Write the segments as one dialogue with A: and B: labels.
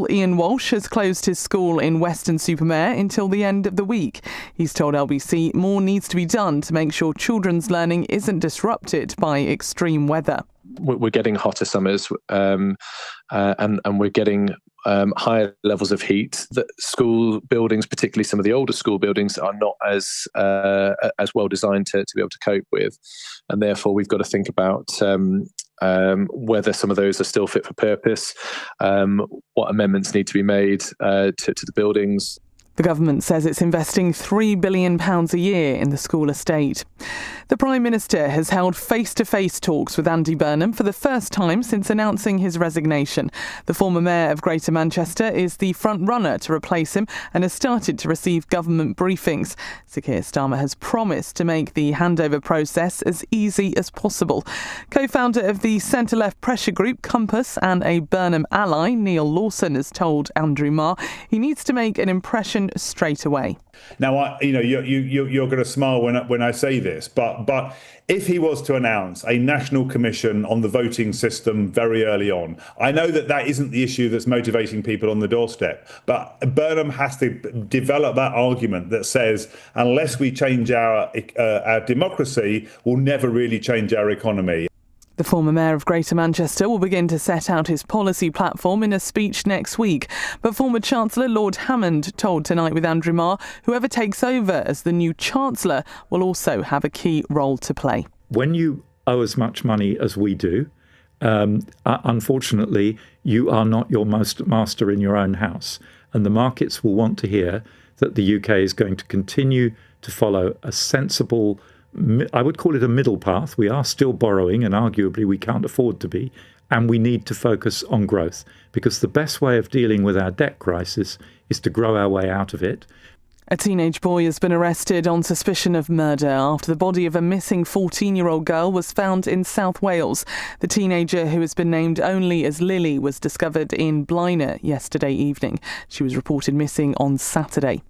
A: Ian Walsh has closed his school in Weston-super-Mare until the end of the week. He's told LBC more needs to be done to make sure children's learning isn't disrupted by extreme weather.
B: We're getting hotter summers and we're getting higher levels of heat. That school buildings, particularly some of the older school buildings, are not as well designed to be able to cope with. And therefore, we've got to think about whether some of those are still fit for purpose, what amendments need to be made to the buildings.
A: The government says it's investing £3 billion a year in the school estate. The Prime Minister has held face-to-face talks with Andy Burnham for the first time since announcing his resignation. The former Mayor of Greater Manchester is the front-runner to replace him and has started to receive government briefings. Sir Keir Starmer has promised to make the handover process as easy as possible. Co-founder of the centre-left pressure group Compass and a Burnham ally, Neil Lawson, has told Andrew Marr he needs to make an impression straight away.
C: Now, you're going to smile when I say this, but if he was to announce a national commission on the voting system very early on, I know that isn't the issue that's motivating people on the doorstep, but Burnham has to develop that argument that says unless we change our democracy, we'll never really change our economy.
A: The former Mayor of Greater Manchester will begin to set out his policy platform in a speech next week. But former Chancellor Lord Hammond told Tonight with Andrew Marr whoever takes over as the new Chancellor will also have a key role to play.
D: When you owe as much money as we do, unfortunately, you are not your master in your own house. And the markets will want to hear that the UK is going to continue to follow a sensible, I would call it a middle path. We are still borrowing, and arguably we can't afford to be, and we need to focus on growth, because the best way of dealing with our debt crisis is to grow our way out of it.
A: A teenage boy has been arrested on suspicion of murder after the body of a missing 14-year-old girl was found in South Wales. The teenager, who has been named only as Lily, was discovered in Blaenau yesterday evening. She was reported missing on Saturday.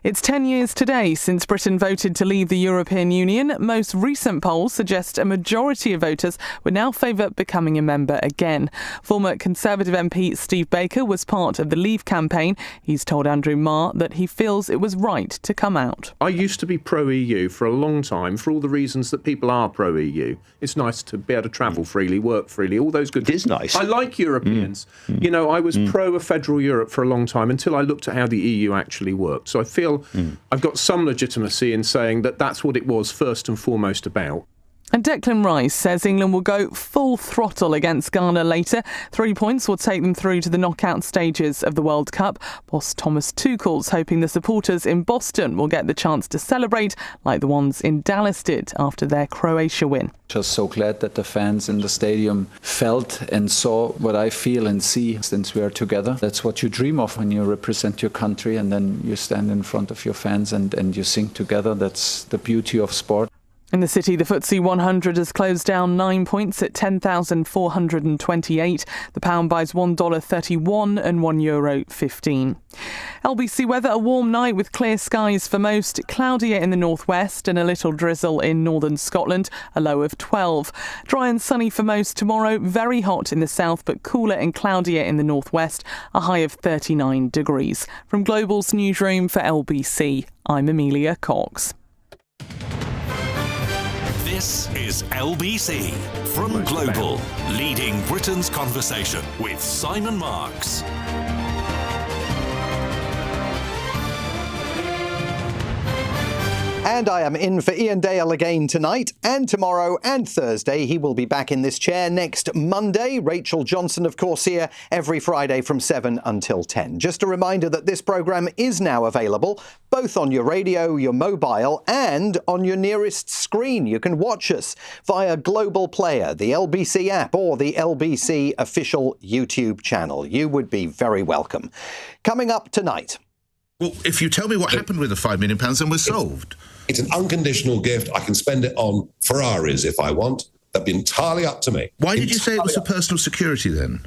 A: It's 10 years today since Britain voted to leave the European Union. Most recent polls suggest a majority of voters would now favour becoming a member again. Former Conservative MP Steve Baker was part of the Leave campaign. He's told Andrew Marr that he feels it was right to come out.
E: I used to be pro-EU for a long time for all the reasons that people are pro-EU. It's nice to be able to travel freely, work freely, all those good things.
F: It is nice.
E: I like Europeans. You know, I was pro a federal Europe for a long time until I looked at how the EU actually worked. So I feel I've got some legitimacy in saying that that's what it was first and foremost about.
A: And Declan Rice says England will go full throttle against Ghana later. 3 points will take them through to the knockout stages of the World Cup. Boss Thomas Tuchel's hoping the supporters in Boston will get the chance to celebrate like the ones in Dallas did after their Croatia win.
G: Just so glad that the fans in the stadium felt and saw what I feel and see since we are together. That's what you dream of when you represent your country and then you stand in front of your fans and you sing together. That's the beauty of sport.
A: In the city, the FTSE 100 has closed down 9 points at 10,428. The pound buys $1.31 and €1.15. LBC weather, a warm night with clear skies for most, cloudier in the northwest and a little drizzle in northern Scotland, a low of 12. Dry and sunny for most tomorrow, very hot in the south but cooler and cloudier in the northwest, a high of 39 degrees. From Global's newsroom for LBC, I'm Amelia Cox.
H: This is LBC from Global, leading Britain's conversation with Simon Marks.
F: And I am in for Ian Dale again tonight and tomorrow and Thursday. He will be back in this chair next Monday. Rachel Johnson, of course, here every Friday from 7 until 10. Just a reminder that this programme is now available both on your radio, your mobile and on your nearest screen. You can watch us via Global Player, the LBC app or the LBC official YouTube channel. You would be very welcome. Coming up tonight.
I: Well, if you tell me what happened with the £5 million, then we're solved.
J: It's an unconditional gift. I can spend it on Ferraris if I want. That'd be entirely up to me.
I: Why did you say it was for personal security then?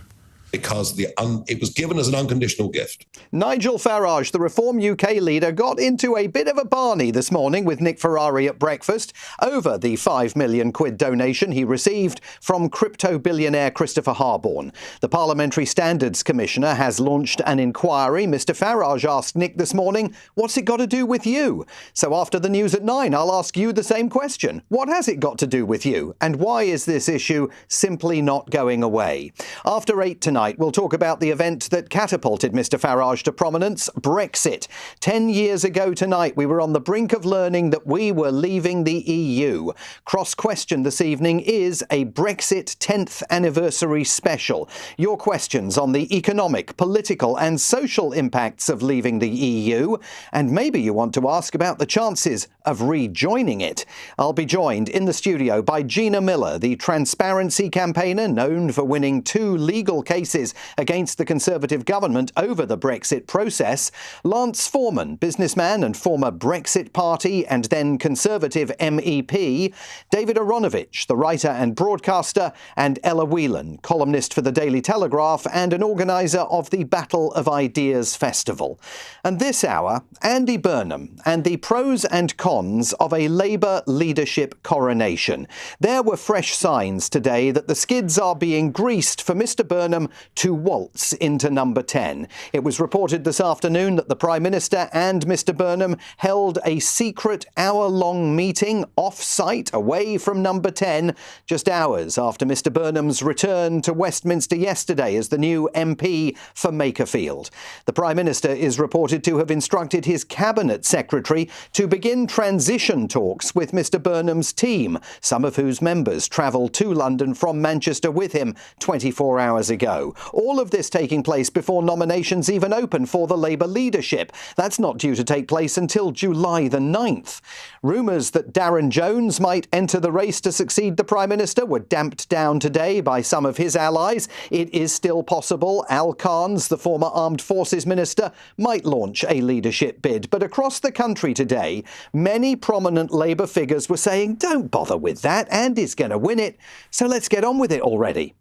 J: because it was given as an unconditional gift.
F: Nigel Farage, the Reform UK leader, got into a bit of a barney this morning with Nick Ferrari at breakfast over the £5 million donation he received from crypto billionaire Christopher Harborne. The Parliamentary Standards Commissioner has launched an inquiry. Mr Farage asked Nick this morning, what's it got to do with you? So after the news at 9, I'll ask you the same question. What has it got to do with you? And why is this issue simply not going away? After 8 tonight, we'll talk about the event that catapulted Mr Farage to prominence, Brexit. 10 years ago tonight, we were on the brink of learning that we were leaving the EU. Cross-question this evening is a Brexit 10th anniversary special. Your questions on the economic, political and social impacts of leaving the EU. And maybe you want to ask about the chances of rejoining it. I'll be joined in the studio by Gina Miller, the transparency campaigner known for winning 2 legal cases against the Conservative government over the Brexit process, Lance Foreman, businessman and former Brexit Party and then Conservative MEP, David Aronovich, the writer and broadcaster, and Ella Whelan, columnist for the Daily Telegraph and an organiser of the Battle of Ideas Festival. And this hour, Andy Burnham and the pros and cons of a Labour leadership coronation. There were fresh signs today that the skids are being greased for Mr Burnham to waltz into number 10. It was reported this afternoon that the Prime Minister and Mr Burnham held a secret hour-long meeting off-site away from number 10 just hours after Mr Burnham's return to Westminster yesterday as the new MP for Makerfield. The Prime Minister is reported to have instructed his Cabinet Secretary to begin transition talks with Mr Burnham's team, some of whose members travelled to London from Manchester with him 24 hours ago. All of this taking place before nominations even open for the Labour leadership. That's not due to take place until July the 9th. Rumours that Darren Jones might enter the race to succeed the Prime Minister were damped down today by some of his allies. It is still possible Al Carnes, the former Armed Forces Minister, might launch a leadership bid. But across the country today, many prominent Labour figures were saying, don't bother with that, Andy's going to win it, so let's get on with it already.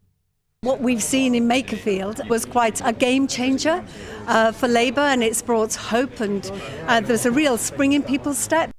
K: What we've seen in Makerfield was quite a game changer for Labour, and it's brought hope, and there's a real spring in people's step.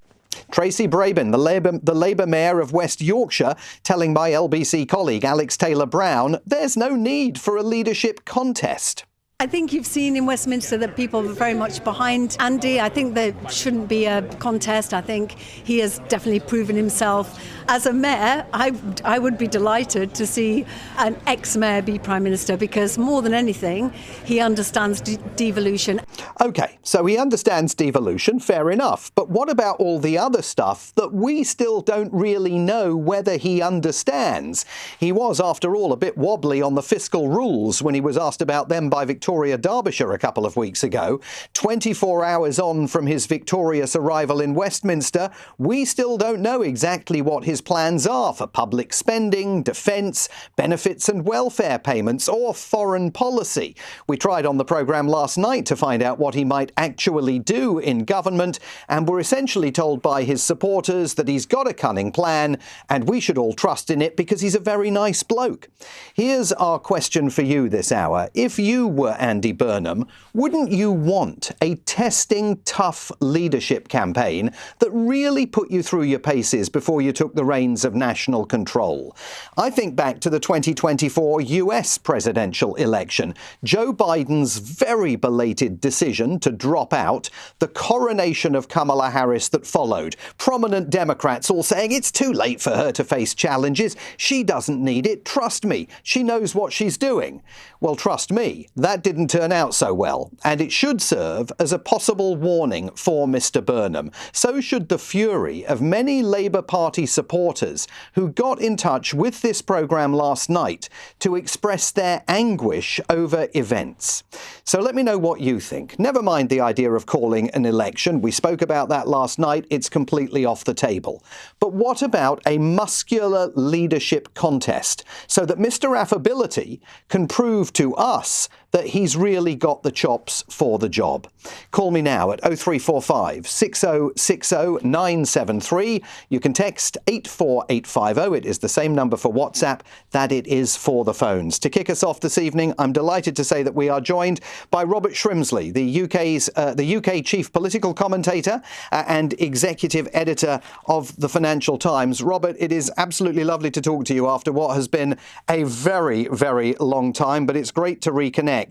F: Tracy Brabin, the Labour mayor of West Yorkshire, telling my LBC colleague Alex Taylor-Brown there's no need for a leadership contest.
K: I think you've seen in Westminster that people are very much behind Andy. I think there shouldn't be a contest. I think he has definitely proven himself. As a mayor, I would be delighted to see an ex-mayor be Prime Minister, because more than anything, he understands devolution. OK, so he understands devolution, fair enough. But what about all the other stuff that we still don't really know whether he understands? He was, after all, a bit wobbly on the fiscal rules when he was asked about them by Victoria Derbyshire a couple of weeks ago. 24 hours on from his victorious arrival in Westminster, we still don't know exactly what his plans are for public spending, defence, benefits and welfare payments, or foreign policy. We tried on the programme last night to find out what he might actually do in government, and were essentially told by his supporters that he's got a cunning plan and we should all trust in it because he's a very nice bloke. Here's our question for you this hour. If you were Andy Burnham, wouldn't you want a testing, tough leadership campaign that really put you through your paces before you took the reins of national control? I think back to the 2024 US presidential election, Joe Biden's very belated decision to drop out, the coronation of Kamala Harris that followed, prominent Democrats all saying it's too late for her to face challenges, she doesn't need it, trust me, she knows what she's doing. Well, trust me, that didn't turn out so well, and it should serve as a possible warning for Mr Burnham. So should the fury of many Labour Party supporters who got in touch with this programme last night to express their anguish over events. So let me know what you think. Never mind the idea of calling an election. We spoke about that last night. It's completely off the table. But what about a muscular leadership contest so that Mr Affability can prove to us
F: that he's really got the chops for the job? Call me now at 0345 6060 973. You can text 84850. It is the same number for WhatsApp that it is for the phones. To kick us off this evening, I'm delighted to say that we are joined by Robert Shrimsley, the UK chief political commentator and executive editor of the Financial Times. Robert, it is absolutely lovely to talk to you after what has been a very, very long time, but it's great to reconnect.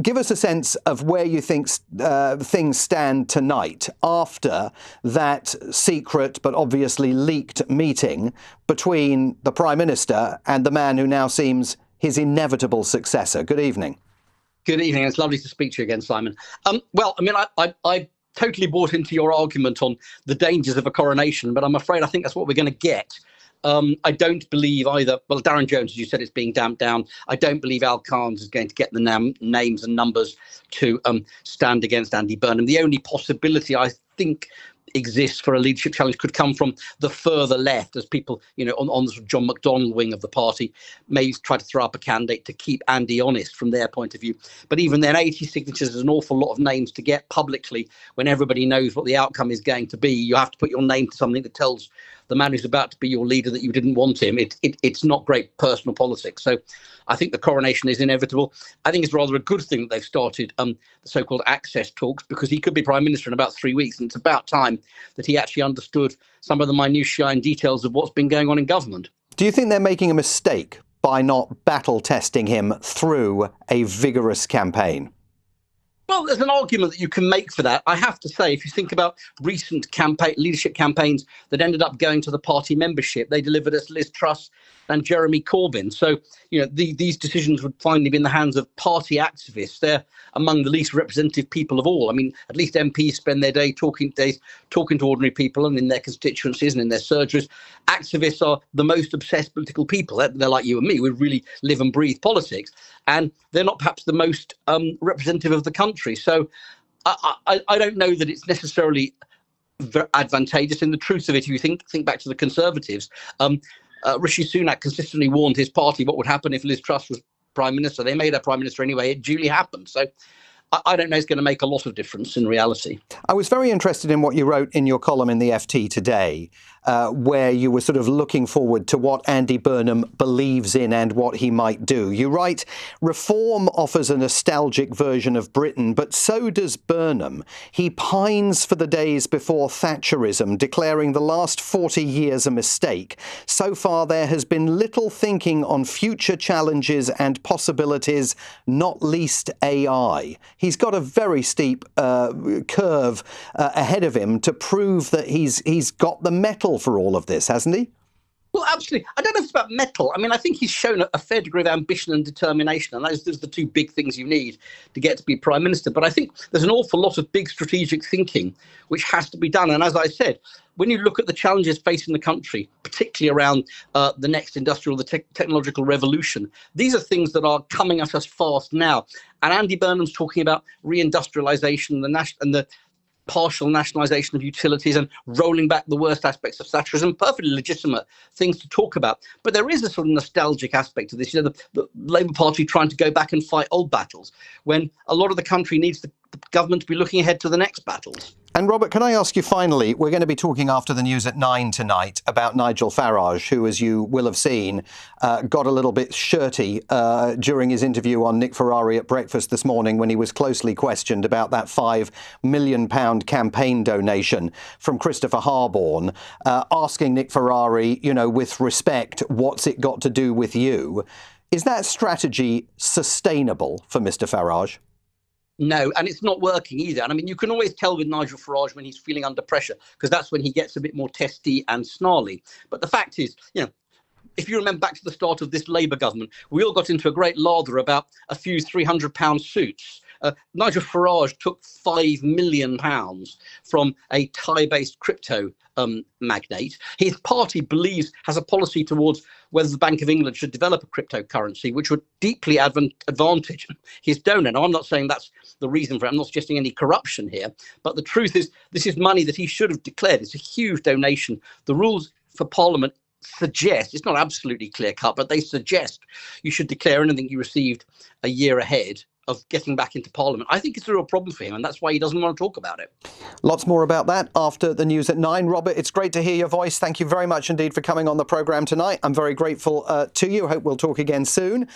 F: Give us a sense of where you think things stand tonight after that secret but obviously leaked meeting between the Prime Minister and the man who now seems his inevitable successor. Good evening.
L: Good evening. It's lovely to speak to you again, Simon. Well, I mean, I totally bought into your argument on the dangers of a coronation, but I'm afraid I think that's what we're going to get. I don't believe either. Well, Darren Jones, as you said, it's being damped down. I don't believe Al Khan's is going to get the names and numbers to stand against Andy Burnham. The only possibility I think exists for a leadership challenge could come from the further left, as people, on the sort of John McDonnell wing of the party may try to throw up a candidate to keep Andy honest from their point of view. But even then, 80 signatures is an awful lot of names to get publicly when everybody knows what the outcome is going to be. You have to put your name to something that tells the man who's about to be your leader that you didn't want him. It's not great personal politics. So I think the coronation is inevitable. I think it's rather a good thing that they've started the so-called access talks, because he could be Prime Minister in about 3 weeks. And it's about time that he actually understood some of the minutiae and details of what's been going on in government.
F: Do you think they're making a mistake by not battle testing him through a vigorous campaign?
L: Well, there's an argument that you can make for that. I have to say, if you think about recent leadership campaigns that ended up going to the party membership, they delivered us Liz Truss and Jeremy Corbyn. So, these decisions would finally be in the hands of party activists. They're among the least representative people of all. I mean, at least MPs spend their day talking to ordinary people and in their constituencies and in their surgeries. Activists are the most obsessed political people. They're like you and me. We really live and breathe politics. And they're not perhaps the most representative of the country. So I don't know that it's necessarily advantageous. In the truth of it, if you think back to the Conservatives, Rishi Sunak consistently warned his party what would happen if Liz Truss was Prime Minister. They made her Prime Minister anyway. It duly happened. So I don't know it's going to make a lot of difference in reality.
F: I was very interested in what you wrote in your column in the FT today, where you were sort of looking forward to what Andy Burnham believes in and what he might do. You write, reform offers a nostalgic version of Britain, but so does Burnham. He pines for the days before Thatcherism, declaring the last 40 years a mistake. So far, there has been little thinking on future challenges and possibilities, not least AI. He's got a very steep curve ahead of him to prove that he's got the mettle for all of this, hasn't he?
L: Well, absolutely. I don't know if it's about mettle. I mean, I think he's shown a fair degree of ambition and determination, and those are the two big things you need to get to be Prime Minister. But I think there's an awful lot of big strategic thinking which has to be done. And as I said, when you look at the challenges facing the country, particularly around the next industrial, the technological revolution, these are things that are coming at us fast now. And Andy Burnham's talking about reindustrialisation and the partial nationalisation of utilities and rolling back the worst aspects of Thatcherism, perfectly legitimate things to talk about. But there is a sort of nostalgic aspect to this. The Labour Party trying to go back and fight old battles when a lot of the country needs the government to be looking ahead to the next battles.
F: And Robert, can I ask you finally, we're going to be talking after the news at 9 tonight about Nigel Farage, who, as you will have seen, got a little bit shirty during his interview on Nick Ferrari at breakfast this morning when he was closely questioned about that £5 million campaign donation from Christopher Harborne, asking Nick Ferrari, with respect, what's it got to do with you? Is that strategy sustainable for Mr. Farage?
L: No, and it's not working either. And I mean, you can always tell with Nigel Farage when he's feeling under pressure, because that's when he gets a bit more testy and snarly. But the fact is, if you remember back to the start of this Labour government, we all got into a great lather about a few £300 suits. Nigel Farage took £5 million from a Thai-based crypto magnate. His party has a policy towards whether the Bank of England should develop a cryptocurrency, which would deeply advantage his donor. Now, I'm not saying that's the reason for it. I'm not suggesting any corruption here. But the truth is, this is money that he should have declared. It's a huge donation. The rules for Parliament suggest, it's not absolutely clear cut, but they suggest you should declare anything you received a year ahead of getting back into Parliament. I think it's a real problem for him, and that's why he doesn't want to talk about it.
F: Lots more about that after the news at 9. Robert, it's great to hear your voice. Thank you very much indeed for coming on the programme tonight. I'm very grateful to you. Hope we'll talk again soon.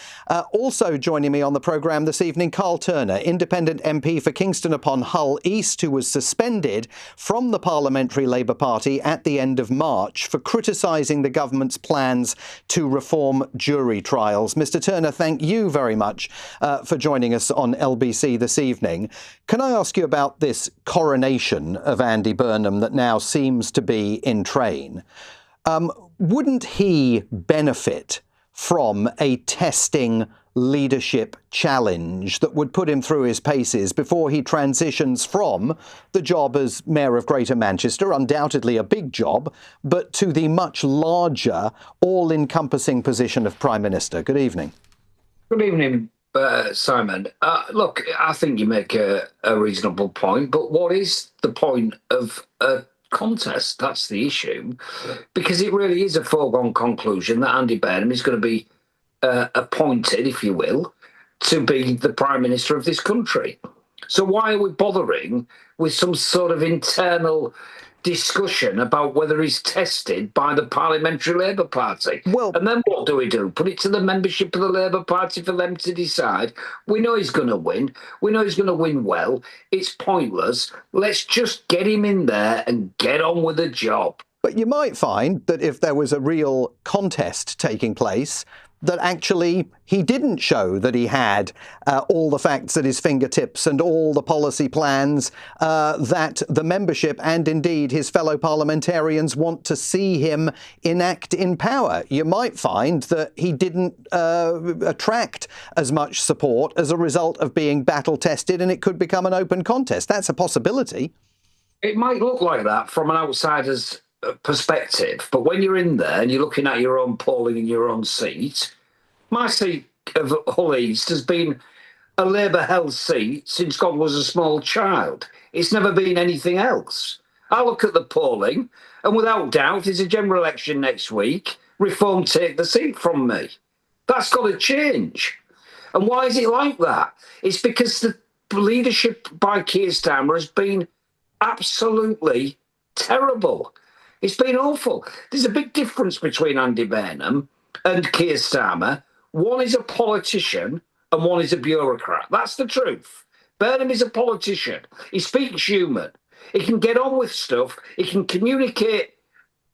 F: Also joining me on the programme this evening, Carl Turner, independent MP for Kingston upon Hull East, who was suspended from the Parliamentary Labour Party at the end of March for criticising the government's plans to reform jury trials. Mr. Turner, thank you very much for joining us on LBC this evening. Can I ask you about this coronation of Andy Burnham that now seems to be in train? Wouldn't he benefit from a testing leadership challenge that would put him through his paces before he transitions from the job as Mayor of Greater Manchester, undoubtedly a big job, but to the much larger, all-encompassing position of Prime Minister? Good evening.
M: Good evening, Simon. Look, I think you make a reasonable point, but what is the point of a contest? That's the issue, because it really is a foregone conclusion that Andy Burnham is going to be appointed, if you will, to be the Prime Minister of this country. So why are we bothering with some sort of internal discussion about whether he's tested by the Parliamentary Labour Party?
F: Well,
M: and then what do we do? Put it to the membership of the Labour Party for them to decide? We know he's going to win. We know he's going to win well. It's pointless. Let's just get him in there and get on with the job.
F: But you might find that if there was a real contest taking place, that actually he didn't show that he had all the facts at his fingertips and all the policy plans that the membership and indeed his fellow parliamentarians want to see him enact in power. You might find that he didn't attract as much support as a result of being battle tested, and it could become an open contest. That's a possibility.
M: It might look like that from an outsider's perspective, but when you're in there and you're looking at your own polling in your own seat, my seat of Hull East has been a Labour-held seat since God was a small child. It's never been anything else. I look at the polling, and without doubt, there's a general election next week. Reform take the seat from me. That's got to change. And why is it like that? It's because the leadership by Keir Starmer has been absolutely terrible. It's been awful. There's a big difference between Andy Burnham and Keir Starmer. One is a politician and one is a bureaucrat. That's the truth. Burnham is a politician. He speaks human. He can get on with stuff. He can communicate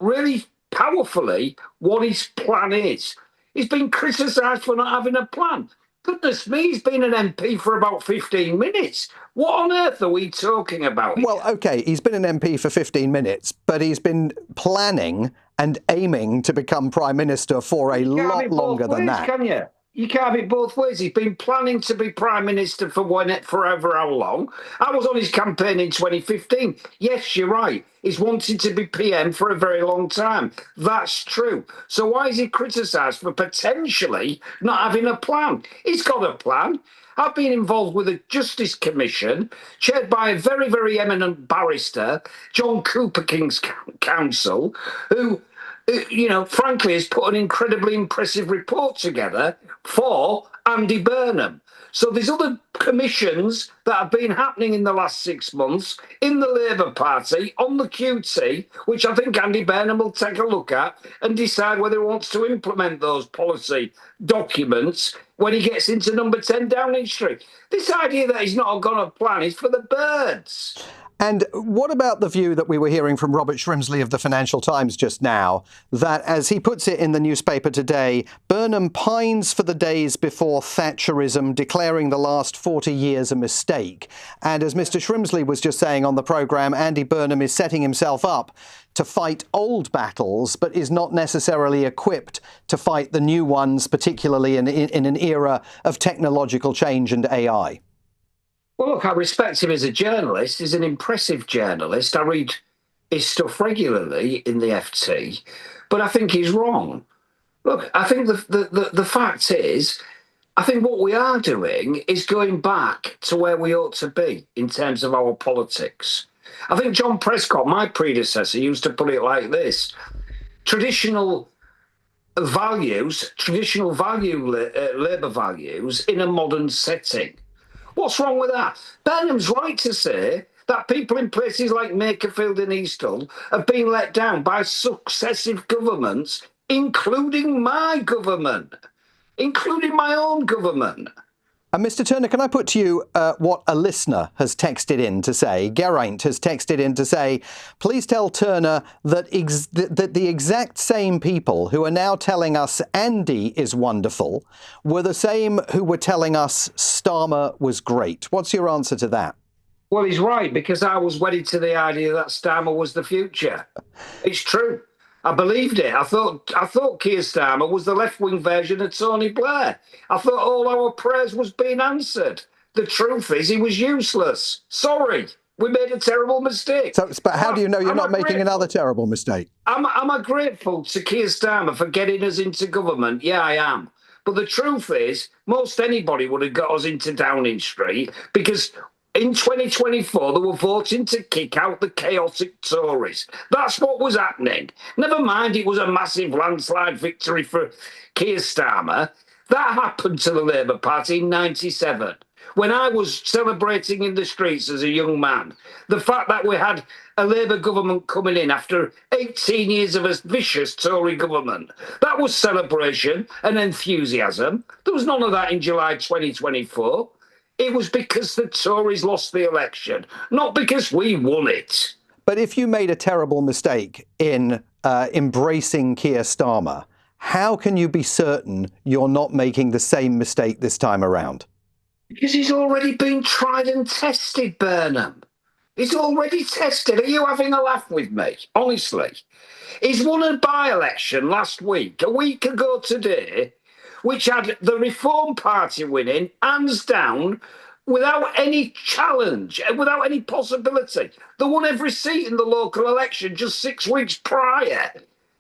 M: really powerfully what his plan is. He's been criticised for not having a plan. Goodness me, he's been an MP for about 15 minutes. What on earth are we talking about here?
F: Well, OK, he's been an MP for 15 minutes, but he's been planning and aiming to become Prime Minister for a lot longer than that.
M: Can you? You can't have it both ways. He's been planning to be Prime Minister for forever how long? I was on his campaign in 2015. Yes, you're right. He's wanted to be PM for a very long time. That's true. So why is he criticised for potentially not having a plan? He's got a plan. I've been involved with a Justice Commission chaired by a very, very eminent barrister, John Cooper King's Counsel, who, you know, frankly, has put an incredibly impressive report together for Andy Burnham. So there's other commissions that have been happening in the last 6 months in the Labour Party on the QT, which I think Andy Burnham will take a look at and decide whether he wants to implement those policy documents when he gets into number 10 Downing Street. This idea that he's not got a plan is for the birds.
F: And what about the view that we were hearing from Robert Shrimsley of the Financial Times just now, that, as he puts it in the newspaper today, Burnham pines for the days before Thatcherism, declaring the last 40 years a mistake. And as Mr. Shrimsley was just saying on the programme, Andy Burnham is setting himself up to fight old battles, but is not necessarily equipped to fight the new ones, particularly in an era of technological change and AI.
M: Well, look, I respect him as a journalist. He's an impressive journalist. I read his stuff regularly in the FT, but I think he's wrong. Look, I think the fact is, I think what we are doing is going back to where we ought to be in terms of our politics. I think John Prescott, my predecessor, used to put it like this: traditional values, Labour values in a modern setting. What's wrong with that? Burnham's right to say that people in places like Makerfield and East Hull have been let down by successive governments, including my government, including my own government.
F: And Mr. Turner, can I put to you what a listener has texted in to say? Geraint has texted in to say, please tell Turner that that the exact same people who are now telling us Andy is wonderful were the same who were telling us Starmer was great. What's your answer to that?
M: Well, he's right, because I was wedded to the idea that Starmer was the future. It's true. I believed it. I thought Keir Starmer was the left-wing version of Tony Blair. I thought all our prayers was being answered. The truth is he was useless. Sorry, we made a terrible mistake.
F: But how do you know you're not making another terrible mistake?
M: Am I grateful to Keir Starmer for getting us into government? Yeah, I am. But the truth is, most anybody would have got us into Downing Street, because in 2024, they were voting to kick out the chaotic Tories. That's what was happening. Never mind, it was a massive landslide victory for Keir Starmer. That happened to the Labour Party in 97, when I was celebrating in the streets as a young man. The fact that we had a Labour government coming in after 18 years of a vicious Tory government. That was celebration and enthusiasm. There was none of that in July 2024. It was because the Tories lost the election, not because we won it.
F: But if you made a terrible mistake in embracing Keir Starmer, how can you be certain you're not making the same mistake this time around?
M: Because he's already been tried and tested, Burnham. He's already tested. Are you having a laugh with me? Honestly. He's won a by-election last week, a week ago today, which had the Reform Party winning, hands down, without any challenge, without any possibility. They won every seat in the local election just 6 weeks prior.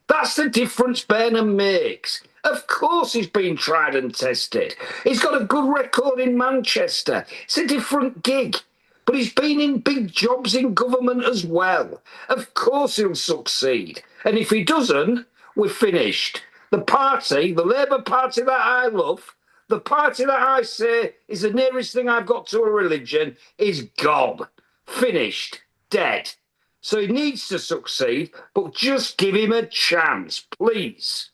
M: That's the difference Burnham makes. Of course he's been tried and tested. He's got a good record in Manchester. It's a different gig. But he's been in big jobs in government as well. Of course he'll succeed. And if he doesn't, we're finished. The party, the Labour Party that I love, the party that I say is the nearest thing I've got to a religion, is gone. Finished. Dead. So he needs to succeed, but just give him a chance, please.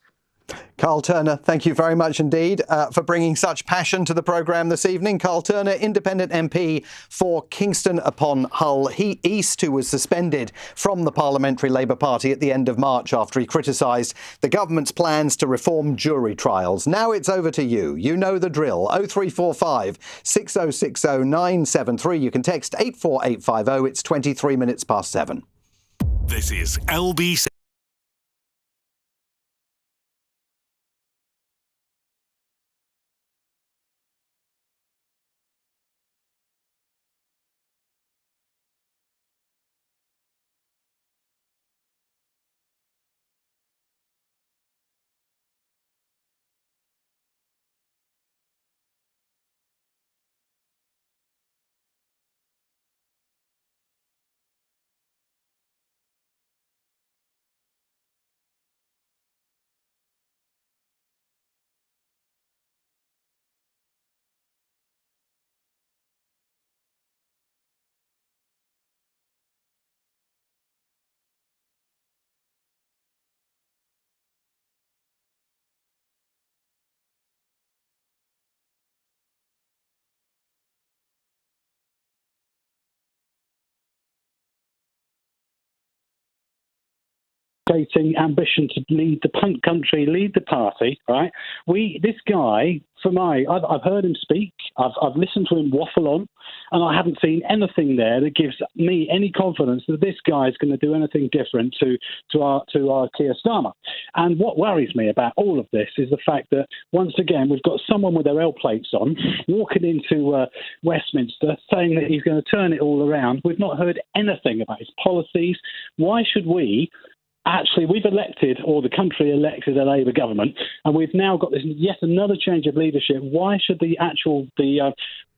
F: Carl Turner, thank you very much indeed for bringing such passion to the programme this evening. Carl Turner, independent MP for Kingston upon Hull East, who was suspended from the Parliamentary Labour Party at the end of March after he criticised the government's plans to reform jury trials. Now it's over to you. You know the drill. 0345 6060 973. You can text 84850. It's 23 minutes past 7.
H: This is LBC.
N: Ambition to lead the country, lead the party, right? This guy, I've heard him speak, I've listened to him waffle on, and I haven't seen anything there that gives me any confidence that this guy is going to do anything different to our Keir Starmer. And what worries me about all of this is the fact that once again we've got someone with their L plates on walking into Westminster saying that he's going to turn it all around. We've not heard anything about his policies. Why should we, actually we've elected, or the country elected, a Labour government, and we've now got this yet another change of leadership. Why should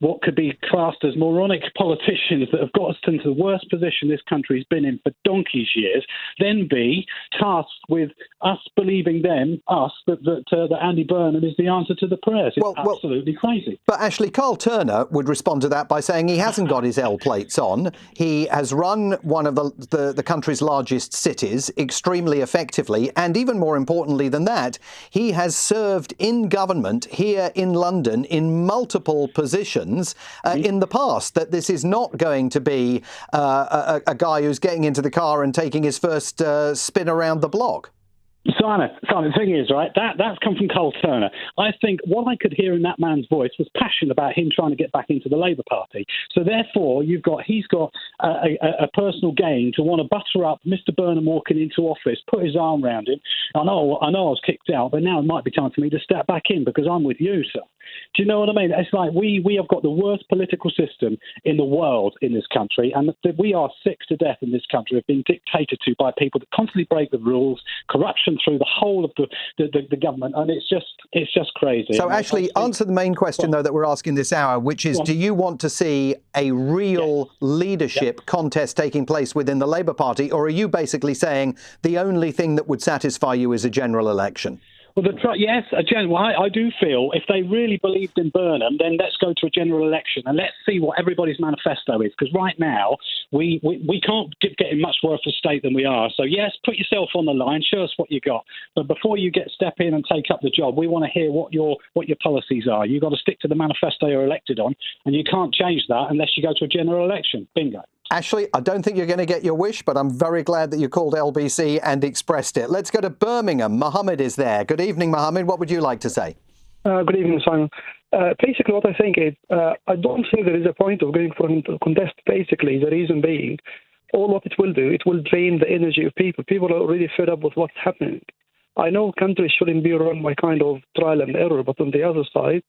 N: what could be classed as moronic politicians that have got us into the worst position this country's been in for donkey's years, then be tasked with us believing that Andy Burnham is the answer to the prayers? It's absolutely crazy.
F: But actually, Carl Turner would respond to that by saying he hasn't got his L plates on. He has run one of the country's largest cities extremely effectively, and even more importantly than that, he has served in government here in London in multiple positions in the past. That this is not going to be a guy who's getting into the car and taking his first spin around the block.
N: Simon, the thing is, right, that's come from Carl Turner. I think what I could hear in that man's voice was passion about him trying to get back into the Labour Party. So therefore, he's got a personal gain to want to butter up Mr. Burnham walking into office, put his arm around him. I know I was kicked out, but now it might be time for me to step back in because I'm with you, sir. Do you know what I mean? It's like we have got the worst political system in the world in this country, and we are sick to death in this country of being dictated to by people that constantly break the rules, corruption through the whole of the government, and it's just crazy.
F: So actually, answer the main question, though, that we're asking this hour, which is, do you want to see a real leadership contest taking place within the Labour Party, or are you basically saying the only thing that would satisfy you is a general election?
N: Well, yes, I do feel if they really believed in Burnham, then let's go to a general election and let's see what everybody's manifesto is. Because right now, we can't get in much worse a state than we are. So, yes, put yourself on the line, show us what you got. But before you step in and take up the job, we want to hear what your policies are. You've got to stick to the manifesto you're elected on, and you can't change that unless you go to a general election. Bingo.
F: Ashley, I don't think you're going to get your wish, but I'm very glad that you called LBC and expressed it. Let's go to Birmingham. Mohammed is there. Good evening, Mohammed. What would you like to say?
O: Good evening, Simon. Basically, what I think is I don't think there is a point of going for him to contest. Basically, the reason being, all what it will do, it will drain the energy of people. People are already fed up with what's happening. I know countries shouldn't be run by kind of trial and error, but on the other side,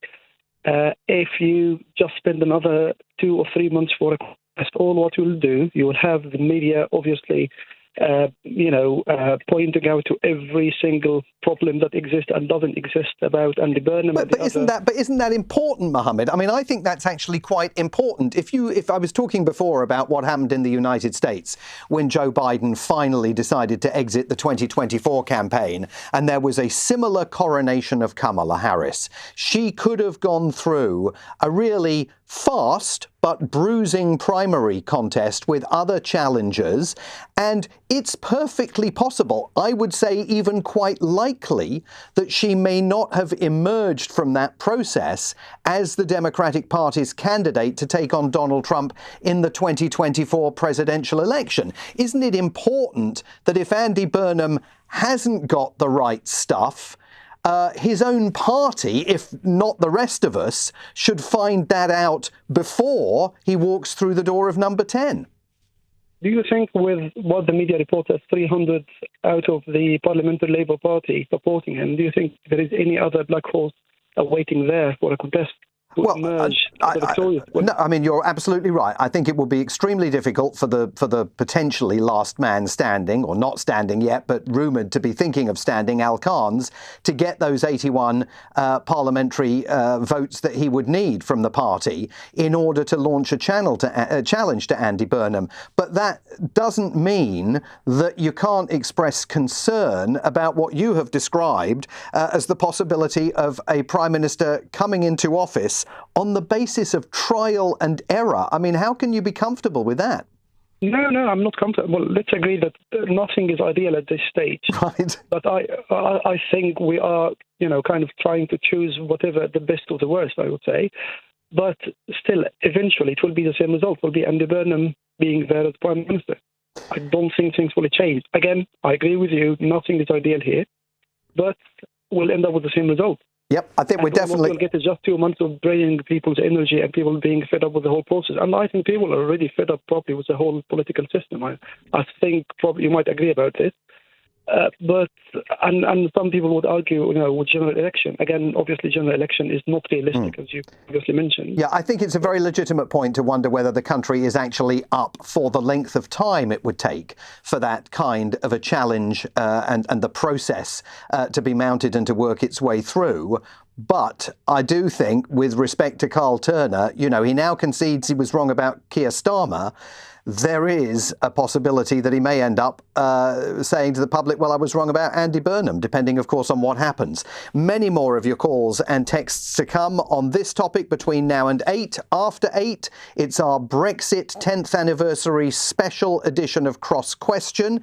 O: if you just spend another 2 or 3 months for a contest, all what you'll do, you will have the media obviously pointing out to every single problem that exists and doesn't exist about Andy Burnham.
F: But isn't that important, Mohammed? I mean, I think that's actually quite important. If I was talking before about what happened in the United States when Joe Biden finally decided to exit the 2024 campaign, and there was a similar coronation of Kamala Harris, she could have gone through a really fast but bruising primary contest with other challengers, and it's perfectly possible, I would say even quite likely, that she may not have emerged from that process as the Democratic Party's candidate to take on Donald Trump in the 2024 presidential election. Isn't it important that if Andy Burnham hasn't got the right stuff, his own party, if not the rest of us, should find that out before he walks through the door of number 10?
O: Do you think with what the media reports as 300 out of the Parliamentary Labour Party supporting him, do you think there is any other black horse awaiting there for a contest?
F: Well, no, I mean, you're absolutely right. I think it will be extremely difficult for the potentially last man standing, or not standing yet, but rumoured to be thinking of standing, Al Khan's, to get those 81 parliamentary votes that he would need from the party in order to launch a challenge to Andy Burnham. But that doesn't mean that you can't express concern about what you have described as the possibility of a Prime Minister coming into office on the basis of trial and error. I mean, how can you be comfortable with that?
O: No, I'm not comfortable. Well, let's agree that nothing is ideal at this stage.
F: Right.
O: But I think we are, kind of trying to choose whatever the best of the worst, I would say. But still, eventually, it will be the same result. It will be Andy Burnham being there as Prime Minister. I don't think things will change. Again, I agree with you. Nothing is ideal here. But we'll end up with the same result.
F: Yep, I think we're definitely...
O: What we'll get is just 2 months of draining people's energy and people being fed up with the whole process. And I think people are already fed up probably with the whole political system. I think probably you might agree about this. And some people would argue, with general election. Again, obviously, general election is not realistic, as you previously mentioned.
F: Yeah, I think it's a very legitimate point to wonder whether the country is actually up for the length of time it would take for that kind of a challenge and the process to be mounted and to work its way through. But I do think, with respect to Carl Turner, he now concedes he was wrong about Keir Starmer. There is a possibility that he may end up saying to the public, well, I was wrong about Andy Burnham, depending, of course, on what happens. Many more of your calls and texts to come on this topic between now and 8. After 8, it's our Brexit 10th anniversary special edition of Cross Question.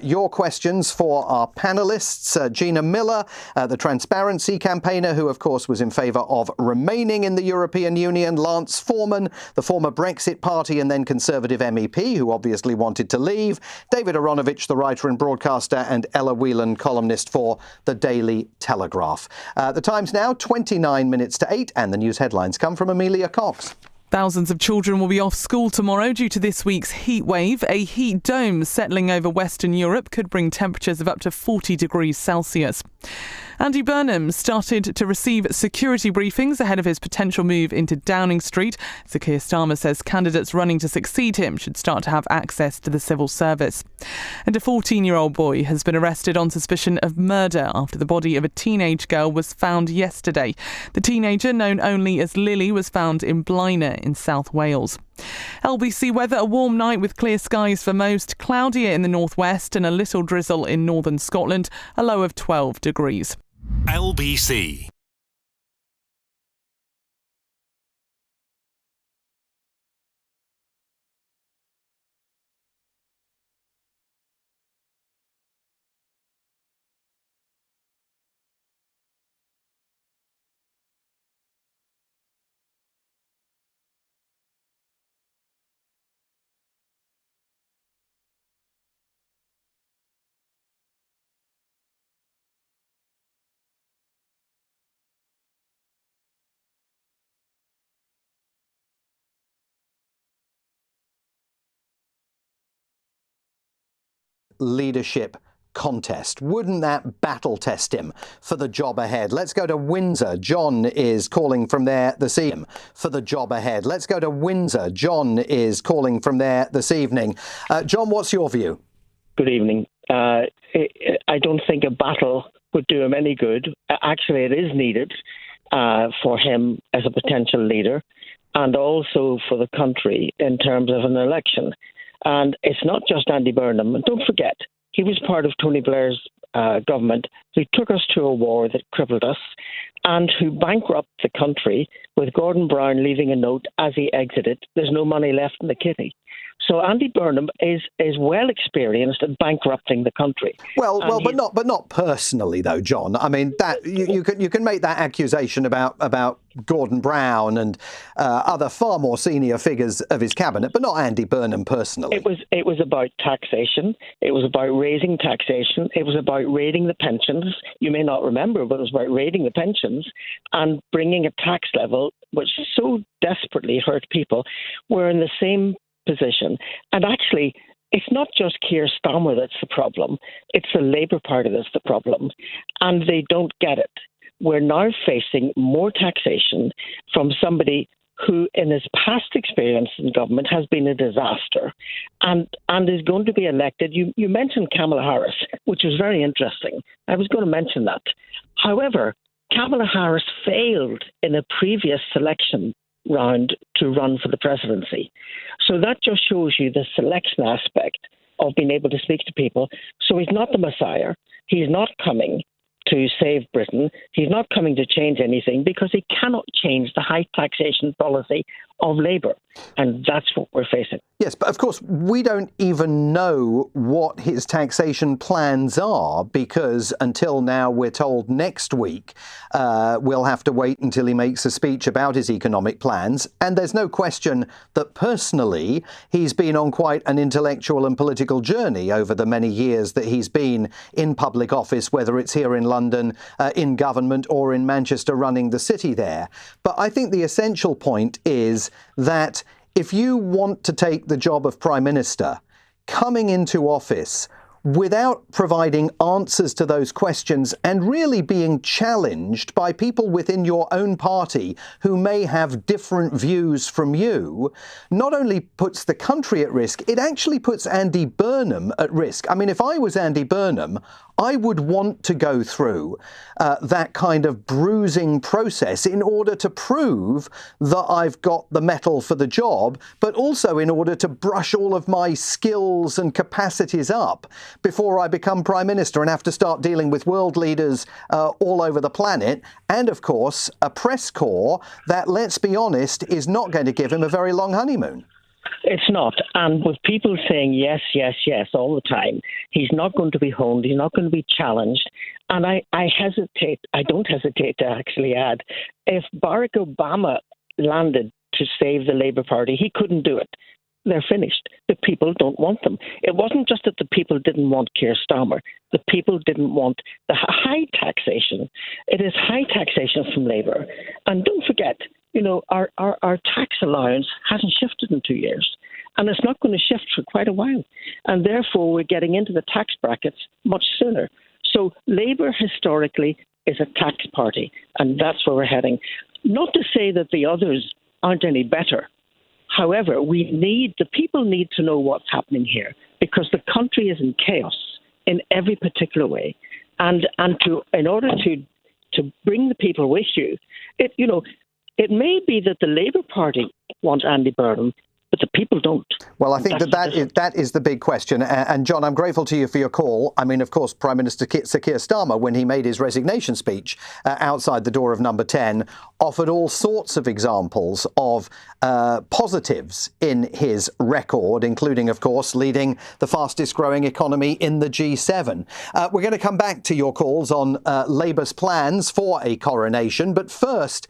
F: Your questions for our panellists, Gina Miller, the Transparency campaigner, who, of course, was in favour of remaining in the European Union, Lance Foreman, the former Brexit Party and then Conservative MEP, who obviously wanted to leave, David Aronovich, the writer and broadcaster, and Ella Whelan, columnist for the Daily Telegraph. The time's now 29 minutes to 8, and the news headlines come from Amelia Cox.
A: Thousands of children will be off school tomorrow due to this week's heat wave. A heat dome settling over Western Europe could bring temperatures of up to 40 degrees Celsius. Andy Burnham started to receive security briefings ahead of his potential move into Downing Street. Sir Keir Starmer says candidates running to succeed him should start to have access to the civil service. And a 14-year-old boy has been arrested on suspicion of murder after the body of a teenage girl was found yesterday. The teenager, known only as Lily, was found in Blaenau in South Wales. LBC weather: a warm night with clear skies for most, cloudier in the northwest and a little drizzle in northern Scotland, a low of 12 degrees.
H: LBC.
F: Leadership contest. Wouldn't that battle test him for the job ahead? Let's go to Windsor. John is calling from there this evening for the job ahead. Let's go to Windsor. John is calling from there this evening. John, what's your view?
P: Good evening. I don't think a battle would do him any good. Actually, it is needed for him as a potential leader and also for the country in terms of an election. And it's not just Andy Burnham. And don't forget, he was part of Tony Blair's government who took us to a war that crippled us and who bankrupted the country with Gordon Brown leaving a note as he exited, there's no money left in the kitty. So Andy Burnham is well experienced at bankrupting the country.
F: Well, but not personally though, John. I mean, that you can make that accusation about Gordon Brown and other far more senior figures of his cabinet, but not Andy Burnham personally.
P: It was about taxation. It was about raising taxation. It was about raiding the pensions. You may not remember, but it was about raiding the pensions and bringing a tax level which so desperately hurt people. We're in the same position. And actually, it's not just Keir Starmer that's the problem. It's the Labour Party that's the problem. And they don't get it. We're now facing more taxation from somebody who, in his past experience in government, has been a disaster and is going to be elected. You mentioned Kamala Harris, which was very interesting. I was going to mention that. However, Kamala Harris failed in a previous selection round to run for the presidency. So that just shows you the selection aspect of being able to speak to people. So he's not the Messiah. He's not coming to save Britain. He's not coming to change anything because he cannot change the high taxation policy of Labour. And that's what we're facing.
F: Yes, but of course, we don't even know what his taxation plans are because until now, we're told next week we'll have to wait until he makes a speech about his economic plans. And there's no question that personally, he's been on quite an intellectual and political journey over the many years that he's been in public office, whether it's here in London, in government or in Manchester running the city there. But I think the essential point is that if you want to take the job of Prime Minister, coming into office without providing answers to those questions and really being challenged by people within your own party who may have different views from you, not only puts the country at risk, it actually puts Andy Burnham at risk. I mean, if I was Andy Burnham, I would want to go through that kind of bruising process in order to prove that I've got the mettle for the job, but also in order to brush all of my skills and capacities up before I become Prime Minister and have to start dealing with world leaders all over the planet. And of course, a press corps that, let's be honest, is not going to give him a very long honeymoon.
P: It's not. And with people saying yes, yes, yes all the time, he's not going to be honed, he's not going to be challenged. And I don't hesitate to actually add, if Barack Obama landed to save the Labour Party, he couldn't do it. They're finished. The people don't want them. It wasn't just that the people didn't want Keir Starmer. The people didn't want the high taxation. It is high taxation from Labour. And don't forget, our tax allowance hasn't shifted in 2 years. And it's not going to shift for quite a while. And therefore, we're getting into the tax brackets much sooner. So Labour historically is a tax party. And that's where we're heading. Not to say that the others aren't any better. However, the people need to know what's happening here because the country is in chaos in every particular way. And in order to bring the people with you, it may be that the Labour Party wants Andy Burnham, but the people don't.
F: Well, I think that is the big question. And John, I'm grateful to you for your call. I mean, of course, Prime Minister Sir Keir Starmer, when he made his resignation speech outside the door of Number 10, offered all sorts of examples of positives in his record, including, of course, leading the fastest growing economy in the G7. We're going to come back to your calls on Labour's plans for a coronation. But first,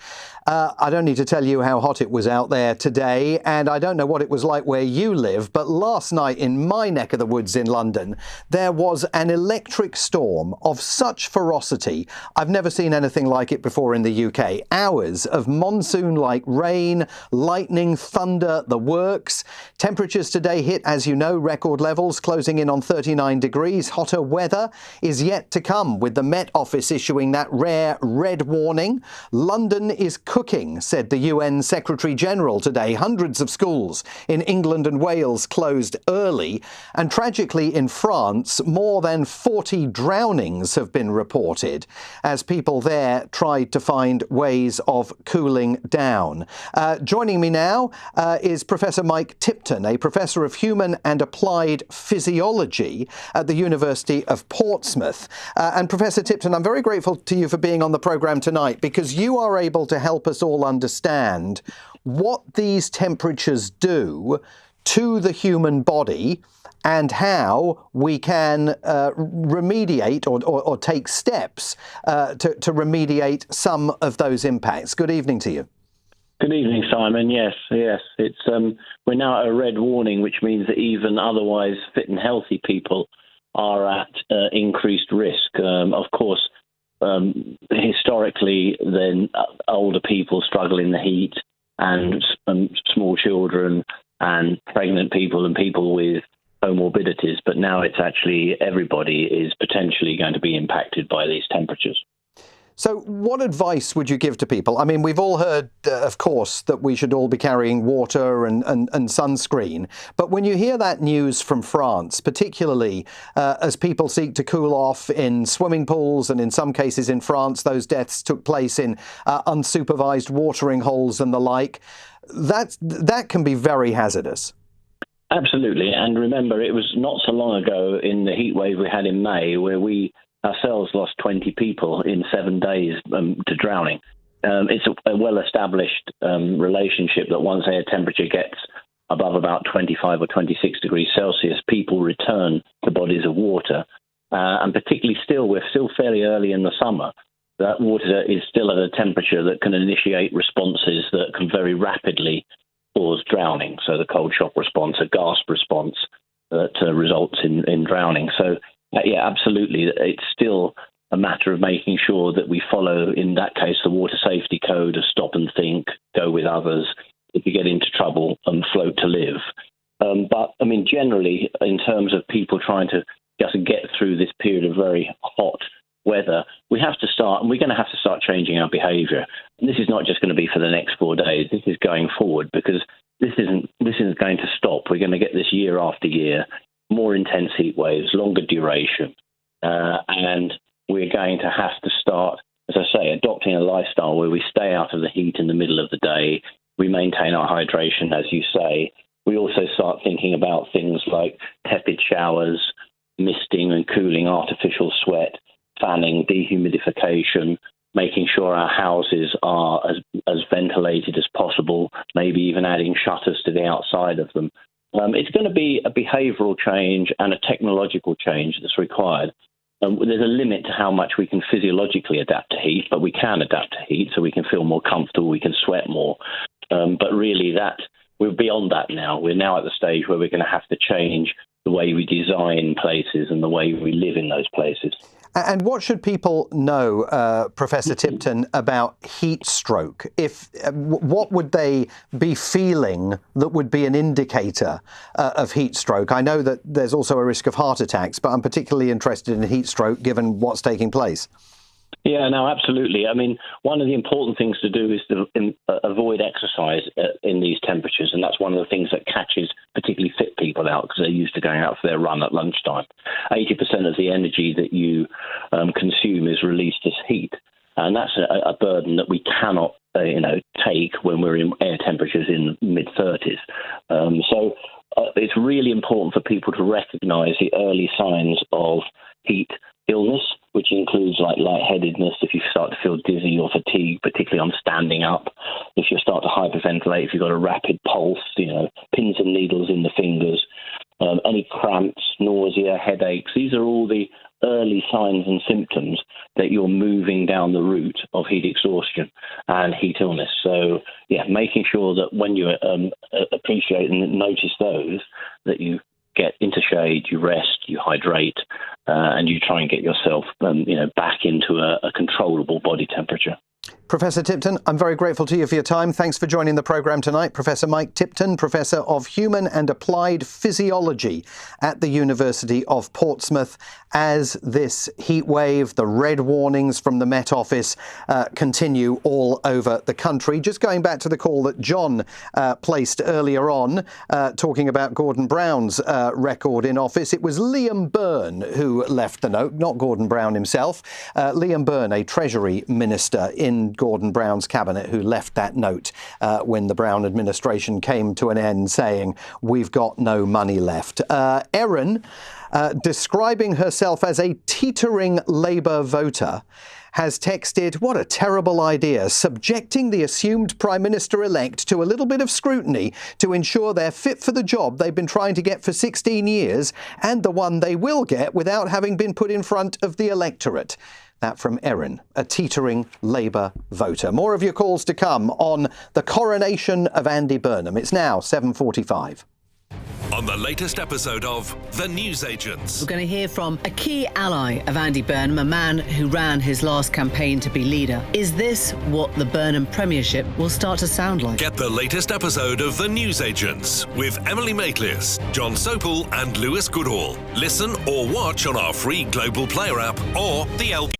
F: I don't need to tell you how hot it was out there today, and I don't know what it was like where you live, but last night in my neck of the woods in London, there was an electric storm of such ferocity. I've never seen anything like it before in the UK. Hours of monsoon-like rain, lightning, thunder, the works. Temperatures today hit, as you know, record levels, closing in on 39 degrees. Hotter weather is yet to come, with the Met Office issuing that rare red warning. London is cooking, said the UN Secretary-General today. Hundreds of schools in England and Wales closed early. And tragically in France, more than 40 drownings have been reported as people there tried to find ways of cooling down. Joining me now is Professor Mike Tipton, a professor of human and applied physiology at the University of Portsmouth. And Professor Tipton, I'm very grateful to you for being on the programme tonight because you are able to help us all understand what these temperatures do to the human body and how we can remediate or take steps to remediate some of those impacts. Good evening to you.
N: Good evening, Simon. Yes. It's we're now at a red warning, which means that even otherwise fit and healthy people are at increased risk. Of course, historically, then older people struggle in the heat, and small children and pregnant people and people with comorbidities. But now it's actually everybody is potentially going to be impacted by these temperatures.
F: So what advice would you give to people? I mean, we've all heard, of course, that we should all be carrying water and sunscreen. But when you hear that news from France, particularly as people seek to cool off in swimming pools, and in some cases in France, those deaths took place in unsupervised watering holes and the like, that can be very hazardous.
N: Absolutely. And remember, it was not so long ago in the heat wave we had in May where we ourselves lost 20 people in 7 days to drowning. It's a well-established relationship that once air temperature gets above about 25 or 26 degrees Celsius, people return to bodies of water. And particularly we're still fairly early in the summer. That water is still at a temperature that can initiate responses that can very rapidly cause drowning. So the cold shock response, a gasp response that results in drowning. So yeah, absolutely. It's still a matter of making sure that we follow, in that case, the water safety code of stop and think, go with others. If you get into trouble, float to live. But I mean, generally, in terms of people trying to
Q: just get through this period of very hot weather, we have to start, and we're going to have to start changing our behaviour. And this is not just going to be for the next 4 days. This is going forward, because this isn't going to stop. We're going to get this year after year, more intense heat waves, longer duration, and we're going to have to start, as I say, adopting a lifestyle where we stay out of the heat in the middle of the day. We maintain our hydration, as you say. We also start thinking about things like tepid showers, misting and cooling, artificial sweat, fanning, dehumidification, making sure our houses are as ventilated as possible, maybe even adding shutters to the outside of them. It's going to be a behavioural change and a technological change that's required. There's a limit to how much we can physiologically adapt to heat, but we can adapt to heat, so we can feel more comfortable, we can sweat more. But really, we're beyond that now. We're now at the stage where we're going to have to change the way we design places and the way we live in those places.
F: And what should people know, Professor Tipton, about heat stroke? What would they be feeling that would be an indicator of heat stroke? I know that there's also a risk of heart attacks, but I'm particularly interested in heat stroke given what's taking place.
Q: Yeah, no, absolutely. I mean, one of the important things to do is to avoid exercise in these temperatures, and that's one of the things that catches particularly fit people out, because they're used to going out for their run at lunchtime. 80% of the energy that you consume is released as heat, and that's a burden that we cannot take when we're in air temperatures in mid-30s. So it's really important for people to recognise the early signs of heat illness, which includes like lightheadedness, if you start to feel dizzy or fatigued, particularly on standing up, if you start to hyperventilate, if you've got a rapid pulse, pins and needles in the fingers, any cramps, nausea, headaches. These are all the early signs and symptoms that you're moving down the route of heat exhaustion and heat illness. So, yeah, making sure that when you appreciate and notice those, that you get into shade, you rest, you hydrate, and you try and get yourself, back into a controllable body temperature.
F: Professor Tipton, I'm very grateful to you for your time. Thanks for joining the programme tonight. Professor Mike Tipton, Professor of Human and Applied Physiology at the University of Portsmouth. As this heat wave, the red warnings from the Met Office continue all over the country. Just going back to the call that John placed earlier on, talking about Gordon Brown's record in office, it was Liam Byrne who left the note, not Gordon Brown himself. Liam Byrne, a Treasury Minister in Gordon Brown's cabinet, who left that note when the Brown administration came to an end, saying, "We've got no money left." Erin, describing herself as a teetering Labour voter, has texted, "What a terrible idea, subjecting the assumed Prime Minister-elect to a little bit of scrutiny to ensure they're fit for the job they've been trying to get for 16 years and the one they will get without having been put in front of the electorate." That from Erin, a teetering Labour voter. More of your calls to come on the coronation of Andy Burnham. It's now 7:45.
H: On the latest episode of The Newsagents.
R: We're going to hear from a key ally of Andy Burnham, a man who ran his last campaign to be leader. Is this what the Burnham premiership will start to sound like?
H: Get the latest episode of The Newsagents with Emily Maitlis, John Sopel and Lewis Goodall. Listen or watch on our free Global Player app or the LBC.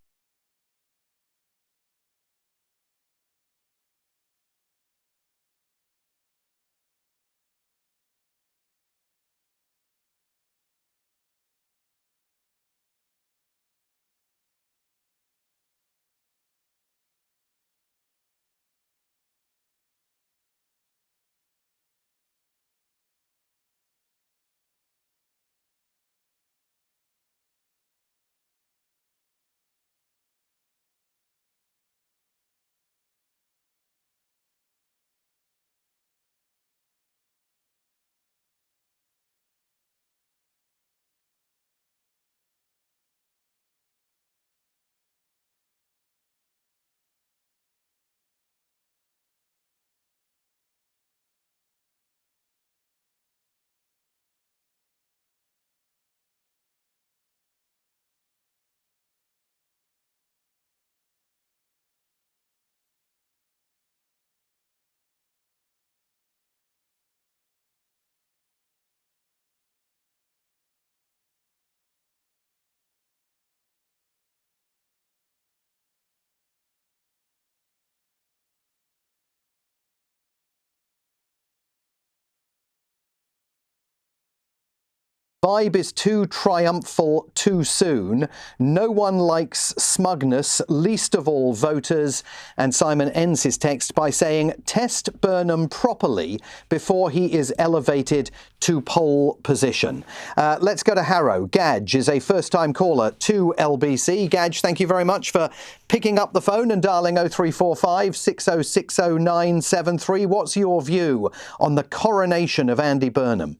F: Vibe is too triumphal too soon. No one likes smugness, least of all voters. And Simon ends his text by saying, test Burnham properly before he is elevated to pole position. Let's go to Harrow. Gadge is a first-time caller to LBC. Gadge, thank you very much for picking up the phone and dialing 0345 6060 973. What's your view on the coronation of Andy Burnham?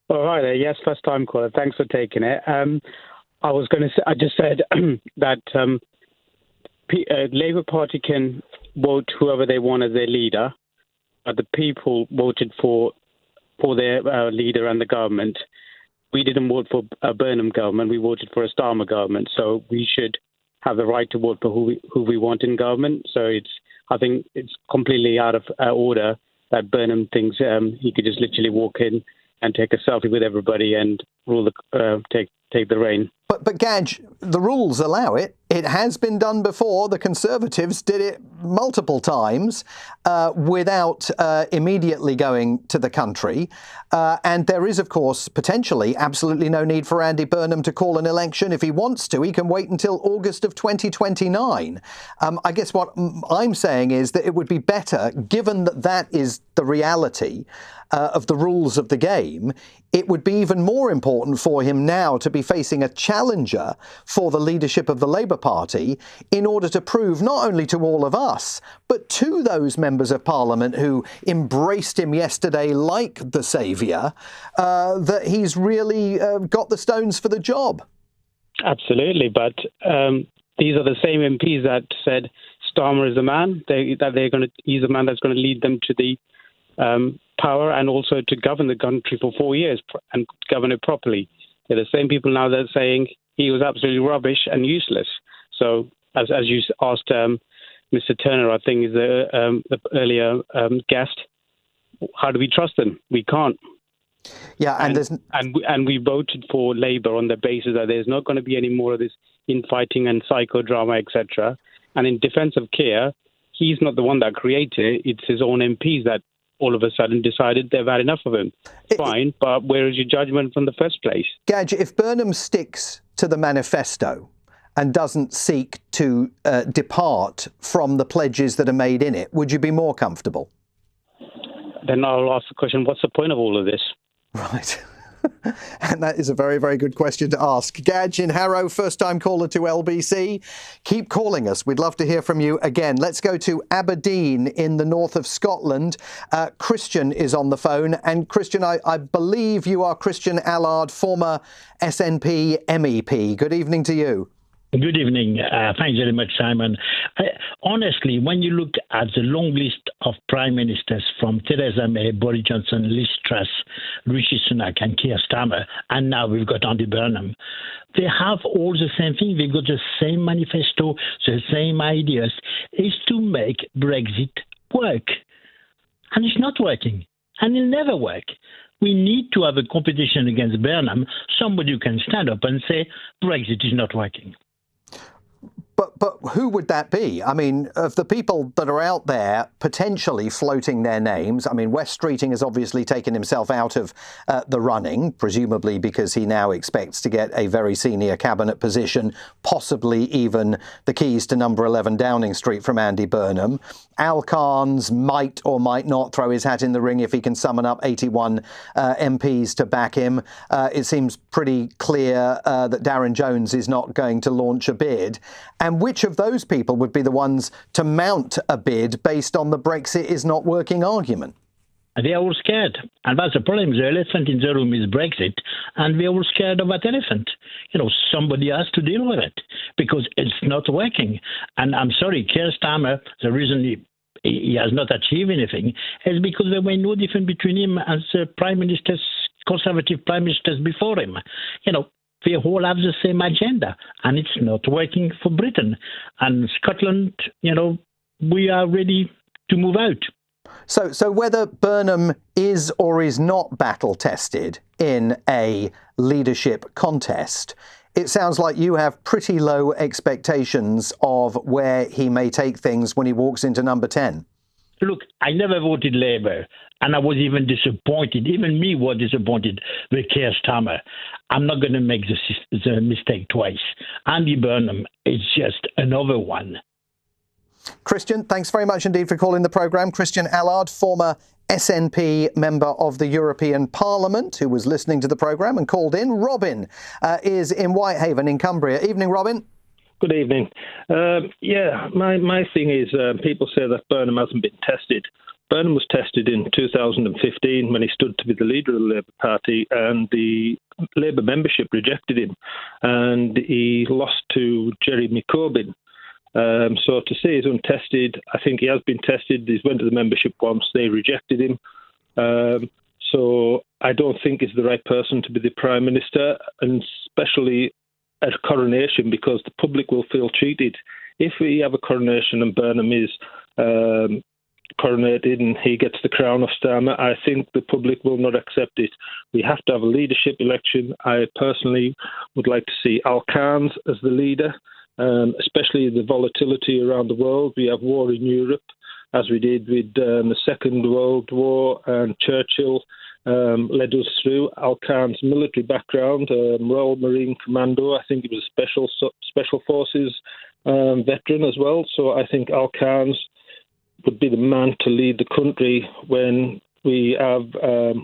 N: Oh, hi there. Yes, first time caller. Thanks for taking it. I was going to say, I just said that Labour Party can vote whoever they want as their leader, but the people voted for their leader and the government. We didn't vote for a Burnham government. We voted for a Starmer government. So we should have the right to vote for who we want in government. So I think it's completely out of order that Burnham thinks he could just literally walk in and take a selfie with everybody and rule take the reign.
F: But Gadge, the rules allow it. It has been done before. The Conservatives did it multiple times without immediately going to the country. And there is, of course, potentially absolutely no need for Andy Burnham to call an election. If he wants to, he can wait until August of 2029. I guess what I'm saying is that it would be better, given that that is the reality of the rules of the game, it would be even more important for him now to be facing a challenger for the leadership of the Labour Party in order to prove not only to all of us, but to those members of Parliament who embraced him yesterday like the saviour, that he's really got the stones for the job.
N: Absolutely, but these are the same MPs that said Starmer is the man, he's the man that's going to lead them to the power and also to govern the country for 4 years and govern it properly. They're the same people now that are saying he was absolutely rubbish and useless. So, as you asked Mr. Turner, I think is the earlier guest, how do we trust them? We can't.
F: Yeah,
N: and we voted for Labour on the basis that there's not going to be any more of this infighting and psychodrama, etc. And in defence of Keir, he's not the one that created it. It's his own MPs that all of a sudden decided they've had enough of him. Fine, but where is your judgment from the first place?
F: Gadge, if Burnham sticks to the manifesto and doesn't seek to depart from the pledges that are made in it, would you be more comfortable?
N: Then I'll ask the question, what's the point of all of this?
F: Right. And that is a very, very good question to ask. Gadge in Harrow, first-time caller to LBC. Keep calling us. We'd love to hear from you again. Let's go to Aberdeen in the north of Scotland. Christian is on the phone. And Christian, I believe you are Christian Allard, former SNP MEP. Good evening to you.
S: Good evening. Thanks very much, Simon. Honestly, when you look at the long list of prime ministers from Theresa May, Boris Johnson, Liz Truss, Rishi Sunak and Keir Starmer, and now we've got Andy Burnham, they have all the same thing. They've got the same manifesto, the same ideas. It's to make Brexit work. And it's not working. And it'll never work. We need to have a competition against Burnham, somebody who can stand up and say Brexit is not working.
F: But who would that be? I mean, of the people that are out there potentially floating their names, I mean, Wes Streeting has obviously taken himself out of the running, presumably because he now expects to get a very senior cabinet position, possibly even the keys to number 11 Downing Street from Andy Burnham. Al Carnes might or might not throw his hat in the ring if he can summon up 81 MPs to back him. It seems pretty clear that Darren Jones is not going to launch a bid. And which of those people would be the ones to mount a bid based on the Brexit is not working argument?
S: They are all scared. And that's the problem. The elephant in the room is Brexit, and we're all scared of that elephant. You know, somebody has to deal with it because it's not working. And I'm sorry, Keir Starmer, the reason he has not achieved anything is because there were no difference between him and the prime ministers, conservative prime ministers before him. You know, they all have the same agenda, and it's not working for Britain. And Scotland, you know, we are ready to move out.
F: So whether Burnham is or is not battle-tested in a leadership contest, it sounds like you have pretty low expectations of where he may take things when he walks into number 10.
S: look, I never voted Labour, and I was even disappointed. Even me was disappointed with Keir Starmer. I'm not going to make the mistake twice. Andy Burnham is just another one.
F: Christian, thanks very much indeed for calling the programme. Christian Allard, former SNP member of the European Parliament, who was listening to the programme and called in. Robin is in Whitehaven in Cumbria. Evening, Robin.
O: Good evening. My thing is people say that Burnham hasn't been tested. Burnham was tested in 2015 when he stood to be the leader of the Labour Party, and the Labour membership rejected him, and he lost to Jeremy Corbyn. So to say he's untested, I think he has been tested. He's went to the membership once, they rejected him. So I don't think he's the right person to be the Prime Minister, and especially at a coronation, because the public will feel cheated. If we have a coronation and Burnham is coronated and he gets the crown of Starmer, I think the public will not accept it. We have to have a leadership election. I personally would like to see Al Khan's as the leader, especially the volatility around the world. We have war in Europe, as we did with the Second World War, and Churchill led us through. Al Khan's military background, Royal Marine Commando, I think he was a Special Forces veteran as well. So I think Al Khan's would be the man to lead the country when we have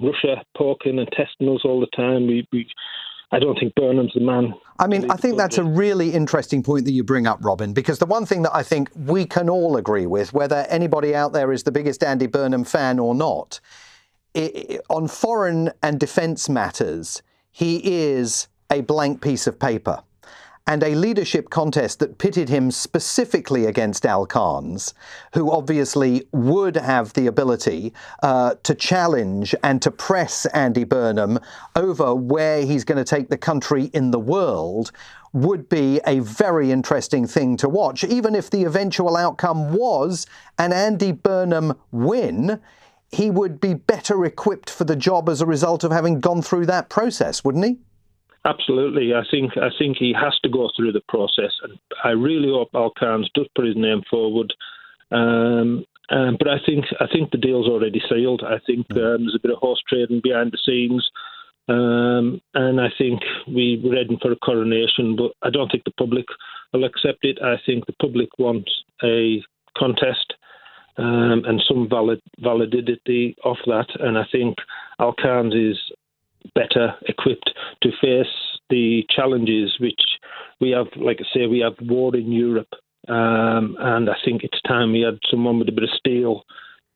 O: Russia poking and testing us all the time. I don't think Burnham's the man.
F: I mean, I think that's a really interesting point that you bring up, Robin, because the one thing that I think we can all agree with, whether anybody out there is the biggest Andy Burnham fan or not, on foreign and defence matters, he is a blank piece of paper. And a leadership contest that pitted him specifically against Al Khan's, who obviously would have the ability to challenge and to press Andy Burnham over where he's going to take the country in the world, would be a very interesting thing to watch. Even if the eventual outcome was an Andy Burnham win, he would be better equipped for the job as a result of having gone through that process, wouldn't he?
O: Absolutely. I think he has to go through the process, and I really hope Al Khan's does put his name forward. But I think the deal's already sealed. I think there's a bit of horse trading behind the scenes, and I think we're heading for a coronation. But I don't think the public will accept it. I think the public wants a contest and some validity of that. And I think Al Khan's is better equipped to face the challenges which we have. Like I say, we have war in Europe, and I think it's time we had someone with a bit of steel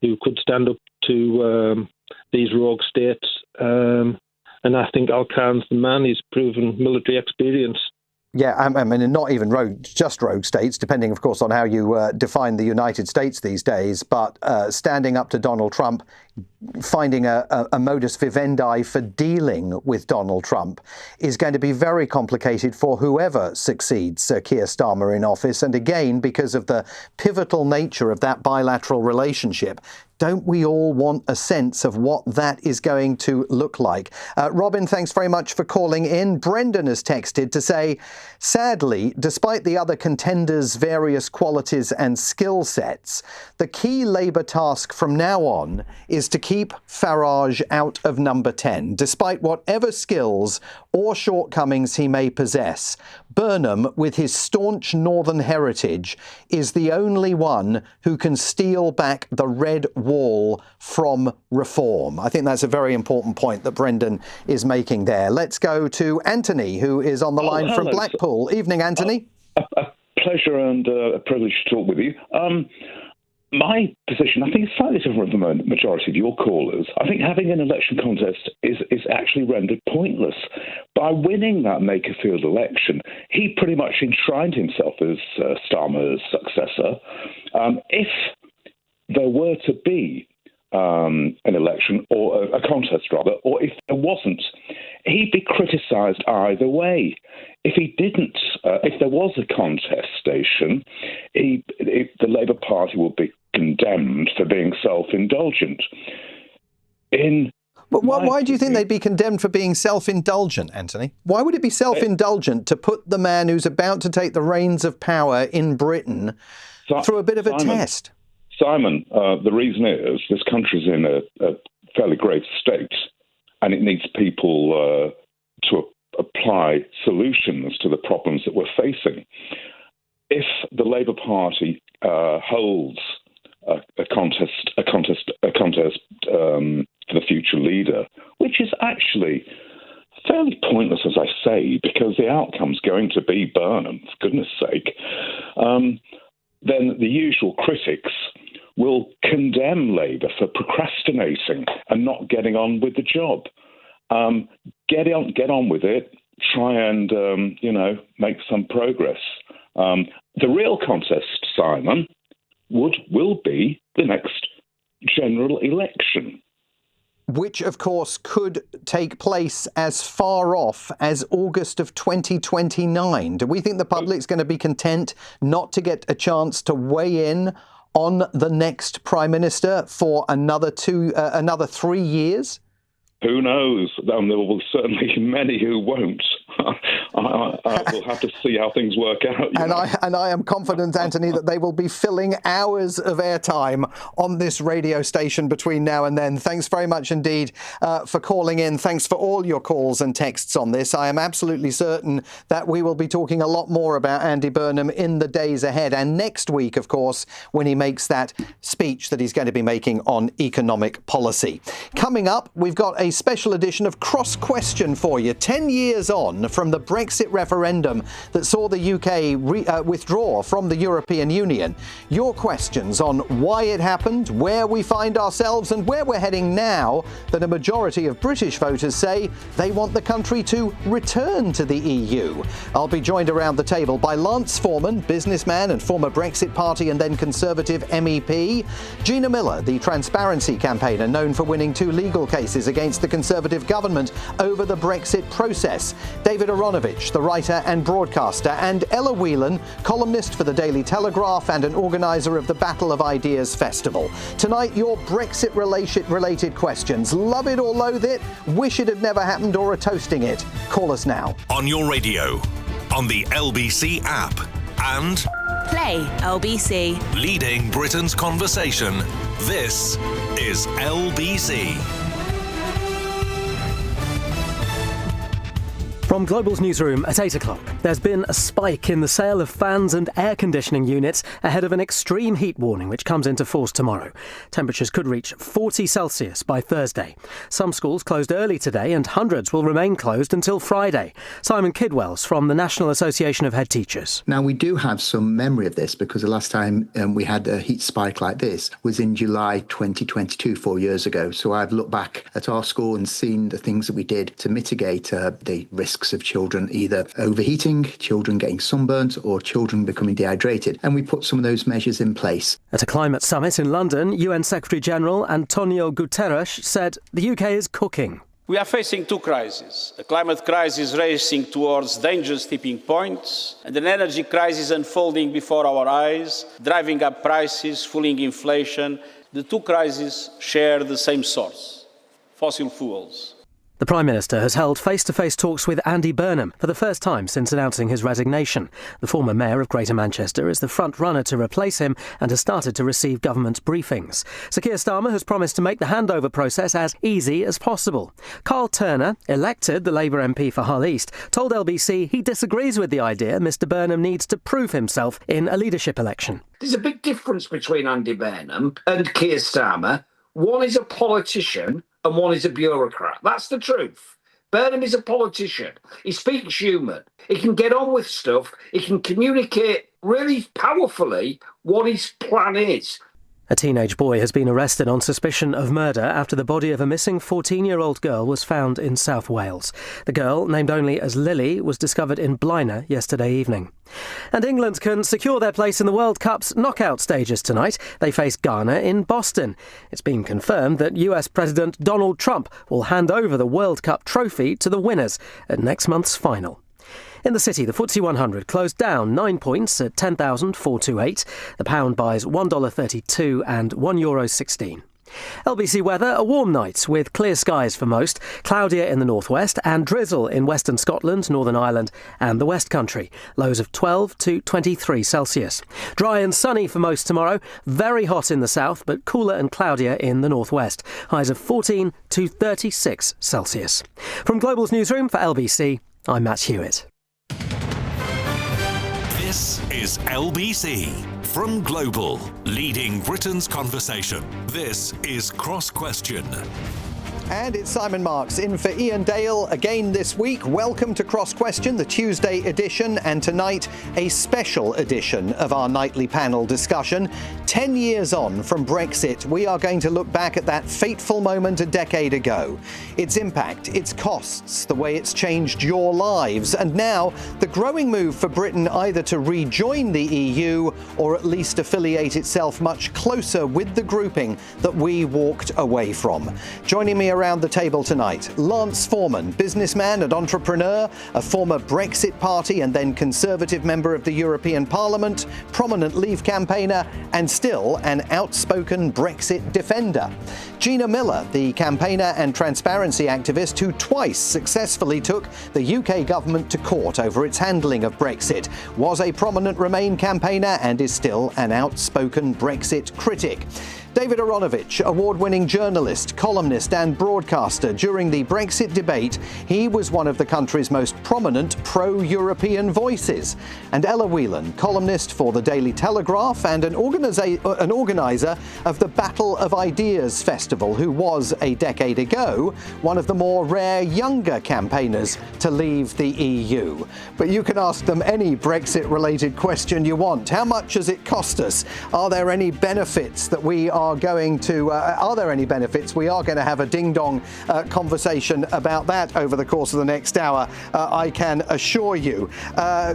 O: who could stand up to these rogue states, and I think Al Khan's the man. He's proven military experience.
F: Yeah, I mean, not even just rogue states, depending, of course, on how you define the United States these days, but standing up to Donald Trump, finding a modus vivendi for dealing with Donald Trump is going to be very complicated for whoever succeeds Keir Starmer in office. And again, because of the pivotal nature of that bilateral relationship, don't we all want a sense of what that is going to look like? Robin, thanks very much for calling in. Brendan has texted to say, sadly, despite the other contenders' various qualities and skill sets, the key Labour task from now on is to keep Farage out of number 10, despite whatever skills or shortcomings he may possess. Burnham, with his staunch northern heritage, is the only one who can steal back the red wall from reform. I think that's a very important point that Brendan is making there. Let's go to Anthony, who is on the line from Blackpool. Evening, Anthony.
T: A pleasure and a privilege to talk with you. My position, I think, is slightly different from the majority of your callers. I think having an election contest is actually rendered pointless. By winning that Makerfield election, he pretty much enshrined himself as Starmer's successor. If there were to be an election, or a contest rather, or if there wasn't, he'd be criticised either way. If he didn't, if there was a contestation, the Labour Party would be condemned for being self-indulgent.
F: But why do you think they'd be condemned for being self-indulgent, Anthony? Why would it be self-indulgent to put the man who's about to take the reins of power in Britain through a bit of a test?
T: Simon, the reason is this country's in a fairly grave state, and it needs people to apply solutions to the problems that we're facing. If the Labour Party holds a contest for the future leader, which is actually fairly pointless, as I say, because the outcome's going to be Burnham, for goodness sake, then the usual critics will condemn Labour for procrastinating and not getting on with the job. Get on with it. Try and make some progress. The real contest, Simon, will be the next general election,
F: which, of course, could take place as far off as August of 2029. Do we think the public's going to be content not to get a chance to weigh in on the next Prime Minister for another 3 years?
T: Who knows? There will certainly be many who won't. We'll have to see how things work out.
F: And I am confident, Anthony, that they will be filling hours of airtime on this radio station between now and then. Thanks very much indeed for calling in. Thanks for all your calls and texts on this. I am absolutely certain that we will be talking a lot more about Andy Burnham in the days ahead. And next week, of course, when he makes that speech that he's going to be making on economic policy. Coming up, we've got a special edition of Cross Question for you. 10 years on from the Brexit referendum that saw the UK withdraw from the European Union. Your questions on why it happened, where we find ourselves and where we're heading now that a majority of British voters say they want the country to return to the EU. I'll be joined around the table by Lance Foreman, businessman and former Brexit Party and then Conservative MEP. Gina Miller, the Transparency campaigner known for winning 2 legal cases against the Conservative government over the Brexit process. David Aronovich, the writer and broadcaster, and Ella Whelan, columnist for the Daily Telegraph and an organiser of the Battle of Ideas Festival. Tonight, your Brexit-related questions. Love it or loathe it? Wish it had never happened or are toasting it? Call us now.
H: On your radio, on the LBC app, and
U: Play LBC.
H: Leading Britain's conversation. This is LBC.
V: From Global's newsroom at 8 o'clock, there's been a spike in the sale of fans and air conditioning units ahead of an extreme heat warning which comes into force tomorrow. Temperatures could reach 40 Celsius by Thursday. Some schools closed early today and hundreds will remain closed until Friday. Simon Kidwell's from the National Association of Head Teachers.
W: Now, we do have some memory of this because the last time we had a heat spike like this was in July 2022, 4 years ago. So I've looked back at our school and seen the things that we did to mitigate the risks of children either overheating, children getting sunburnt, or children becoming dehydrated. And we put some of those measures in place.
V: At a climate summit in London, UN Secretary-General Antonio Guterres said the UK is cooking.
X: We are facing 2 crises. A climate crisis racing towards dangerous tipping points, and an energy crisis unfolding before our eyes, driving up prices, fueling inflation. The 2 crises share the same source: fossil fuels.
V: The Prime Minister has held face-to-face talks with Andy Burnham for the first time since announcing his resignation. The former Mayor of Greater Manchester is the front-runner to replace him and has started to receive government briefings. Sir Keir Starmer has promised to make the handover process as easy as possible. Carl Turner, elected the Labour MP for Hull East, told LBC he disagrees with the idea Mr Burnham needs to prove himself in a leadership election.
M: There's a big difference between Andy Burnham and Keir Starmer. One is a politician and one is a bureaucrat. That's the truth. Burnham is a politician. He speaks human. He can get on with stuff. He can communicate really powerfully what his plan is.
V: A teenage boy has been arrested on suspicion of murder after the body of a missing 14-year-old girl was found in South Wales. The girl, named only as Lily, was discovered in Blaenau yesterday evening. And England can secure their place in the World Cup's knockout stages tonight. They face Ghana in Boston. It's been confirmed that US President Donald Trump will hand over the World Cup trophy to the winners at next month's final. In the city, the FTSE 100 closed down 9 points at 10,428. The pound buys $1.32 and €1.16. LBC weather, a warm night with clear skies for most, cloudier in the northwest and drizzle in western Scotland, Northern Ireland and the West Country. Lows of 12 to 23 Celsius. Dry and sunny for most tomorrow, very hot in the south but cooler and cloudier in the northwest. Highs of 14 to 36 Celsius. From Global's newsroom for LBC, I'm Matt Hewitt.
H: This is LBC. From Global, leading Britain's conversation. This is Cross Question.
F: And it's Simon Marks in for Ian Dale again this week. Welcome to Cross Question, the Tuesday edition, and tonight a special edition of our nightly panel discussion. 10 years on from Brexit, we are going to look back at that fateful moment a decade ago. Its impact, its costs, the way it's changed your lives, and now the growing move for Britain either to rejoin the EU or at least affiliate itself much closer with the grouping that we walked away from. Joining me around the table tonight, Lance Foreman, businessman and entrepreneur, a former Brexit Party and then Conservative member of the European Parliament, prominent Leave campaigner and still an outspoken Brexit defender. Gina Miller, the campaigner and transparency activist who twice successfully took the UK government to court over its handling of Brexit, was a prominent Remain campaigner and is still an outspoken Brexit critic. David Aronovich, award-winning journalist, columnist and broadcaster. During the Brexit debate, he was one of the country's most prominent pro-European voices. And Ella Whelan, columnist for the Daily Telegraph and an organiser of the Battle of Ideas Festival, who was, a decade ago, one of the more rare younger campaigners to leave the EU. But you can ask them any Brexit-related question you want. How much has it cost us? Are there any benefits that we are going to have a ding-dong conversation about that over the course of the next hour, I can assure you.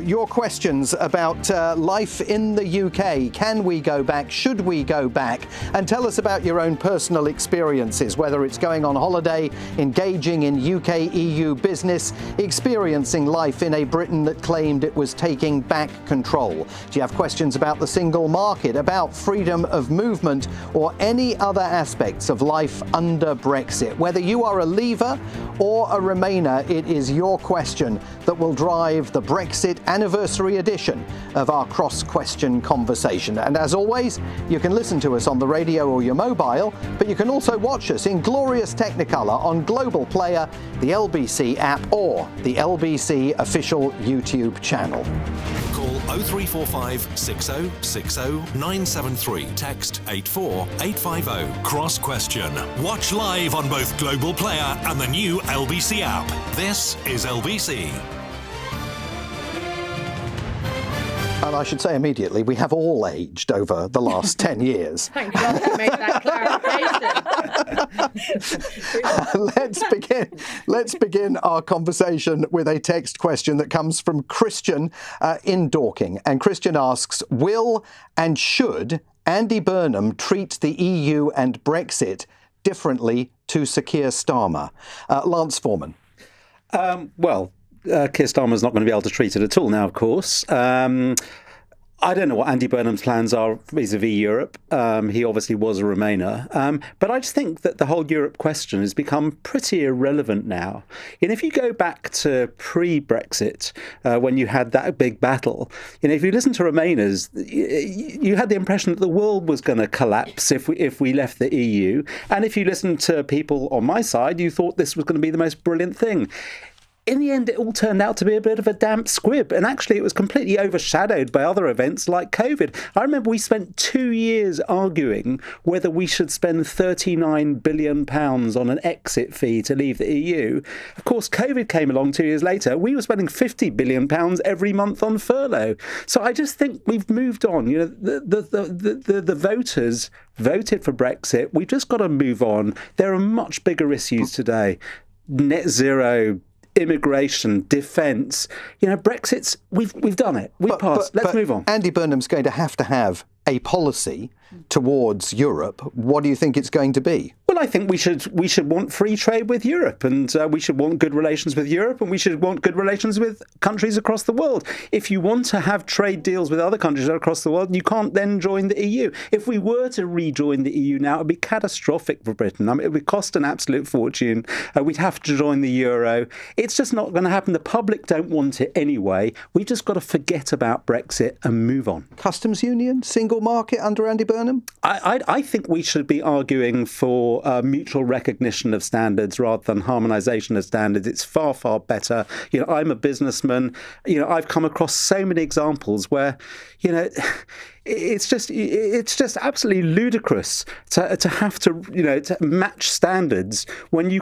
F: Your questions about life in the UK. Can we go back? Should we go back? And tell us about your own personal experiences, whether it's going on holiday, engaging in UK-EU business, experiencing life in a Britain that claimed it was taking back control. Do you have questions about the single market, about freedom of movement, or any other aspects of life under Brexit? Whether you are a leaver or a Remainer, it is your question that will drive the Brexit anniversary edition of our Cross Question conversation. And as always, you can listen to us on the radio or your mobile, but you can also watch us in glorious Technicolor on Global Player, the LBC app, or the LBC official YouTube channel.
H: Call 0345 60 60 973. Text 84850. Cross Question. Watch live on both Global Player and the new LBC app. This is LBC.
F: And I should say immediately, we have all aged over the last 10 years.
B: Thank God you made that clarification.
F: Let's begin our conversation with a text question that comes from Christian in Dorking. And Christian asks, will and should Andy Burnham treat the EU and Brexit differently to Sir Keir Starmer? Lance Foreman.
C: Keir Starmer's not going to be able to treat it at all now, of course. I don't know what Andy Burnham's plans are vis-a-vis Europe. He obviously was a Remainer. But I just think that the whole Europe question has become pretty irrelevant now. And if you go back to pre-Brexit, when you had that big battle, if you listen to Remainers, you had the impression that the world was going to collapse if we left the EU. And if you listen to people on my side, you thought this was going to be the most brilliant thing. In the end, it all turned out to be a bit of a damp squib, and actually it was completely overshadowed by other events like COVID. I remember we spent 2 years arguing whether we should spend £39 billion on an exit fee to leave the EU. Of course, COVID came along 2 years later. We were spending £50 billion every month on furlough. So I just think we've moved on. The voters voted for Brexit. We've just got to move on. There are much bigger issues today. Net zero, immigration, defence. Brexit's, we've done it. We've passed. Let's move on.
F: Andy Burnham's going to have a policy towards Europe, what do you think it's going to be?
C: Well, I think we should want free trade with Europe, and we should want good relations with Europe, and we should want good relations with countries across the world. If you want to have trade deals with other countries across the world, you can't then join the EU. If we were to rejoin the EU now, it would be catastrophic for Britain. I mean, it would cost an absolute fortune. We'd have to join the euro. It's just not going to happen. The public don't want it anyway. We've just got to forget about Brexit and move on.
F: Customs union, single market under Andy Burnham?
C: I think we should be arguing for mutual recognition of standards rather than harmonisation of standards. It's far, far better. I'm a businessman. I've come across so many examples where, it's just absolutely ludicrous to have to match standards when you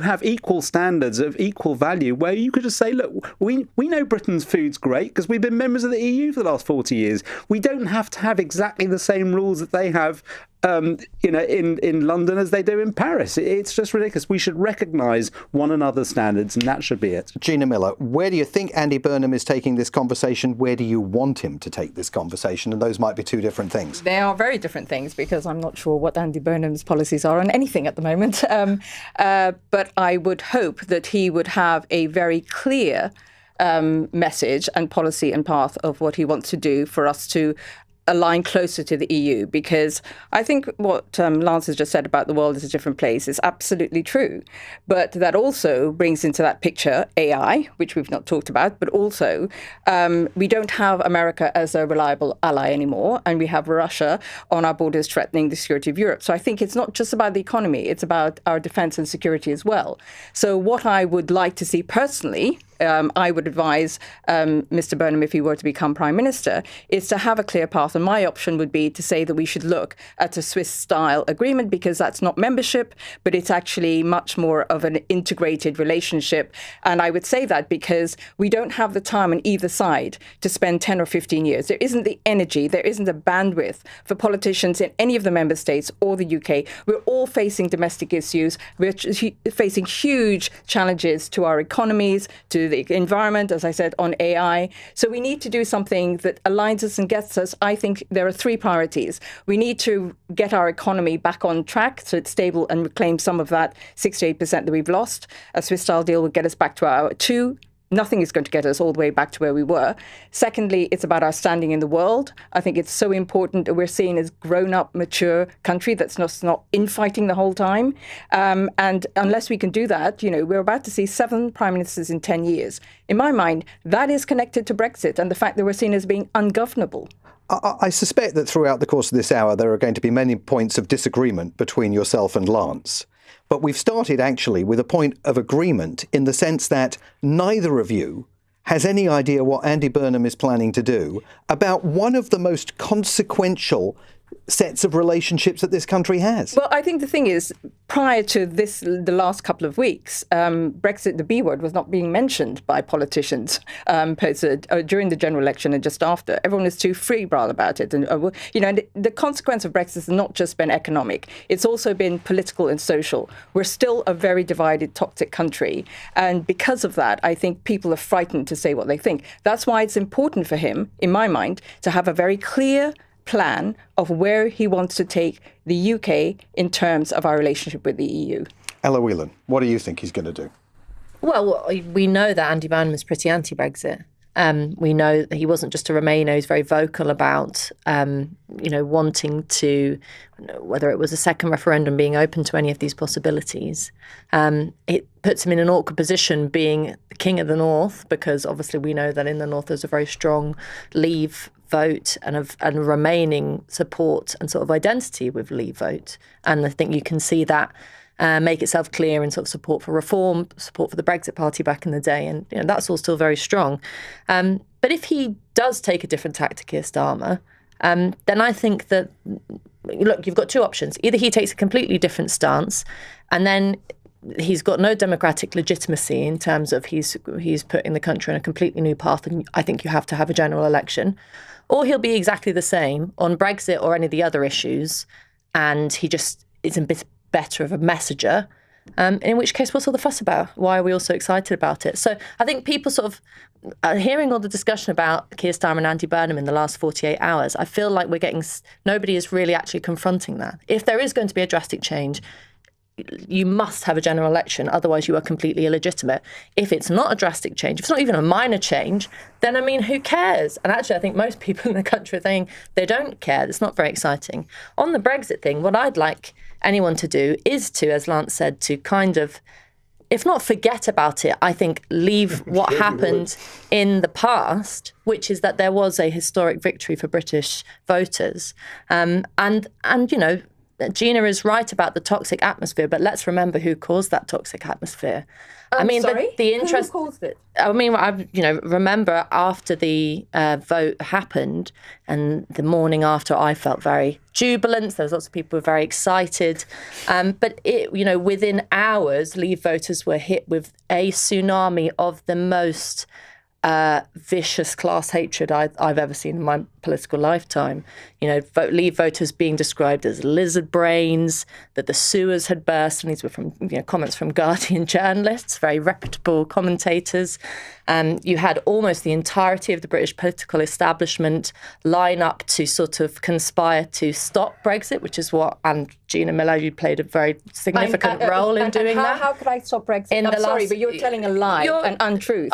C: have equal standards of equal value, where you could just say, look, we know Britain's food's great because we've been members of the EU for the last 40 years. We don't have to have exactly the same rules that they have in London as they do in Paris. It's just ridiculous. We should recognise one another's standards, and that should be it.
F: Gina Miller, where do you think Andy Burnham is taking this conversation? Where do you want him to take this conversation? And those might be two different things.
B: They are very different things, because I'm not sure what Andy Burnham's policies are on anything at the moment. But I would hope that he would have a very clear message and policy and path of what he wants to do for us to align closer to the EU, because I think what Lance has just said about the world is a different place is absolutely true. But that also brings into that picture AI, which we've not talked about, but also we don't have America as a reliable ally anymore, and we have Russia on our borders threatening the security of Europe. So I think it's not just about the economy, it's about our defence and security as well. So what I would like to see personally, I would advise Mr. Burnham, if he were to become Prime Minister, is to have a clear path. And my option would be to say that we should look at a Swiss-style agreement, because that's not membership, but it's actually much more of an integrated relationship. And I would say that because we don't have the time on either side to spend 10 or 15 years. There isn't the energy, there isn't the bandwidth for politicians in any of the member states or the UK. We're all facing domestic issues. We're facing huge challenges to our economies, to the environment, as I said, on AI. So we need to do something that aligns us and gets us. I think there are three priorities. We need to get our economy back on track so it's stable and reclaim some of that 6 to 8% that we've lost. A Swiss-style deal will get us back to our 2. Nothing is going to get us all the way back to where we were. Secondly, it's about our standing in the world. I think it's so important that we're seen as grown-up, mature country that's not infighting the whole time. And unless we can do that, we're about to see 7 prime ministers in 10 years. In my mind, that is connected to Brexit and the fact that we're seen as being ungovernable.
F: I suspect that throughout the course of this hour, there are going to be many points of disagreement between yourself and Lance. But we've started actually with a point of agreement in the sense that neither of you has any idea what Andy Burnham is planning to do about one of the most consequential sets of relationships that this country has.
B: Well, I think the thing is, prior to the last couple of weeks, Brexit, the B word, was not being mentioned by politicians during the general election and just after. Everyone was too febrile about it. And, the consequence of Brexit has not just been economic. It's also been political and social. We're still a very divided, toxic country. And because of that, I think people are frightened to say what they think. That's why it's important for him, in my mind, to have a very clear plan of where he wants to take the UK in terms of our relationship with the EU.
F: Ella Whelan, what do you think he's going to do?
D: Well, we know that Andy Burnham is pretty anti-Brexit. We know that he wasn't just a Remainer. He's very vocal about, wanting to, whether it was a second referendum, being open to any of these possibilities. It puts him in an awkward position being the King of the North, because obviously we know that in the North there's a very strong Leave vote and remaining support and sort of identity with Leave vote. And I think you can see that make itself clear in sort of support for reform, support for the Brexit Party back in the day. And that's all still very strong. But if he does take a different tactic here, Starmer, then I think that, look, you've got two options. Either he takes a completely different stance, and then he's got no democratic legitimacy in terms of he's putting the country on a completely new path, and I think you have to have a general election. Or he'll be exactly the same on Brexit or any of the other issues, and he just is a bit better of a messenger In which case, what's all the fuss about? Why are we all so excited about it? So I think people sort of hearing all the discussion about Keir Starmer and Andy Burnham in the last 48 hours, I feel like nobody is really actually confronting that. If there is going to be a drastic change, you must have a general election, otherwise you are completely illegitimate. If it's not a drastic change, if it's not even a minor change, then, I mean, who cares? And actually, I think most people in the country are saying they don't care. It's not very exciting. On the Brexit thing, what I'd like anyone to do is to, as Lance said, to kind of, if not forget about it, I think leave what happened in the past, which is that there was a historic victory for British voters. And you know, Gina is right about the toxic atmosphere, but let's remember who caused that toxic atmosphere. I mean, the interest.
B: Who caused it?
D: I mean, remember after the vote happened, and the morning after, I felt very jubilant. There was lots of people who were very excited, but within hours, Leave voters were hit with a tsunami of the most vicious class hatred I've ever seen in my political lifetime. You know, Leave voters being described as lizard brains, that the sewers had burst, and these were from comments from Guardian journalists, very reputable commentators. You had almost the entirety of the British political establishment line up to sort of conspire to stop Brexit, which is what, and Gina Miller, you played a very significant role in doing that.
B: How could I stop Brexit? I'm sorry, but you're telling a lie, an untruth.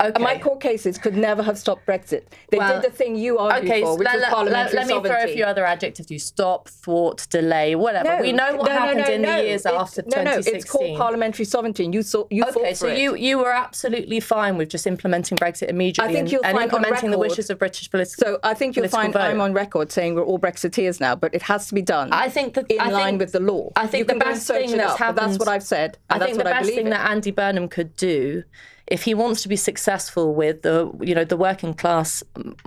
D: Okay.
B: My court cases could never have stopped Brexit. They did the thing you argued for, which was parliamentary
D: sovereignty. Let me throw a few other adjectives. You stop, thwart, delay, whatever. We know what happened in the years after 2016.
B: No, it's called parliamentary sovereignty, and you fought for it.
D: So you were absolutely fine with just implementing Brexit immediately.
B: I think you'll
D: and
B: find
D: implementing the wishes of British political.
B: So I think you'll find I'm on record saying we're all Brexiteers now, but it has to be done. In line with the law.
D: I think the best thing that's happened.
B: That's what I've said.
D: I think the best thing that Andy Burnham could do, if he wants to be successful with the working class,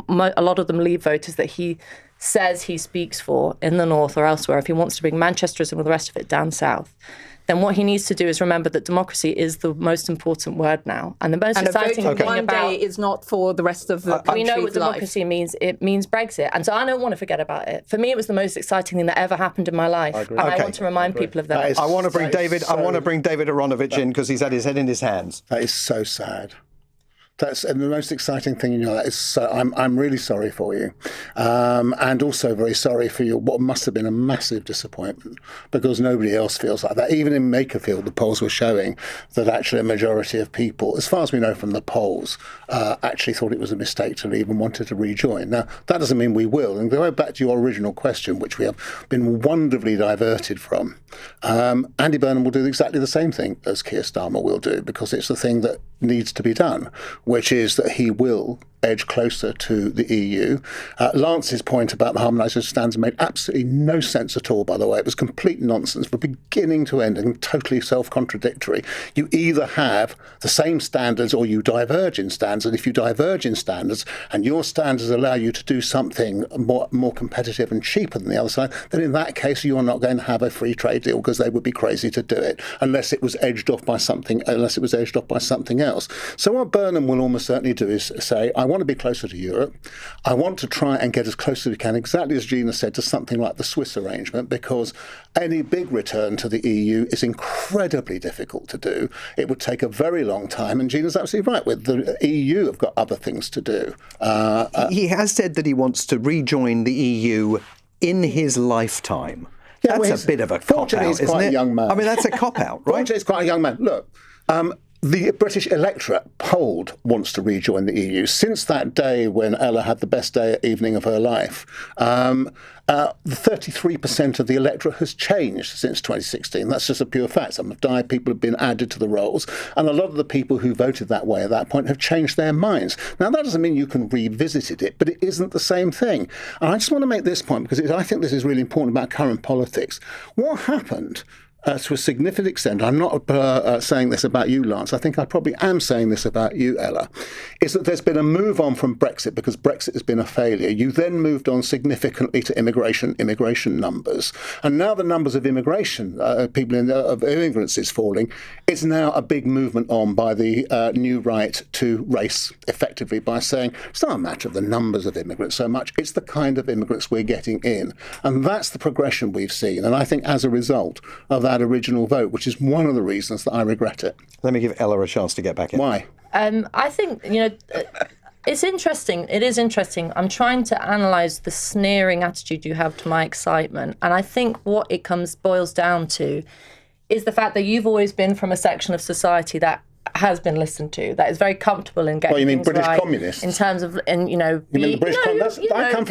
D: a lot of them Leave voters that he says he speaks for in the north or elsewhere, if he wants to bring Manchesterism and the rest of it down south, then what he needs to do is remember that democracy is the most important word now. And the most exciting thing
B: one day is not for the rest of the country's
D: we know what democracy means. It means Brexit. And so I don't want to forget about it. For me, it was the most exciting thing that ever happened in my life. And I want to remind people of that.
F: I want to bring David Aronovich in because he's had his head in his hands.
E: That is so sad. That's the most exciting thing in your life. So I'm really sorry for you, and also very sorry for what must have been a massive disappointment, because nobody else feels like that. Even in Makerfield, the polls were showing that actually a majority of people, as far as we know from the polls, actually thought it was a mistake to leave and wanted to rejoin. Now, that doesn't mean we will. And going back to your original question, which we have been wonderfully diverted from, Andy Burnham will do exactly the same thing as Keir Starmer will do, because it's the thing that needs to be done, which is that he will edge closer to the EU. Lance's point about the harmonisation standards made absolutely no sense at all, by the way. It was complete nonsense from beginning to end and totally self-contradictory. You either have the same standards or you diverge in standards, and if you diverge in standards and your standards allow you to do something more competitive and cheaper than the other side, then in that case you're not going to have a free trade deal, because they would be crazy to do it unless it was edged off by something else. So what Burnham will almost certainly do is say, I want to be closer to Europe. I want to try and get as close as we can, exactly as Gina said, to something like the Swiss arrangement, because any big return to the EU is incredibly difficult to do. It would take a very long time, and Gina's absolutely right. With the EU have got other things to do.
F: He has said that he wants to rejoin the EU in his lifetime.
E: Yeah,
F: that's a bit of a cop-out,
E: he's
F: isn't
E: quite
F: it?
E: a young man.
F: I mean, that's a cop-out, right?
E: Fortunately, he's quite a young man. Look, the British electorate polled wants to rejoin the EU. Since that day when Ella had the best evening of her life, 33% of the electorate has changed since 2016. That's just a pure fact. Some have died, people have been added to the rolls, and a lot of the people who voted that way at that point have changed their minds. Now, that doesn't mean you can revisit it, but it isn't the same thing. And I just want to make this point, because I think this is really important about current politics. What happened to a significant extent, I'm not saying this about you, Lance, I think I probably am saying this about you, Ella, is that there's been a move on from Brexit because Brexit has been a failure. You then moved on significantly to immigration numbers. And now the numbers of immigration, of immigrants is falling. It's now a big movement on by the new right to race, effectively, by saying it's not a matter of the numbers of immigrants so much, it's the kind of immigrants we're getting in. And that's the progression we've seen. And I think as a result of that original vote, which is one of the reasons that I regret it.
F: Let me give Ella a chance to get back in.
E: Why?
D: I think, it's interesting. It is interesting. I'm trying to analyse the sneering attitude you have to my excitement. And I think what it boils down to is the fact that you've always been from a section of society that has been listened to, that is very comfortable in getting
E: Well, you mean
D: things
E: British
D: right
E: communists?
D: in terms of,
E: You mean the British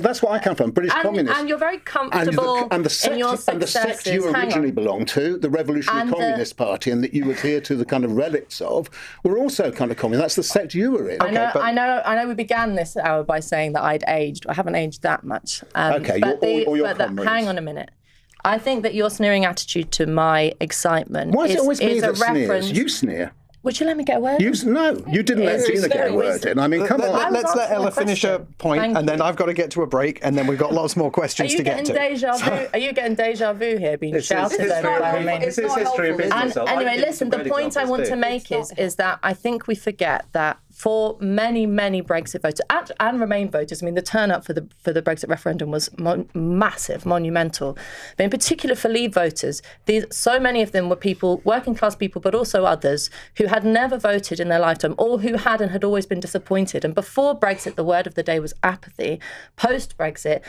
E: that's what I come from, British communists.
D: And you're very comfortable in your successes.
E: And the sect you originally belonged to, the Revolutionary Communist Party, and that you adhere to the kind of relics of, were also kind of communist. That's the sect you were in.
D: I know. We began this hour by saying that I'd aged. I haven't aged that much.
E: Okay, or your comrades.
D: Hang on a minute. I think that your sneering attitude to my excitement
E: Why is it always me
D: a
E: that
D: reference.
E: sneers? You sneer.
D: Would you let me get a word?
E: No, you didn't let Gina get a word in. I mean, come on.
F: Let's let Ella finish her point, and then I've got to get to a break, and then we've got lots more questions to get to.
D: Are you getting deja vu here, being shouted over by me?
C: It's history of business.
D: Anyway, listen, the point I want to make is that I think we forget that for many, many Brexit voters and Remain voters, I mean, the turnout for the Brexit referendum was massive, monumental. But in particular for Leave voters, so many of them were people, working class people, but also others who had never voted in their lifetime, or who had and had always been disappointed. And before Brexit, the word of the day was apathy. Post-Brexit,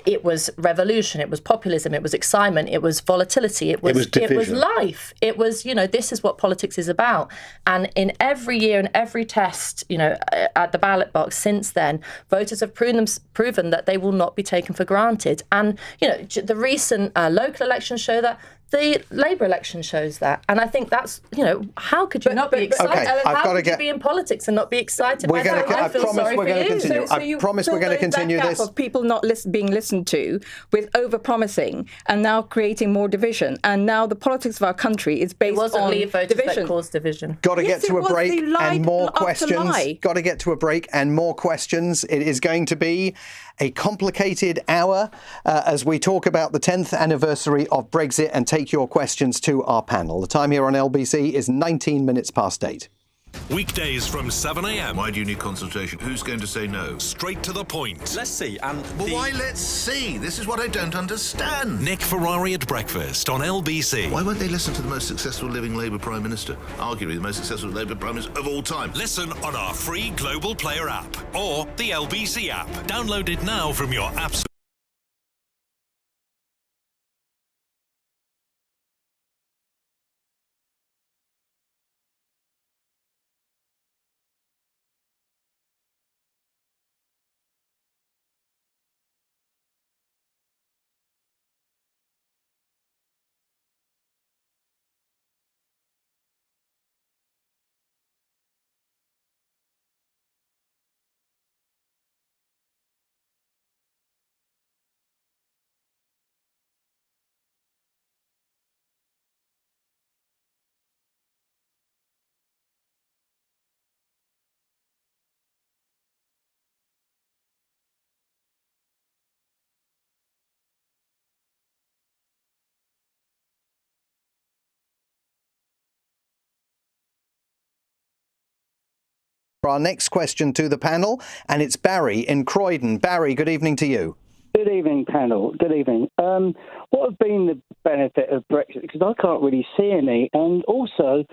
D: it was revolution, it was populism, it was excitement, it was volatility, it was life. It was, this is what politics is about. And in every year and every test, at the ballot box since then, voters have proven that they will not be taken for granted. And, the recent local elections show that. The Labour election shows that. And I think that's, how could you not be excited?
F: Okay,
D: how could you be in politics and not be excited?
F: I promise we're going to continue. I promise we're going to continue this.
B: Of people not being listened to with over-promising and now creating more division. And now the politics of our country is based on
D: Leave voters
B: division.
D: that caused division.
F: Got to get to a break and more questions. Got to get to a break and more questions. It is going to be a complicated hour as we talk about the 10th anniversary of Brexit and take your questions to our panel. The time here on LBC is 19 minutes past 8.
H: Weekdays from 7 a.m.
G: Why do you need consultation? Who's going to say no?
H: Straight to the point.
G: Let's see. Why let's see? This is what I don't understand.
H: Nick Ferrari at breakfast on LBC.
G: Why won't they listen to the most successful living Labour Prime Minister? Arguably the most successful Labour Prime Minister of all time.
H: Listen on our free Global Player app or the LBC app. Download it now from your app store.
F: For our next question to the panel, and it's Barry in Croydon. Barry, good evening to you.
I: Good evening, panel. Good evening. What have been the benefit of Brexit? Because I can't really see any. And also,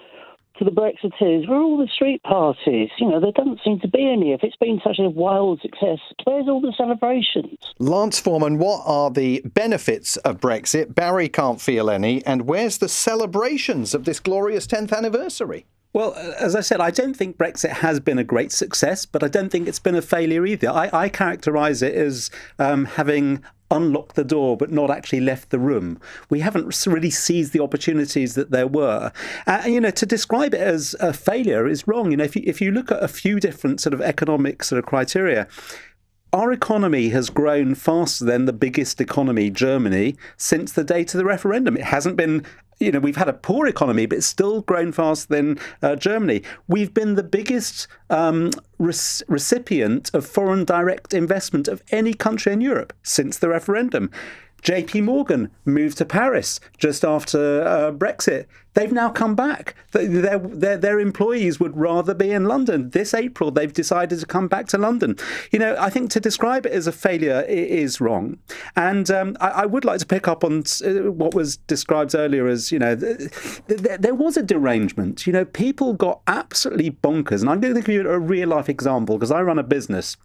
I: to the Brexiteers, where are all the street parties? There doesn't seem to be any. If it's been such a wild success, where's all the celebrations?
F: Lance Foreman, what are the benefits of Brexit? Barry can't feel any. And where's the celebrations of this glorious 10th anniversary?
C: Well, as I said, I don't think Brexit has been a great success, but I don't think it's been a failure either. I characterise it as having unlocked the door but not actually left the room. We haven't really seized the opportunities that there were. To describe it as a failure is wrong. If you look at a few different sort of economic sort of criteria, our economy has grown faster than the biggest economy, Germany, since the date of the referendum. It hasn't been, we've had a poor economy, but it's still grown faster than Germany. We've been the biggest recipient of foreign direct investment of any country in Europe since the referendum. JP Morgan moved to Paris just after Brexit. They've now come back. Their employees would rather be in London. This April, they've decided to come back to London. I think to describe it as a failure is wrong. And I would like to pick up on what was described earlier as, there was a derangement. People got absolutely bonkers. And I'm going to give you a real-life example because I run a business.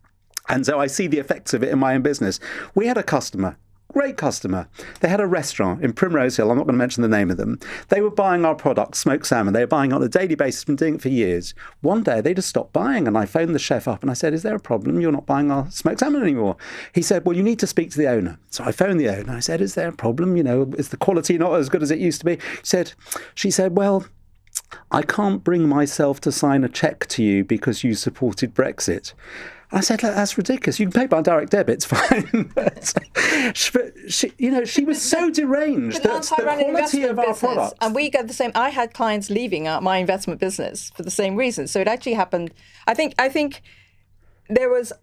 C: And so I see the effects of it in my own business. We had a customer. Great customer. They had a restaurant in Primrose Hill. I'm not going to mention the name of them. They were buying our product, smoked salmon. They were buying it on a daily basis, been doing it for years. One day they just stopped buying, and I phoned the chef up and I said, "Is there a problem? You're not buying our smoked salmon anymore." He said, "Well, you need to speak to the owner." So I phoned the owner. I said, "Is there a problem? Is the quality not as good as it used to be?" She said, "Well, I can't bring myself to sign a cheque to you because you supported Brexit." I said, "Look, that's ridiculous. You can pay by direct debit, it's fine." But she was so deranged that the quality of our products...
B: And we get the same. I had clients leaving my investment business for the same reason. So it actually happened. I think there was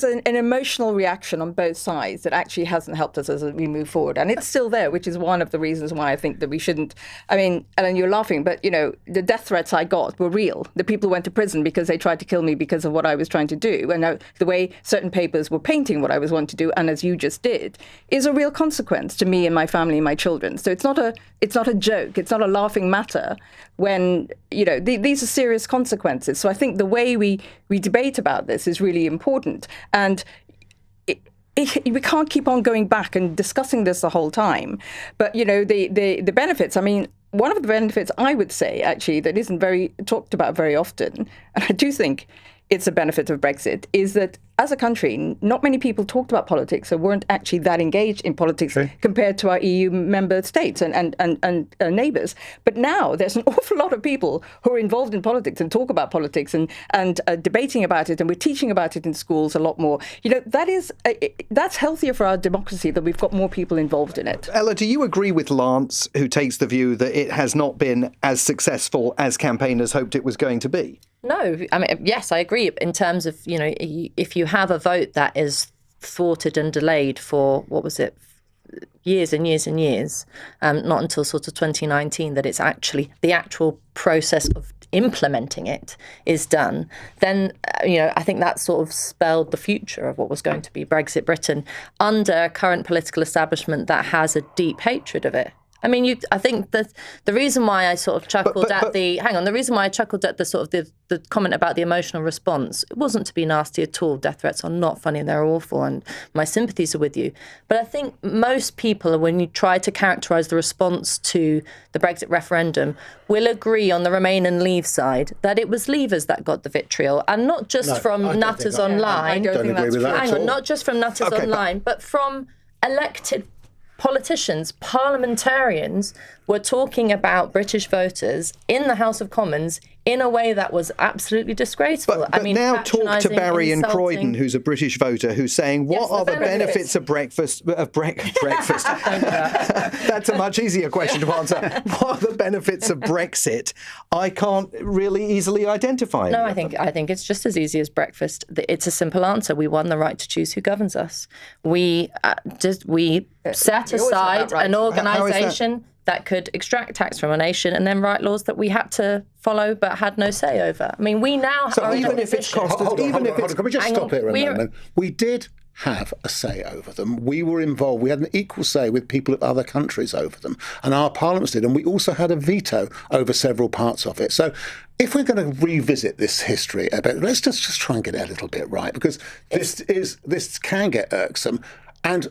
B: an emotional reaction on both sides that actually hasn't helped us as we move forward. And it's still there, which is one of the reasons why I think that we shouldn't. I mean, Ellen, you're laughing, but, the death threats I got were real. The people went to prison because they tried to kill me because of what I was trying to do. And the way certain papers were painting what I was wanting to do, and as you just did, is a real consequence to me and my family and my children. So it's not a joke. It's not a laughing matter when, these are serious consequences. So I think the way we debate about this is really important. And we can't keep on going back and discussing this the whole time. But, the benefits, I mean, one of the benefits I would say, actually, that isn't talked about very often, and I do think it's a benefit of Brexit, is that as a country, not many people talked about politics or weren't actually that engaged in politics compared to our EU member states and neighbours. But now there's an awful lot of people who are involved in politics and talk about politics and debating about it, and we're teaching about it in schools a lot more. That's healthier for our democracy that we've got more people involved in it.
F: Ella, do you agree with Lance, who takes the view that it has not been as successful as campaigners hoped it was going to be?
D: No, I mean, yes, I agree in terms of, if you have a vote that is thwarted and delayed for, years and years and years, not until sort of 2019 that it's actually the actual process of implementing it is done, then, I think that sort of spelled the future of what was going to be Brexit Britain under a current political establishment that has a deep hatred of it. I mean, I think that the reason why I sort of chuckled the reason why I chuckled at the sort of the comment about the emotional response, it wasn't to be nasty at all. Death threats are not funny, they're awful, and my sympathies are with you. But I think most people, when you try to characterise the response to the Brexit referendum, will agree on the Remain and Leave side that it was Leavers that got the vitriol, and not just from nutters online.
E: I don't agree with that at all.
D: Not just from nutters online, but from elected politicians, parliamentarians were talking about British voters in the House of Commons in a way that was absolutely disgraceful.
F: But now talk to Barry in Croydon, who's a British voter, who's saying, what are the benefits of breakfast? Breakfast. That's a much easier question to answer. What are the benefits of Brexit? I can't really easily identify.
D: No, I think it's just as easy as breakfast. It's a simple answer. We won the right to choose who governs us. We set aside an organisation that could extract tax from a nation and then write laws that we had to follow but had no say over. I mean, we now are in a position...
E: Can we just stop here a moment? We did have a say over them. We were involved. We had an equal say with people of other countries over them, and our parliaments did, and we also had a veto over several parts of it. So if we're going to revisit this history a bit, let's just try and get it a little bit right, because this can get irksome. And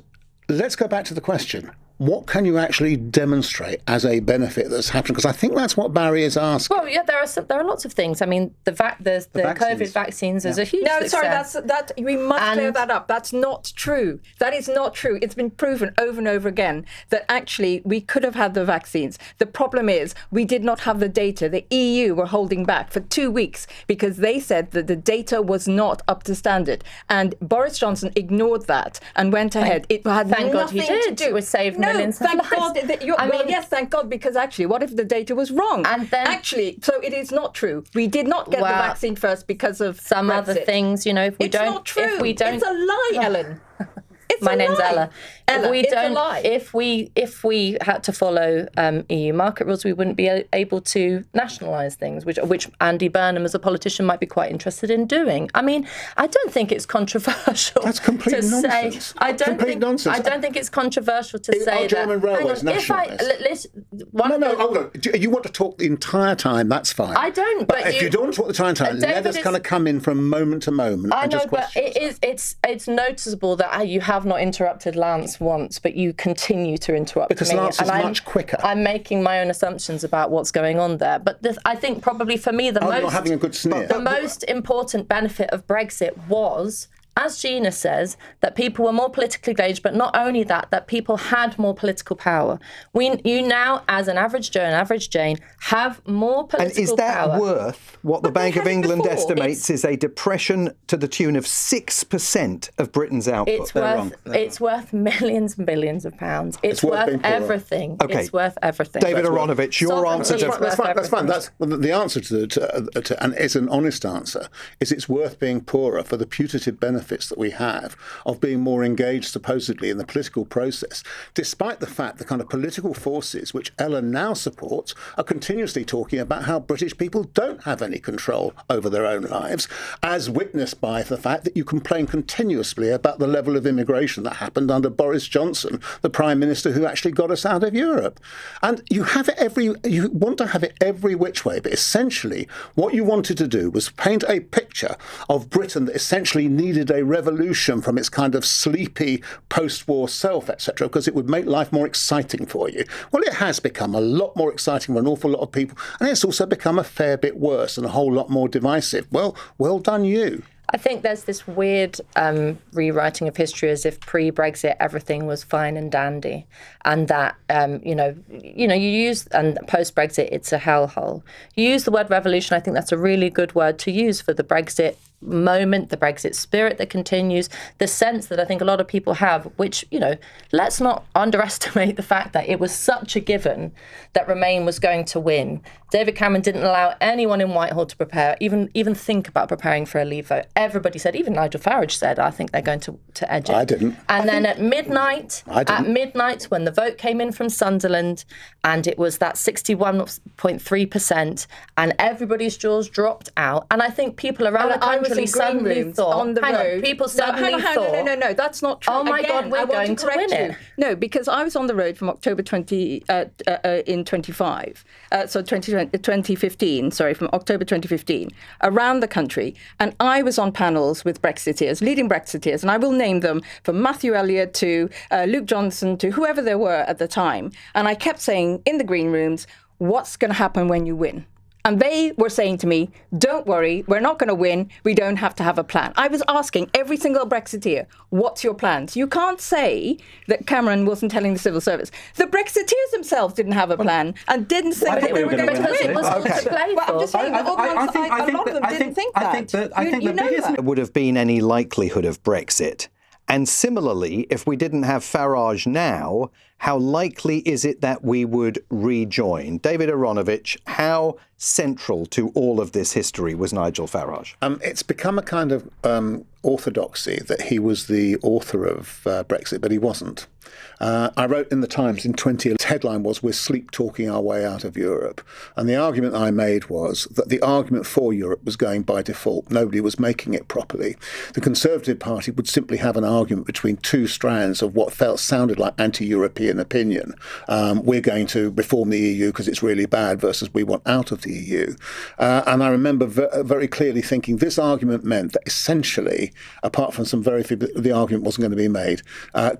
E: let's go back to the question. What can you actually demonstrate as a benefit that's happened? Because I think that's what Barry is asking.
D: Well, yeah, there are lots of things. I mean, the COVID vaccines is a huge success.
B: We must clear that up. That's not true. That is not true. It's been proven over and over again that actually we could have had the vaccines. The problem is we did not have the data. The EU were holding back for 2 weeks because they said that the data was not up to standard. And Boris Johnson ignored that and went ahead. It had nothing to do.
D: It saved millions of lives.
B: Yes, thank God, because actually, what if the data was wrong? And then, actually, so it is not true. We did not get the vaccine first because of
D: some
B: Brexit.
D: Other things,
B: It's not true. It's a lie, Ellen.
D: My name's Ella.
B: Ella,
D: We
B: it's a
D: don't.
B: lie.
D: If we had to follow EU market rules, we wouldn't be able to nationalise things, which Andy Burnham, as a politician, might be quite interested in doing. I mean, I don't think it's controversial.
E: That's complete
D: to
E: nonsense.
D: Say, I don't think it's controversial to say
E: Are German
D: that.
E: railways nationalised? Hold on. You want to talk the entire time? That's fine.
D: I don't.
E: But if you don't want to talk the entire time, let us kind of come in from moment to moment.
D: I
E: and
D: know,
E: just
D: but it's noticeable that you have not interrupted Lance once, but you continue to interrupt
E: because
D: me.
E: Lance is much quicker.
D: I'm making my own assumptions about what's going on there. But I think probably for me
E: you're having a good sneer.
D: The most important benefit of Brexit was, as Gina says, that people were more politically engaged, but not only that people had more political power. You now, as an average Joe and average Jane, have more political power.
F: And is that worth what the Bank of England estimates is a depression to the tune of 6% of Britain's output?
D: It's worth millions and billions of pounds. It's worth everything.
F: Okay.
D: It's worth everything.
F: David Aronovich, your answer to...
E: That's fine. That's the answer to and it's an honest answer, is it's worth being poorer for the putative benefits that we have of being more engaged supposedly in the political process, despite the fact the kind of political forces which Ellen now supports are continuously talking about how British people don't have any control over their own lives, as witnessed by the fact that you complain continuously about the level of immigration that happened under Boris Johnson, the Prime Minister who actually got us out of Europe. And you want to have it every which way, but essentially what you wanted to do was paint a picture of Britain that essentially needed a revolution from its kind of sleepy post-war self, etc., because it would make life more exciting for you. Well, it has become a lot more exciting for an awful lot of people, and it's also become a fair bit worse and a whole lot more divisive. Well done you.
D: I think there's this weird rewriting of history as if pre-Brexit everything was fine and dandy, and that you use, and post-Brexit it's a hellhole. You use the word revolution. I think that's a really good word to use for the Brexit moment, the Brexit spirit that continues, the sense that I think a lot of people have, which, let's not underestimate the fact that it was such a given that Remain was going to win. David Cameron didn't allow anyone in Whitehall to prepare, even think about preparing for a Leave vote. Everybody said, even Nigel Farage said, I think they're going to edge it.
E: I didn't.
D: And then at midnight, when the vote came in from Sunderland, and it was that 61.3%, and everybody's jaws dropped out, and I think people around the country suddenly thought,
B: on the road.
D: People suddenly thought,
B: no, that's not true.
D: Oh my God, we're going to win it.
B: No, because I was on the road from October 2015, from October 2015, around the country, and I was on panels with Brexiteers, leading Brexiteers, and I will name them, from Matthew Elliott to Luke Johnson to whoever there were at the time, and I kept saying in the green rooms, what's going to happen when you win? And they were saying to me, don't worry, we're not going to win. We don't have to have a plan. I was asking every single Brexiteer, what's your plans? You can't say that Cameron wasn't telling the civil service. The Brexiteers themselves didn't have a plan and didn't think that they were going to win.
D: It wasn't to play for.
B: I'm just saying, a lot of them didn't think that.
F: I think the biggest... There would have been any likelihood of Brexit. And similarly, if we didn't have Farage now, how likely is it that we would rejoin? David Aronovich, how central to all of this history was Nigel Farage?
E: It's become a kind of orthodoxy that he was the author of Brexit, but he wasn't. I wrote in the Times in 2011, the headline was, "We're sleep-talking our way out of Europe." And the argument I made was that the argument for Europe was going by default. Nobody was making it properly. The Conservative Party would simply have an argument between two strands of what sounded like anti-European opinion. We're going to reform the EU because it's really bad versus we want out of the EU. And I remember very clearly thinking this argument meant that essentially, apart from some very few, the argument wasn't going to be made.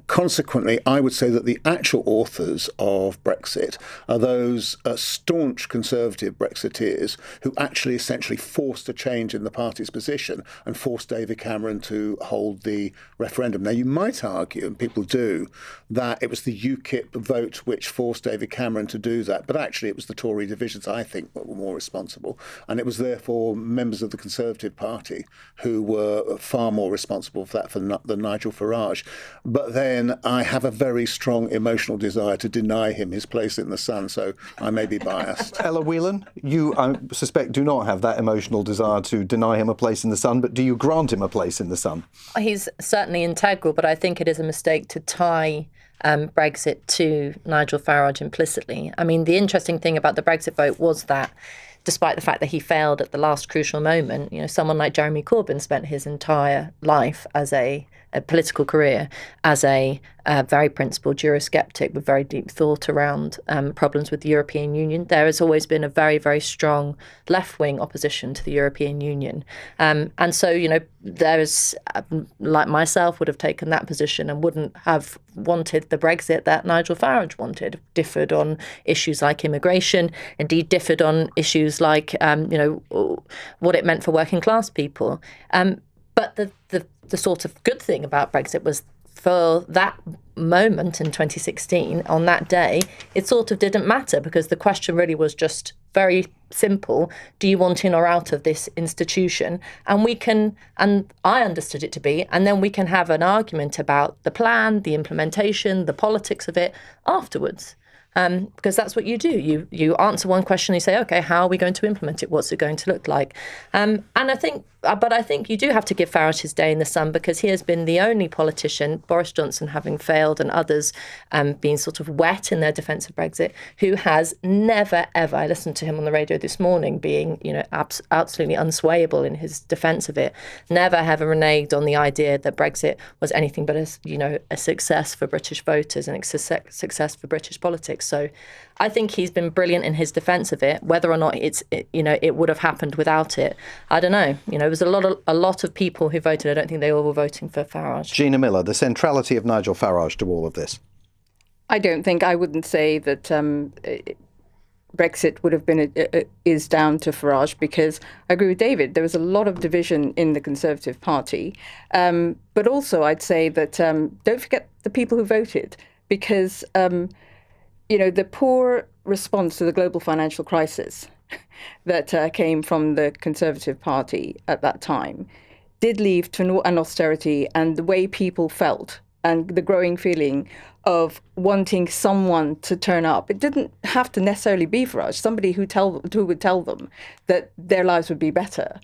E: Consequently, I would say that the actual authors of Brexit are those staunch Conservative Brexiteers who actually essentially forced a change in the party's position and forced David Cameron to hold the referendum. Now, you might argue, and people do, that it was the UKIP vote which forced David Cameron to do that, but actually it was the Tory divisions, I think, that were more responsible, and it was therefore members of the Conservative Party who were far more responsible for that than Nigel Farage. But then I have a very strong emotional desire to deny him his place in the sun, so I may be biased.
F: Ella Whelan, you, I suspect, do not have that emotional desire to deny him a place in the sun, but do you grant him a place in the sun?
D: He's certainly integral, but I think it is a mistake to tie Brexit to Nigel Farage implicitly. I mean, the interesting thing about the Brexit vote was that despite the fact that he failed at the last crucial moment, someone like Jeremy Corbyn spent his entire life as a political career as a very principled Eurosceptic with very deep thought around problems with the European Union. There has always been a very, very strong left-wing opposition to the European Union. And so, there's, like myself, would have taken that position and wouldn't have wanted the Brexit that Nigel Farage wanted, differed on issues like immigration, indeed differed on issues like, what it meant for working class people. But the sort of good thing about Brexit was for that moment in 2016, on that day, it sort of didn't matter because the question really was just very simple. Do you want in or out of this institution? And I understood it to be, and then we can have an argument about the plan, the implementation, the politics of it afterwards. Because that's what you do. You answer one question, you say, okay, how are we going to implement it? What's it going to look like? And I think you do have to give Farage his day in the sun because he has been the only politician, Boris Johnson having failed and others being sort of wet in their defence of Brexit, who has never, ever, I listened to him on the radio this morning being, absolutely unswayable in his defence of it, never ever reneged on the idea that Brexit was anything but a success for British voters and a success for British politics. So I think he's been brilliant in his defence of it. Whether or not it would have happened without it, I don't know. There was a lot of people who voted. I don't think they all were voting for Farage.
F: Gina Miller, the centrality of Nigel Farage to all of this.
B: I wouldn't say that Brexit would have been is down to Farage because I agree with David. There was a lot of division in the Conservative Party, but also I'd say that don't forget the people who voted because. The poor response to the global financial crisis that came from the Conservative Party at that time did lead to an austerity, and the way people felt and the growing feeling of wanting someone to turn up. It didn't have to necessarily be Farage, somebody who would tell them that their lives would be better.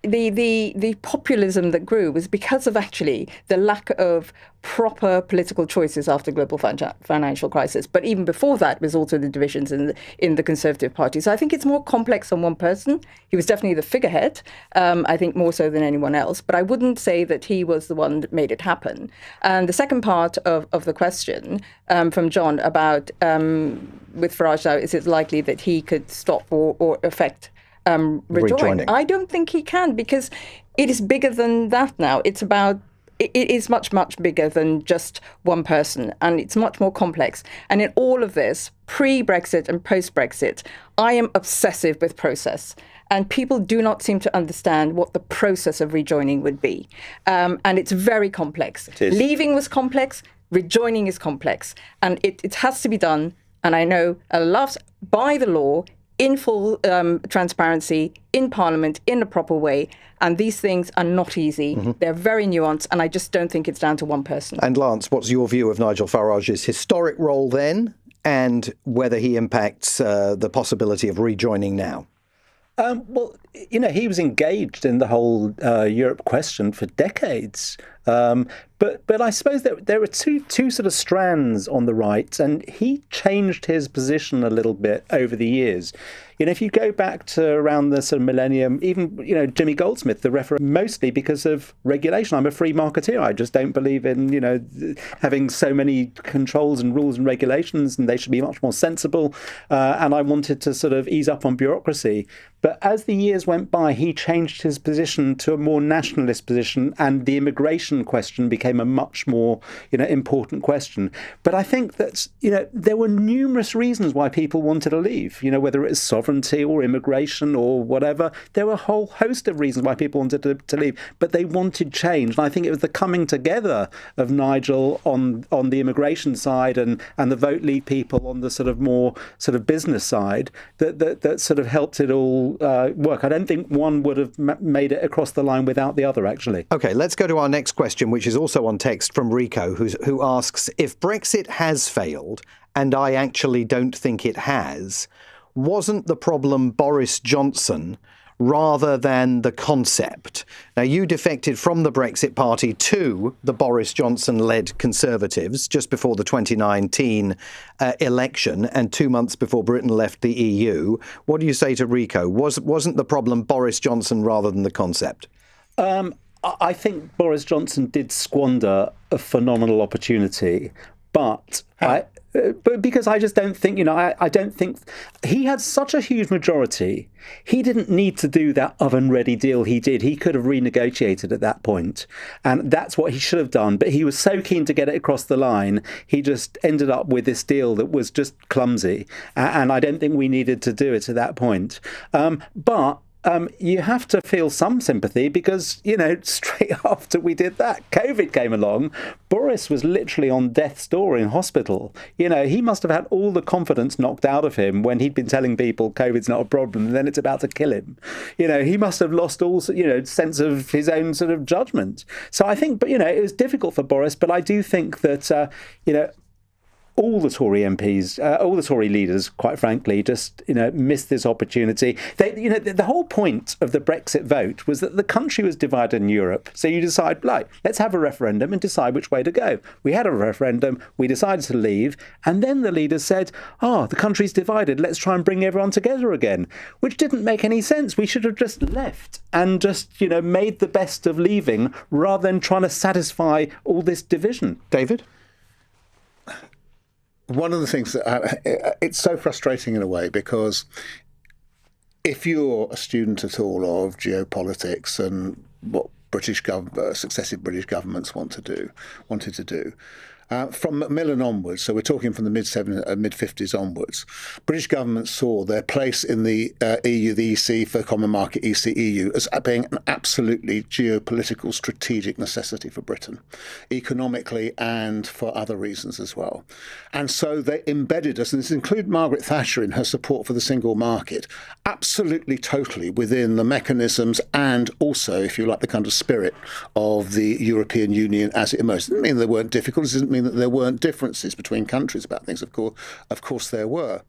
B: The populism that grew was because of actually the lack of proper political choices after the global financial crisis. But even before that was also the divisions in the Conservative Party. So I think it's more complex than one person. He was definitely the figurehead, I think more so than anyone else. But I wouldn't say that he was the one that made it happen. And the second part of the question from John about with Farage now, is it likely that he could stop or affect rejoining? I don't think he can because it is bigger than that now. It is much, much bigger than just one person, and it's much more complex. And in all of this, pre-Brexit and post-Brexit, I am obsessive with process. And people do not seem to understand what the process of rejoining would be. And it's very complex. Leaving was complex, rejoining is complex. And it has to be done, and I know by the law, in full transparency, in Parliament, in a proper way. And these things are not easy. Mm-hmm. They're very nuanced, and I just don't think it's down to one person.
F: And Lance, what's your view of Nigel Farage's historic role then, and whether he impacts the possibility of rejoining now?
C: Well, he was engaged in the whole Europe question for decades. But I suppose there are two sort of strands on the right, and he changed his position a little bit over the years. If you go back to around the sort of millennium, even, Jimmy Goldsmith, the referendum, mostly because of regulation. I'm a free marketeer. I just don't believe in, having so many controls and rules and regulations, and they should be much more sensible. And I wanted to sort of ease up on bureaucracy. But as the years went by, he changed his position to a more nationalist position, and the immigration immigration question became a much more, important question. But I think that, there were numerous reasons why people wanted to leave, whether it was sovereignty or immigration or whatever. There were a whole host of reasons why people wanted to leave, but they wanted change. And I think it was the coming together of Nigel on the immigration side and the Vote Leave people on the sort of more sort of business side that sort of helped it all work. I don't think one would have made it across the line without the other, actually.
F: OK, let's go to our next question, which is also on text from Rico, who asks, if Brexit has failed, and I actually don't think it has, wasn't the problem Boris Johnson rather than the concept? Now, you defected from the Brexit Party to the Boris Johnson-led Conservatives just before the 2019 election and 2 months before Britain left the EU. What do you say to Rico? Wasn't the problem Boris Johnson rather than the concept?
C: I think Boris Johnson did squander a phenomenal opportunity, but because I just don't think, I don't think he had such a huge majority. He didn't need to do that oven-ready deal he did. He could have renegotiated at that point, and that's what he should have done. But he was so keen to get it across the line, he just ended up with this deal that was just clumsy. And I don't think we needed to do it at that point. But you have to feel some sympathy because, straight after we did that, COVID came along. Boris was literally on death's door in hospital. He must have had all the confidence knocked out of him when he'd been telling people COVID's not a problem, and then it's about to kill him. He must have lost all, sense of his own sort of judgment. So I think, it was difficult for Boris, but I do think that, all the Tory MPs, all the Tory leaders, quite frankly, just missed this opportunity. The whole point of the Brexit vote was that the country was divided in Europe. So you decide, let's have a referendum and decide which way to go. We had a referendum, we decided to leave, and then the leaders said, the country's divided, let's try and bring everyone together again, which didn't make any sense. We should have just left and just made the best of leaving rather than trying to satisfy all this division.
F: David?
E: One of the things that it's so frustrating in a way, because if you're a student at all of geopolitics and what successive British governments wanted to do, from Macmillan onwards, so we're talking from the mid-50s onwards, British governments saw their place in the EU, the EC, for Common Market, EU, as being an absolutely geopolitical strategic necessity for Britain, economically and for other reasons as well. And so they embedded us, and this included Margaret Thatcher in her support for the single market, absolutely totally within the mechanisms and also, if you like, the kind of spirit of the European Union as it emerged. It didn't mean there weren't difficulties, it didn't mean that there weren't differences between countries about things. Of course there were.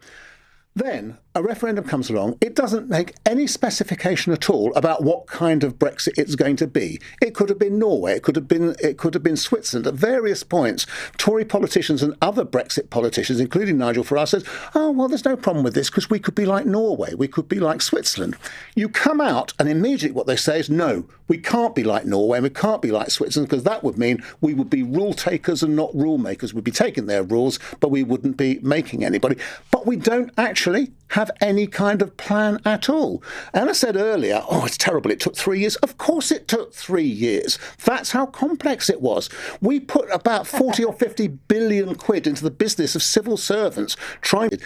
E: Then a referendum comes along. It doesn't make any specification at all about what kind of Brexit it's going to be. It could have been Norway. It could have been Switzerland. At various points, Tory politicians and other Brexit politicians, including Nigel Farage, said, there's no problem with this because we could be like Norway. We could be like Switzerland. You come out and immediately what they say is, no, we can't be like Norway and we can't be like Switzerland, because that would mean we would be rule takers and not rule makers. We'd be taking their rules, but we wouldn't be making anybody. But we don't actually have any kind of plan at all. And I said earlier, it's terrible, it took 3 years. Of course it took 3 years. That's how complex it was. We put about 40 or 50 billion quid into the business of civil servants trying to...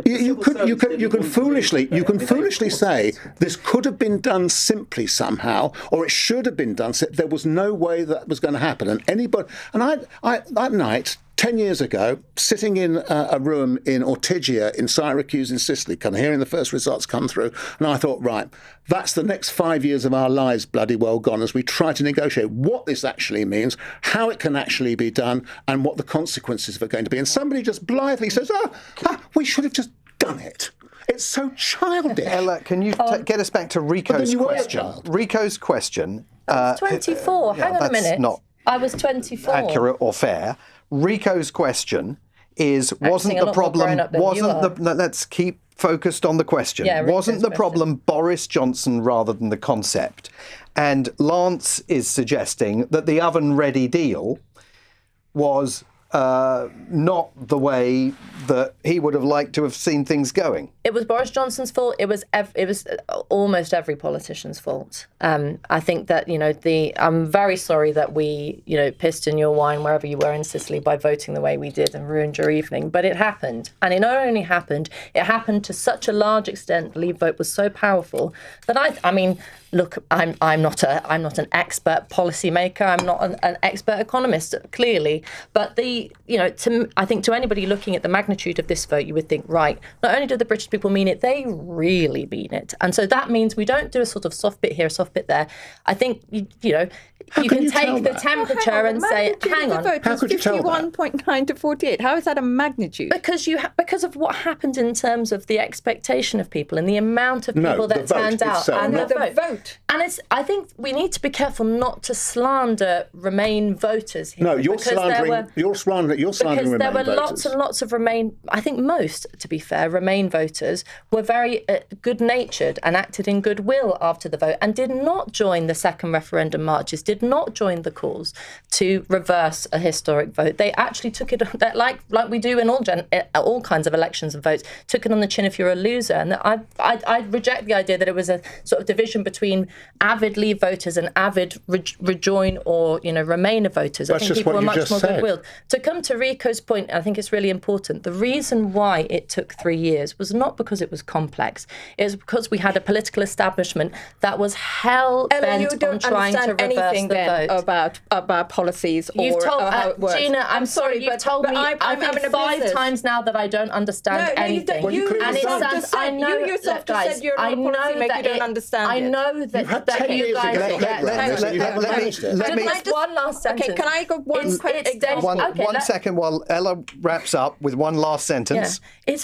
E: You can foolishly say this could have been done simply somehow, or it should have been done. There was no way that was going to happen. And I that night, 10 years ago, sitting in a room in Ortigia in Syracuse in Sicily, kind of hearing the first results come through, and I thought, right, that's the next 5 years of our lives bloody well gone as we try to negotiate what this actually means, how it can actually be done, and what the consequences of it are going to be. And somebody just blithely says, we should have just done it. It's so childish.
F: Ella, can you get us back to Rico's question? Rico's question.
D: I was 24. Hang on a minute.
F: Not
D: I was 24.
F: Accurate or fair. Rico's question is, wasn't the problem... let's keep focused on the question.
D: Yeah,
F: wasn't the problem Boris Johnson rather than the concept? And Lance is suggesting that the oven-ready deal was not the way that he would have liked to have seen things going.
D: It was Boris Johnson's fault. It was almost every politician's fault. I think that, I'm very sorry that we, pissed in your wine wherever you were in Sicily by voting the way we did and ruined your evening. But it happened. And it not only happened, it happened to such a large extent. The Leave vote was so powerful that I mean, look, I'm not an expert policymaker. I'm not an expert economist, clearly. But I think to anybody looking at the magnitude of this vote, you would think, right, not only do the British people mean it, they really mean it. And so that means we don't do a sort of soft bit here, a soft bit there. I think, you can take the temperature and say, hang on.
B: How could you tell that? 51.9 to 48. How is that a magnitude?
D: Because of what happened in terms of the expectation of people and the amount of people that turned out and the vote. And I think we need to be careful not to slander Remain voters here.
E: No, you're slandering Remain
D: because there were
E: voters.
D: Lots and lots of Remain. I think most, to be fair, Remain voters were very good-natured and acted in goodwill after the vote and did not join the second referendum marches, did not join the calls to reverse a historic vote. They actually took it like we do in all kinds of elections and votes. Took it on the chin if you're a loser. And I reject the idea that it was a sort of division between avid Leave voters and avid rejoin or Remainer voters. I think people were much more goodwill. To come to Rico's point, I think it's really important. The reason why it took 3 years was not because it was complex. It was because we had a political establishment that was hell-bent on trying to reverse the vote.
B: About policies
D: you've told,
B: how it works.
D: Gina, I'm sorry, you've told me I think 5 times now that I don't understand anything.
B: You yourself just said you're not a policymaker, you don't understand
D: I know that you guys... Let me... one last sentence.
B: Okay, can I go
F: one second while Ella wraps up with one last sentence.
D: Yeah.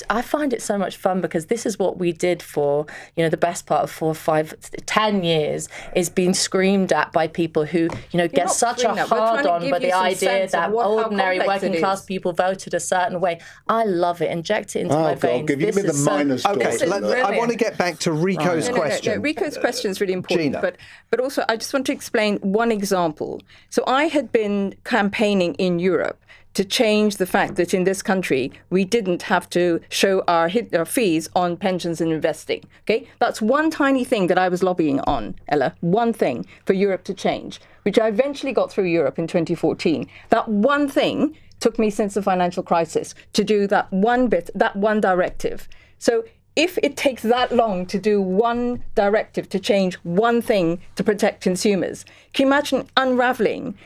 D: I find it so much fun because this is what we did for, the best part of 4, 5, 10 years is being screamed at by people who, get such a hard on by the idea that ordinary working class people voted a certain way. I love it. Inject it into my veins.
E: Give me the miners.
F: Okay, I want to get back to Rico's question.
B: No, Rico's question is really important.
F: Gina.
B: But also, I just want to explain one example. So I had been campaigning in Europe to change the fact that in this country, we didn't have to show our fees on pensions and investing. Okay, that's one tiny thing that I was lobbying on, Ella, one thing for Europe to change, which I eventually got through Europe in 2014. That one thing took me since the financial crisis to do that one directive. So if it takes that long to do one directive to change one thing to protect consumers, can you imagine unraveling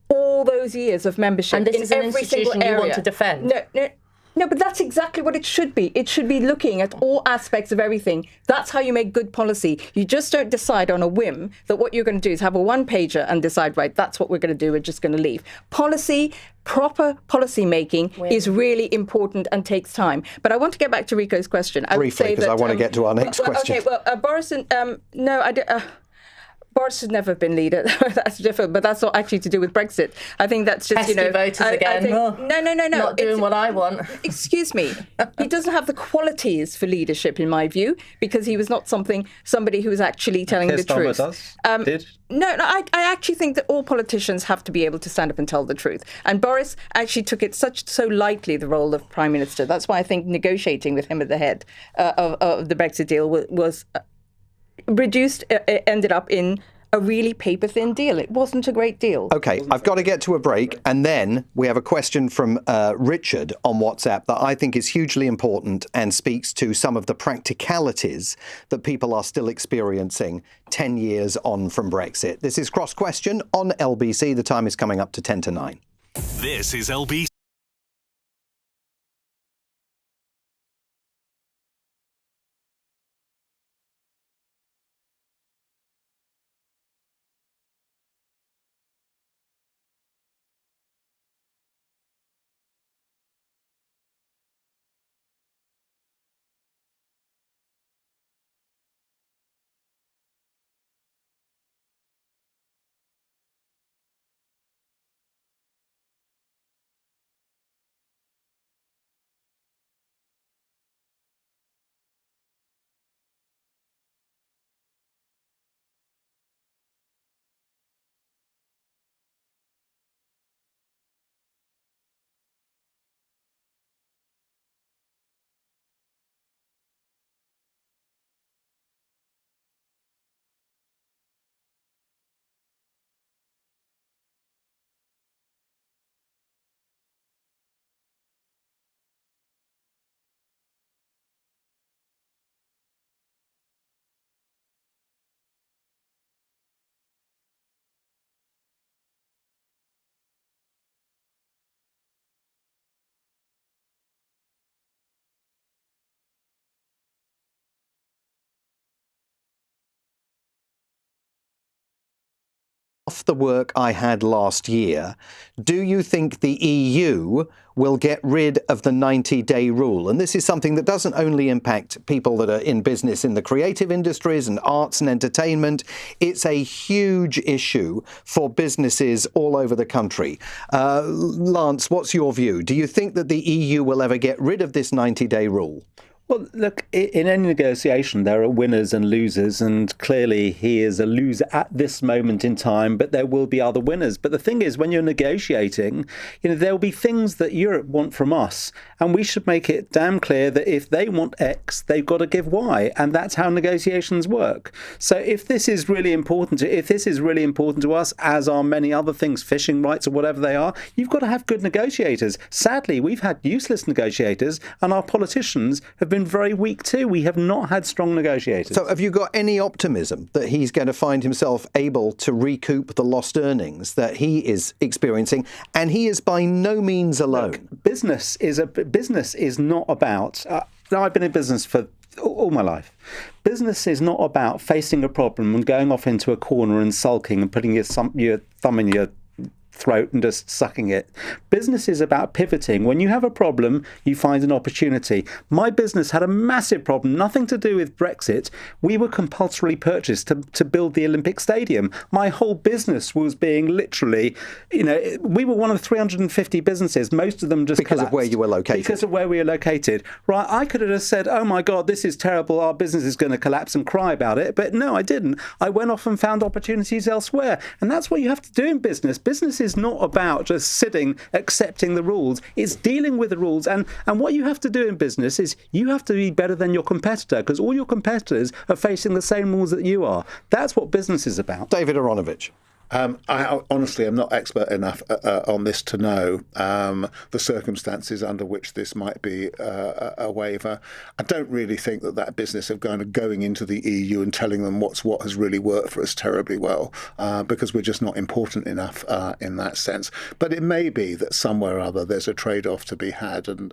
B: all those years of membership
D: and this
B: in
D: is an
B: every single
D: institution
B: area?
D: You want to defend?
B: No, but that's exactly what it should be. It should be looking at all aspects of everything. That's how you make good policy. You just don't decide on a whim that what you're going to do is have a one-pager and decide, right, that's what we're going to do, we're just going to leave. Proper policy making is really important and takes time. But I want to get back to Rico's question.
F: Briefly, because I want to get to our next question.
B: Okay, well, Boris and... no, I don't... Boris has never been leader. That's different, but that's not actually to do with Brexit. I think that's just,
D: voters again.
B: No.
D: Not doing what I want.
B: Excuse me. He doesn't have the qualities for leadership, in my view, because he was not somebody who was actually telling the truth.
C: Did?
B: No, I actually think that all politicians have to be able to stand up and tell the truth. And Boris actually took it so lightly, the role of Prime Minister. That's why I think negotiating with him at the head of the Brexit deal was ended up in a really paper-thin deal. It wasn't a great deal.
F: Okay, I've got to get to a break, and then we have a question from Richard on WhatsApp that I think is hugely important and speaks to some of the practicalities that people are still experiencing 10 years on from Brexit. This is Cross Question on LBC. The time is coming up to 10 to 9.
H: This is LBC.
F: half the work I had last year, do you think the EU will get rid of the 90-day rule? And this is something that doesn't only impact people that are in business in the creative industries and arts and entertainment. It's a huge issue for businesses all over the country. Lance, what's your view? Do you think that the EU will ever get rid of this 90-day rule?
C: Well, look, in any negotiation, there are winners and losers, and clearly he is a loser at this moment in time, but there will be other winners. But the thing is, when you're negotiating, there will be things that Europe want from us, and we should make it damn clear that if they want X, they've got to give Y, and that's how negotiations work. So if this is really important to us, as are many other things, fishing rights or whatever they are, you've got to have good negotiators. Sadly, we've had useless negotiators, and our politicians have been very weak too. We have not had strong negotiators.
F: So have you got any optimism that he's going to find himself able to recoup the lost earnings that he is experiencing? And he is by no means alone.
C: Look, business is not about... I've been in business for all my life. Business is not about facing a problem and going off into a corner and sulking and putting your thumb in your throat and just sucking it. Business is about pivoting. When you have a problem, you find an opportunity. My business had a massive problem, nothing to do with Brexit. We were compulsorily purchased to build the Olympic Stadium. My whole business was being literally, we were one of 350 businesses, most of them just
F: because of where you were located.
C: Because of where we were located. Right, I could have just said, oh my God, this is terrible, our business is going to collapse, and cry about it. But no, I didn't. I went off and found opportunities elsewhere. And that's what you have to do in business. Business is not about just sitting, accepting the rules. It's dealing with the rules. And what you have to do in business is you have to be better than your competitor, because all your competitors are facing the same rules that you are. That's what business is about.
F: David Aronovich.
E: I honestly am not expert enough on this to know the circumstances under which this might be a waiver. I don't really think that business of going into the EU and telling them what has really worked for us terribly well, because we're just not important enough in that sense. But it may be that somewhere or other there's a trade-off to be had, and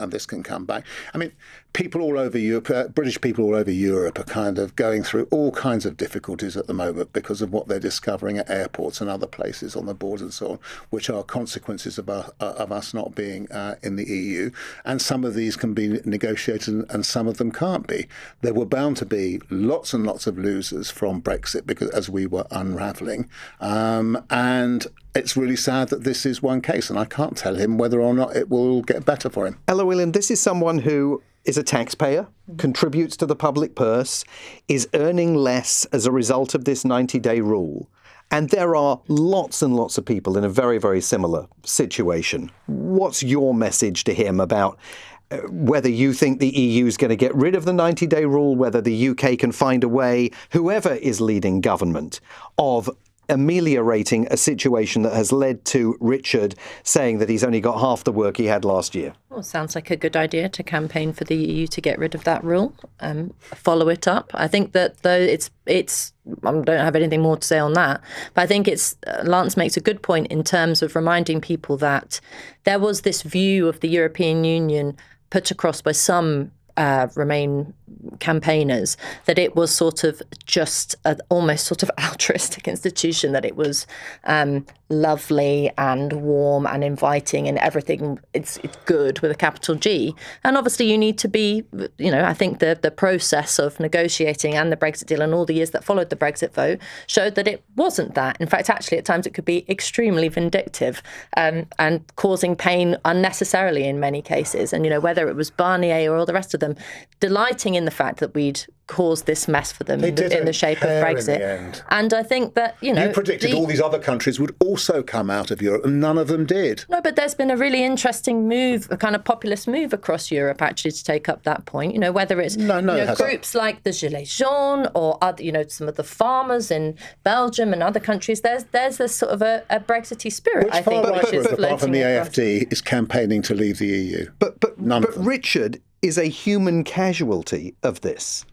E: this can come back. I mean, people all over Europe, British people all over Europe, are kind of going through all kinds of difficulties at the moment because of what they're discovering at airports and other places on the border and so on, which are consequences of us not being in the EU. And some of these can be negotiated and some of them can't be. There were bound to be lots and lots of losers from Brexit because as we were unravelling. And it's really sad that this is one case, and I can't tell him whether or not it will get better for him.
F: Ella William, this is someone who is a taxpayer, contributes to the public purse, is earning less as a result of this 90-day rule. And there are lots and lots of people in a very, very similar situation. What's your message to him about whether you think the EU is going to get rid of the 90-day rule, whether the UK can find a way, whoever is leading government, of ameliorating a situation that has led to Richard saying that he's only got half the work he had last year?
D: Well, sounds like a good idea to campaign for the EU to get rid of that rule, follow it up. I think that though it's I don't have anything more to say on that, but I think Lance makes a good point in terms of reminding people that there was this view of the European Union put across by some Remain campaigners that it was sort of just almost sort of altruistic institution, that it was lovely and warm and inviting and everything. It's good with a capital G. And obviously you need to be, I think the process of negotiating and the Brexit deal and all the years that followed the Brexit vote showed that it wasn't that. In fact, actually, at times it could be extremely vindictive and causing pain unnecessarily in many cases. And, whether it was Barnier or all the rest of them, delighting in the fact that we'd caused this mess for them in the shape of Brexit. And I think that, you
E: predicted all these other countries would also come out of Europe, and none of them did.
D: No, but there's been a really interesting move, a kind of populist move across Europe, actually, to take up that point. Whether it's groups like the Gilets Jaunes or other, some of the farmers in Belgium and other countries. There's this sort of a Brexity spirit, I think, which is floating
E: apart from the
D: across.
E: AfD, is campaigning to leave the EU.
F: But Richard is a human casualty of this.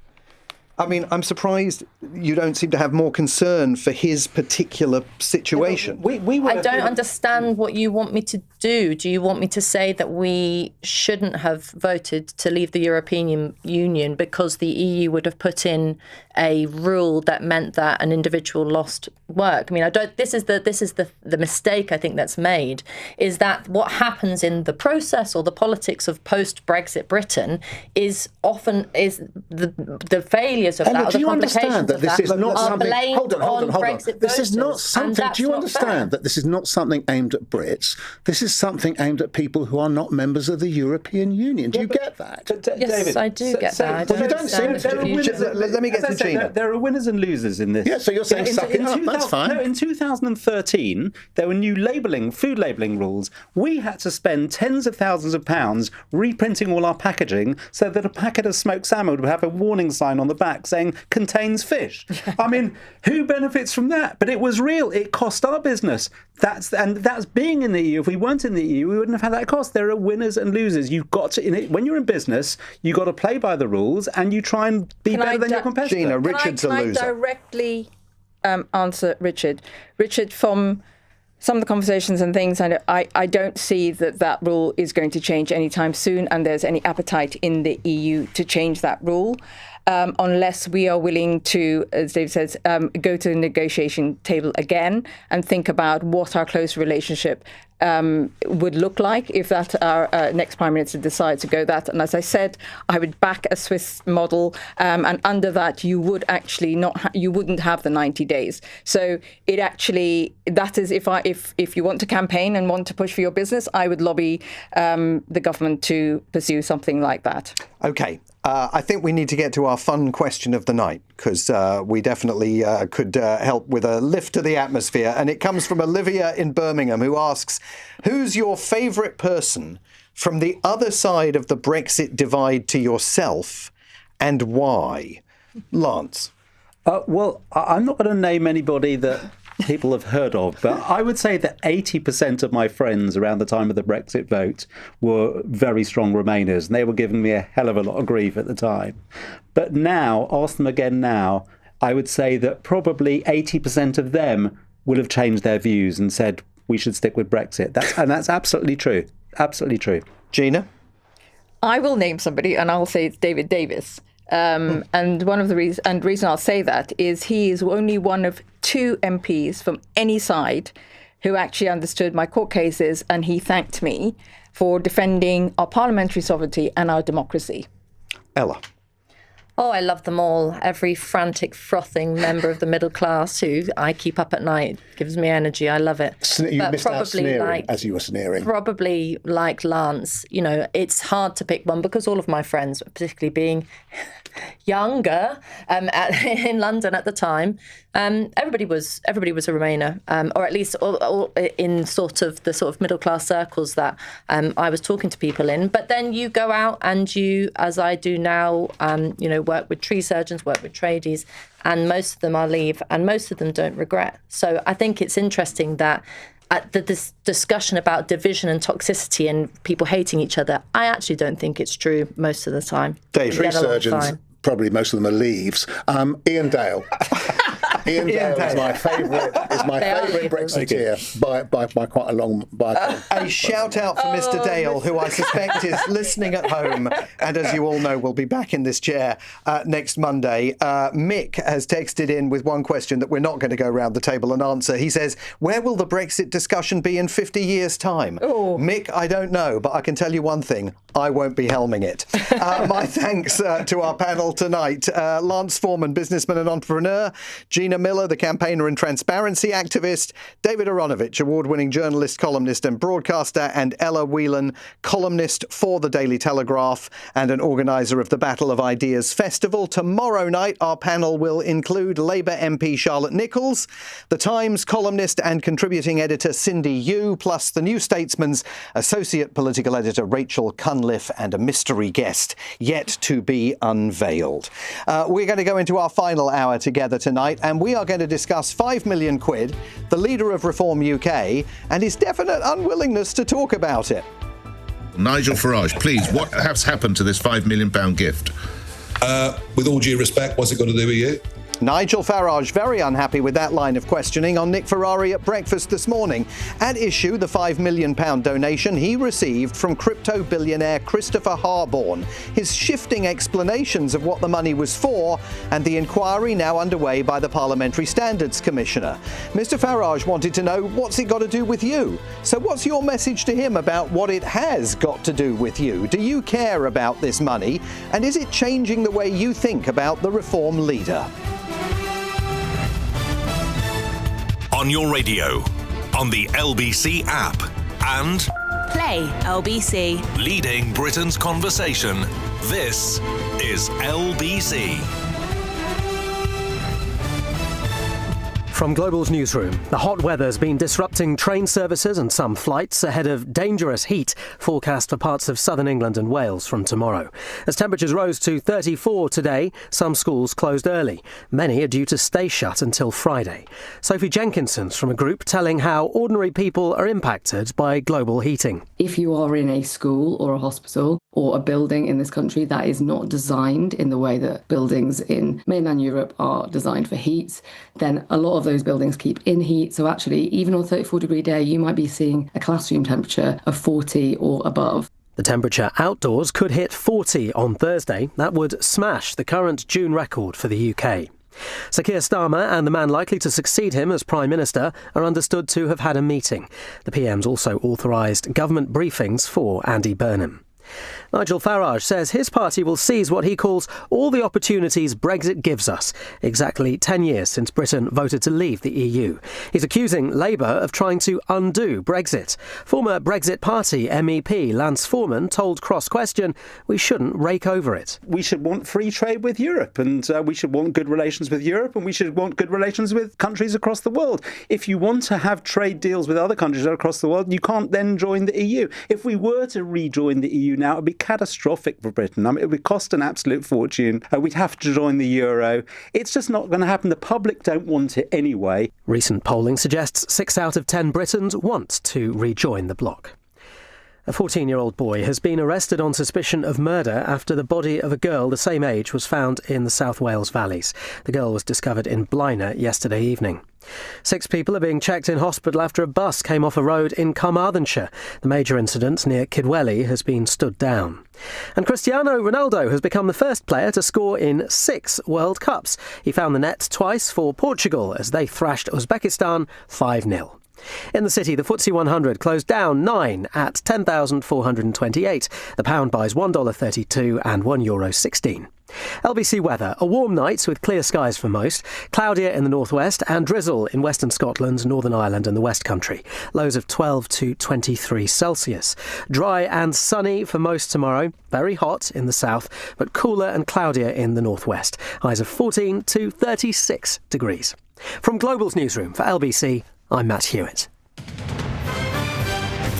F: I mean, I'm surprised you don't seem to have more concern for his particular situation.
D: I don't understand what you want me to do you want me to say that we shouldn't have voted to leave the European Union because the EU would have put in a rule that meant that an individual lost work? I mean, this is the mistake I think that's made, is that what happens in the process or the politics of post-Brexit Britain is often the failures of that, or the complications of that, are blamed on Brexit
E: This is not
D: voters,
E: something. Do you understand that this is not something aimed at Brits? This is something aimed at people who are not members of the European Union. Do you get that?
D: Yes, David, I do get that.
F: Let me get to Gina.
C: There are winners and losers in this.
E: Yeah, so you're saying suck it up. That's fine.
C: No, in 2013, there were new food labelling rules. We had to spend tens of thousands of pounds reprinting all our packaging so that a packet of smoked salmon would have a warning sign on the back saying contains fish. I mean, who benefits from that? But it was real. It cost our business. That's being in the EU. If we weren't in the EU, we wouldn't have had that cost. There are winners and losers. You've got to, when you're in business, you've got to play by the rules and you try and be better than your competitor.
F: Gina, Richard's a loser.
B: Can I directly answer Richard? Richard, from some of the conversations and things, I don't see that rule is going to change anytime soon, and there's any appetite in the EU to change that rule. Unless we are willing to, as Dave says, go to the negotiation table again and think about what our close relationship would look like if that our next Prime Minister decides to go that. And as I said, I would back a Swiss model, and under that you would actually you wouldn't have the 90 days. So it actually, that is, if you want to campaign and want to push for your business, I would lobby the government to pursue something like that.
F: Okay. I think we need to get to our fun question of the night, because we definitely could help with a lift to the atmosphere. And it comes from Olivia in Birmingham, who asks, who's your favourite person from the other side of the Brexit divide to yourself, and why? Lance?
C: Well, I'm not going to name anybody that people have heard of, but I would say that 80% of my friends around the time of the Brexit vote were very strong Remainers, and they were giving me a hell of a lot of grief at the time. But now, ask them again now, I would say that probably 80% of them will have changed their views and said we should stick with Brexit. That's absolutely true. Absolutely true.
F: Gina?
B: I will name somebody, and I'll say it's David Davis. And one of the reason I'll say that is he is only one of 2 MPs from any side who actually understood my court cases, and he thanked me for defending our parliamentary sovereignty and our democracy.
F: Ella?
D: Oh, I love them all. Every frantic, frothing member of the middle class who I keep up at night gives me energy. I love it.
E: You missed out sneering as you were sneering.
D: Probably like Lance, it's hard to pick one because all of my friends, particularly being younger in London at the time, everybody was a Remainer, or at least all in the sort of middle class circles that I was talking to people in. But then you go out and you, as I do now, work with tree surgeons, work with tradies, and most of them are leave, and most of them don't regret. So I think it's interesting that this discussion about division and toxicity and people hating each other, I actually don't think it's true most of the time.
E: Dave, tree surgeons, probably most of them are leaves. Ian Dale. Ian Dale is my favourite Brexiteer by quite a long by.
F: A shout out for Mr. Dale, who I suspect is listening at home, and as you all know, will be back in this chair next Monday. Mick has texted in with one question that we're not going to go around the table and answer. He says, where will the Brexit discussion be in 50 years' time?
B: Oh.
F: Mick, I don't know, but I can tell you one thing. I won't be helming it. My thanks to our panel tonight. Lance Foreman, businessman and entrepreneur. Gina Miller, the campaigner and transparency activist. David Aronovich, award-winning journalist, columnist and broadcaster. And Ella Whelan, columnist for the Daily Telegraph and an organiser of the Battle of Ideas Festival. Tomorrow night, our panel will include Labour MP Charlotte Nichols, The Times columnist and contributing editor Cindy Yu, plus the New Statesman's associate political editor Rachel Cunliffe, and a mystery guest yet to be unveiled. We're going to go into our final hour together tonight, and we are going to discuss 5 million quid, the leader of Reform UK, and his definite unwillingness to talk about it.
G: Nigel Farage, please, what has happened to this £5 million gift?
A: With all due respect, what's it got to do with you?
F: Nigel Farage very unhappy with that line of questioning on Nick Ferrari at breakfast this morning. At issue, the £5 million donation he received from crypto billionaire Christopher Harborne, his shifting explanations of what the money was for, and the inquiry now underway by the Parliamentary Standards Commissioner. Mr Farage wanted to know, what's it got to do with you? So what's your message to him about what it has got to do with you? Do you care about this money? And is it changing the way you think about the Reform leader?
H: On your radio, on the LBC app, and
U: Play LBC.
H: leading Britain's conversation. This is LBC.
V: From Global's newsroom, the hot weather's been disrupting train services and some flights ahead of dangerous heat forecast for parts of southern England and Wales from tomorrow. As temperatures rose to 34 today, some schools closed early. Many are due to stay shut until Friday. Sophie Jenkinson's from a group telling how ordinary people are impacted by global heating.
A: If you are in a school or a hospital or a building in this country that is not designed in the way that buildings in mainland Europe are designed for heat, then a lot of those buildings keep in heat. So actually, even on a 34-degree day, you might be seeing a classroom temperature of 40 or above.
V: The temperature outdoors could hit 40 on Thursday. That would smash the current June record for the UK. Sir Keir Starmer and the man likely to succeed him as Prime Minister are understood to have had a meeting. The PM's also authorised government briefings for Andy Burnham. Nigel Farage says his party will seize what he calls all the opportunities Brexit gives us, exactly 10 years since Britain voted to leave the EU. He's accusing Labour of trying to undo Brexit. Former Brexit Party MEP Lance Foreman told Cross Question we shouldn't rake over it.
C: We should want free trade with Europe, and we should want good relations with Europe, and we should want good relations with countries across the world. If you want to have trade deals with other countries across the world, you can't then join the EU. If we were to rejoin the EU now, it would be catastrophic for Britain. I mean, it would cost an absolute fortune. We'd have to join the euro. It's just not going to happen. The public don't want it anyway.
V: Recent polling suggests 6 out of 10 Britons want to rejoin the bloc. A 14-year-old boy has been arrested on suspicion of murder after the body of a girl the same age was found in the South Wales valleys. The girl was discovered in Blaenau yesterday evening. 6 people are being checked in hospital after a bus came off a road in Carmarthenshire. The major incident near Kidwelly has been stood down. And Cristiano Ronaldo has become the first player to score in 6 World Cups. He found the net twice for Portugal as they thrashed Uzbekistan 5-0. In the city, the FTSE 100 closed down 9 at 10,428. The pound buys $1.32 and €1.16. LBC weather, a warm night with clear skies for most, cloudier in the northwest and drizzle in western Scotland, Northern Ireland and the West Country. Lows of 12 to 23 Celsius. Dry and sunny for most tomorrow, very hot in the south, but cooler and cloudier in the northwest. Highs of 14 to 36 degrees. From Global's newsroom for LBC, I'm Matt Hewitt.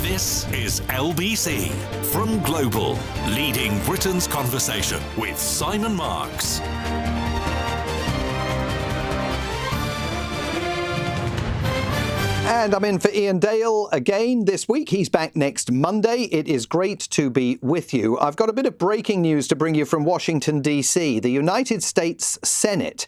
H: This is LBC from Global, leading Britain's conversation with Simon Marks.
F: And I'm in for Ian Dale again this week. He's back next Monday. It is great to be with you. I've got a bit of breaking news to bring you from Washington, D.C. The United States Senate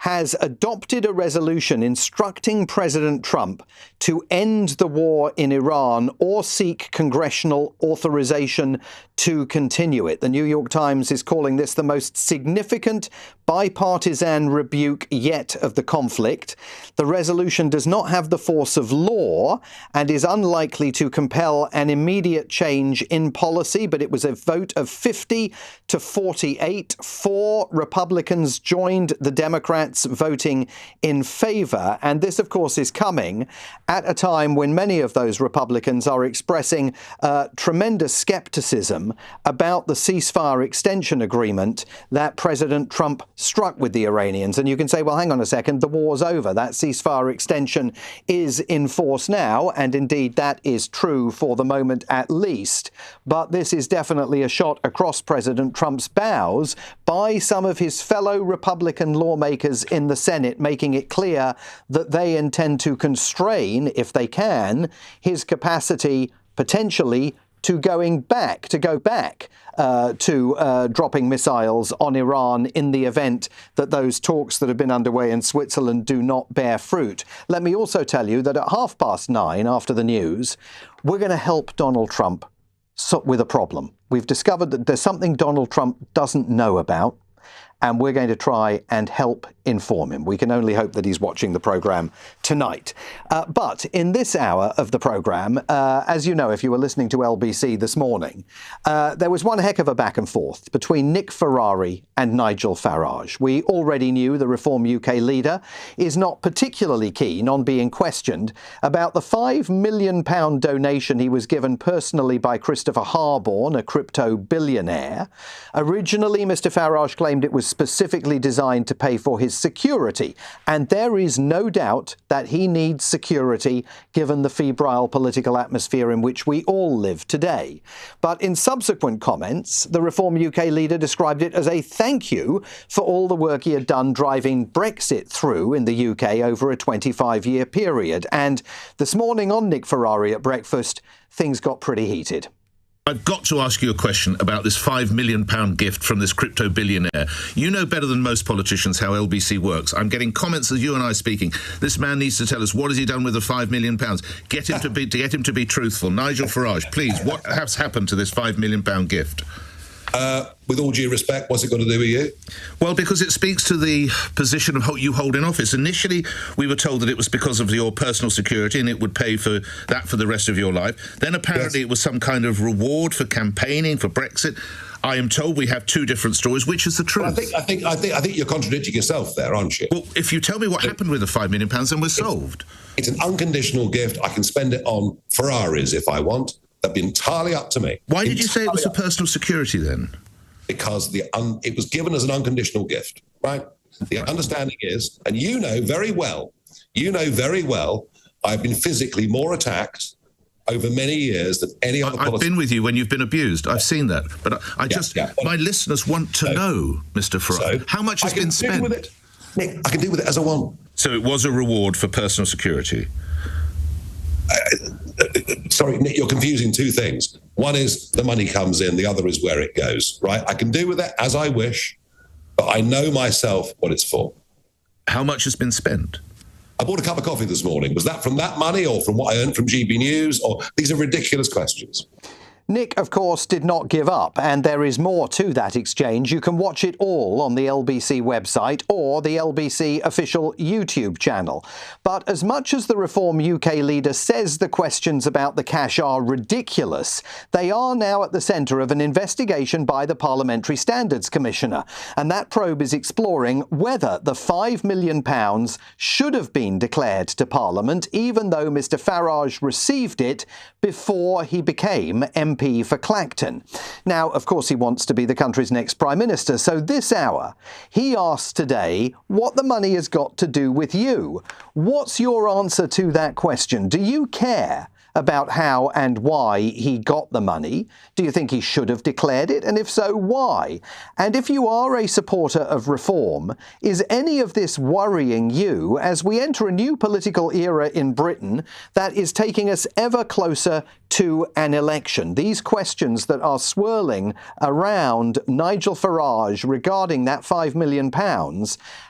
F: has adopted a resolution instructing President Trump to end the war in Iran or seek congressional authorization to continue it. The New York Times is calling this the most significant bipartisan rebuke yet of the conflict. The resolution does not have the force of law and is unlikely to compel an immediate change in policy, but it was a vote of 50 to 48. 4 Republicans joined the Democrats voting in favour. And this, of course, is coming at a time when many of those Republicans are expressing tremendous scepticism about the ceasefire extension agreement that President Trump struck with the Iranians. And you can say, well, hang on a second, the war's over. That ceasefire extension is in force now. And indeed, that is true for the moment at least. But this is definitely a shot across President Trump's bows by some of his fellow Republican lawmakers in the Senate, making it clear that they intend to constrain, if they can, his capacity potentially to go back to dropping missiles on Iran in the event that those talks that have been underway in Switzerland do not bear fruit. Let me also tell you that at 9:30 after the news, we're going to help Donald Trump with a problem. We've discovered that there's something Donald Trump doesn't know about, and we're going to try and help inform him. We can only hope that he's watching the programme tonight. But in this hour of the programme, as you know, if you were listening to LBC this morning, there was one heck of a back and forth between Nick Ferrari and Nigel Farage. We already knew the Reform UK leader is not particularly keen on being questioned about the £5 million donation he was given personally by Christopher Harborne, a crypto billionaire. Originally, Mr Farage claimed it was specifically designed to pay for his security, and there is no doubt that he needs security given the febrile political atmosphere in which we all live today. But in subsequent comments, the Reform UK leader described it as a thank you for all the work he had done driving Brexit through in the UK over a 25-year period. And this morning on Nick Ferrari at breakfast, things got pretty heated.
G: I've got to ask you a question about this £5 million gift from this crypto billionaire. You know better than most politicians how LBC works. I'm getting comments as you and I speaking. This man needs to tell us what has he done with the £5 million. Get him to be truthful. Nigel Farage, please, what has happened to this £5 million gift?
J: With all due respect, what's it got to do with you?
G: Well, because it speaks to the position of you hold in office. Initially, we were told that it was because of your personal security and it would pay for that for the rest of your life. Then apparently it was some kind of reward for campaigning for Brexit. I am told we have two different stories. Which is the truth?
J: Well, I think you're contradicting yourself there, aren't you?
G: Well, if you tell me what happened with the £5 million, then we're solved.
J: It's an unconditional gift. I can spend it on Ferraris if I want. That'd be entirely up to me.
G: Why did you say it was for personal security then?
J: Because it was given as an unconditional gift, right? The understanding is, and you know very well, I've been physically more attacked over many years than any other
G: I've been with you when you've been abused. I've seen that. But my listeners want to know, Mr. Farage, how much has been spent?
J: With it. Nick, I can deal with it as I want.
G: So it was a reward for personal security?
J: Sorry, Nick, you're confusing two things. One is the money comes in, the other is where it goes, right? I can deal with it as I wish, but I know myself what it's for.
G: How much has been spent?
J: I bought a cup of coffee this morning. Was that from that money or from what I earned from GB News? Or these are ridiculous questions.
F: Nick, of course, did not give up, and there is more to that exchange. You can watch it all on the LBC website or the LBC official YouTube channel. But as much as the Reform UK leader says the questions about the cash are ridiculous, they are now at the centre of an investigation by the Parliamentary Standards Commissioner. And that probe is exploring whether the £5 million should have been declared to Parliament, even though Mr Farage received it before he became MP for Clacton. Now, of course, he wants to be the country's next Prime Minister, so this hour he asks today what the money has got to do with you. What's your answer to that question? Do you care about how and why he got the money? Do you think he should have declared it? And if so, why? And if you are a supporter of reform, is any of this worrying you as we enter a new political era in Britain that is taking us ever closer to an election? These questions that are swirling around Nigel Farage regarding that £5 million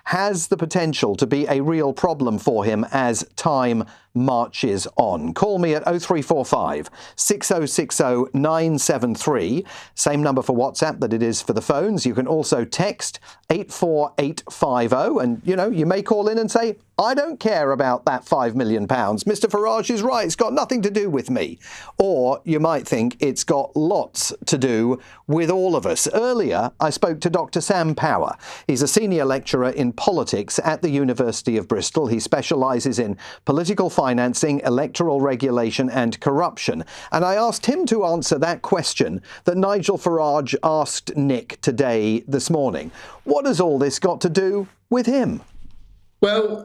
F: has the potential to be a real problem for him as time marches on. Call me at 0345 6060 973. Same number for WhatsApp that it is for the phones. You can also text 84850 and, you may call in and say, I don't care about that £5 million. Mr Farage is right. It's got nothing to do with me. Or you might think it's got lots to do with all of us. Earlier, I spoke to Dr. Sam Power. He's a senior lecturer in politics at the University of Bristol. He specialises in political financing, electoral regulation and corruption. And I asked him to answer that question that Nigel Farage asked Nick today this morning. What has all this got to do with him?
K: Well,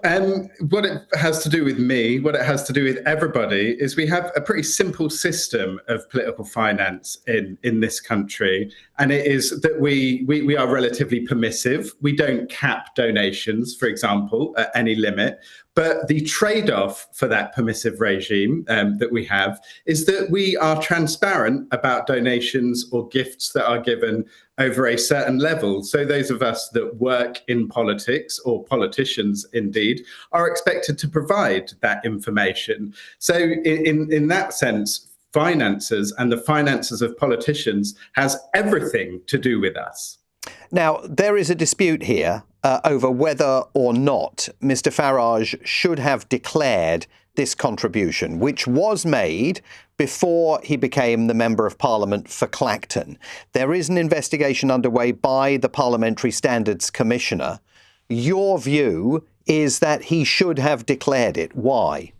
K: what it has to do with me, what it has to do with everybody, is we have a pretty simple system of political finance in this country. And it is that we are relatively permissive. We don't cap donations, for example, at any limit. But the trade-off for that permissive regime that we have is that we are transparent about donations or gifts that are given over a certain level. So those of us that work in politics, or politicians indeed, are expected to provide that information. So in that sense, finances and the finances of politicians has everything to do with us.
F: Now, there is a dispute here over whether or not Mr. Farage should have declared this contribution, which was made before he became the Member of Parliament for Clacton. There is an investigation underway by the Parliamentary Standards Commissioner. Your view is that he should have declared it. Why?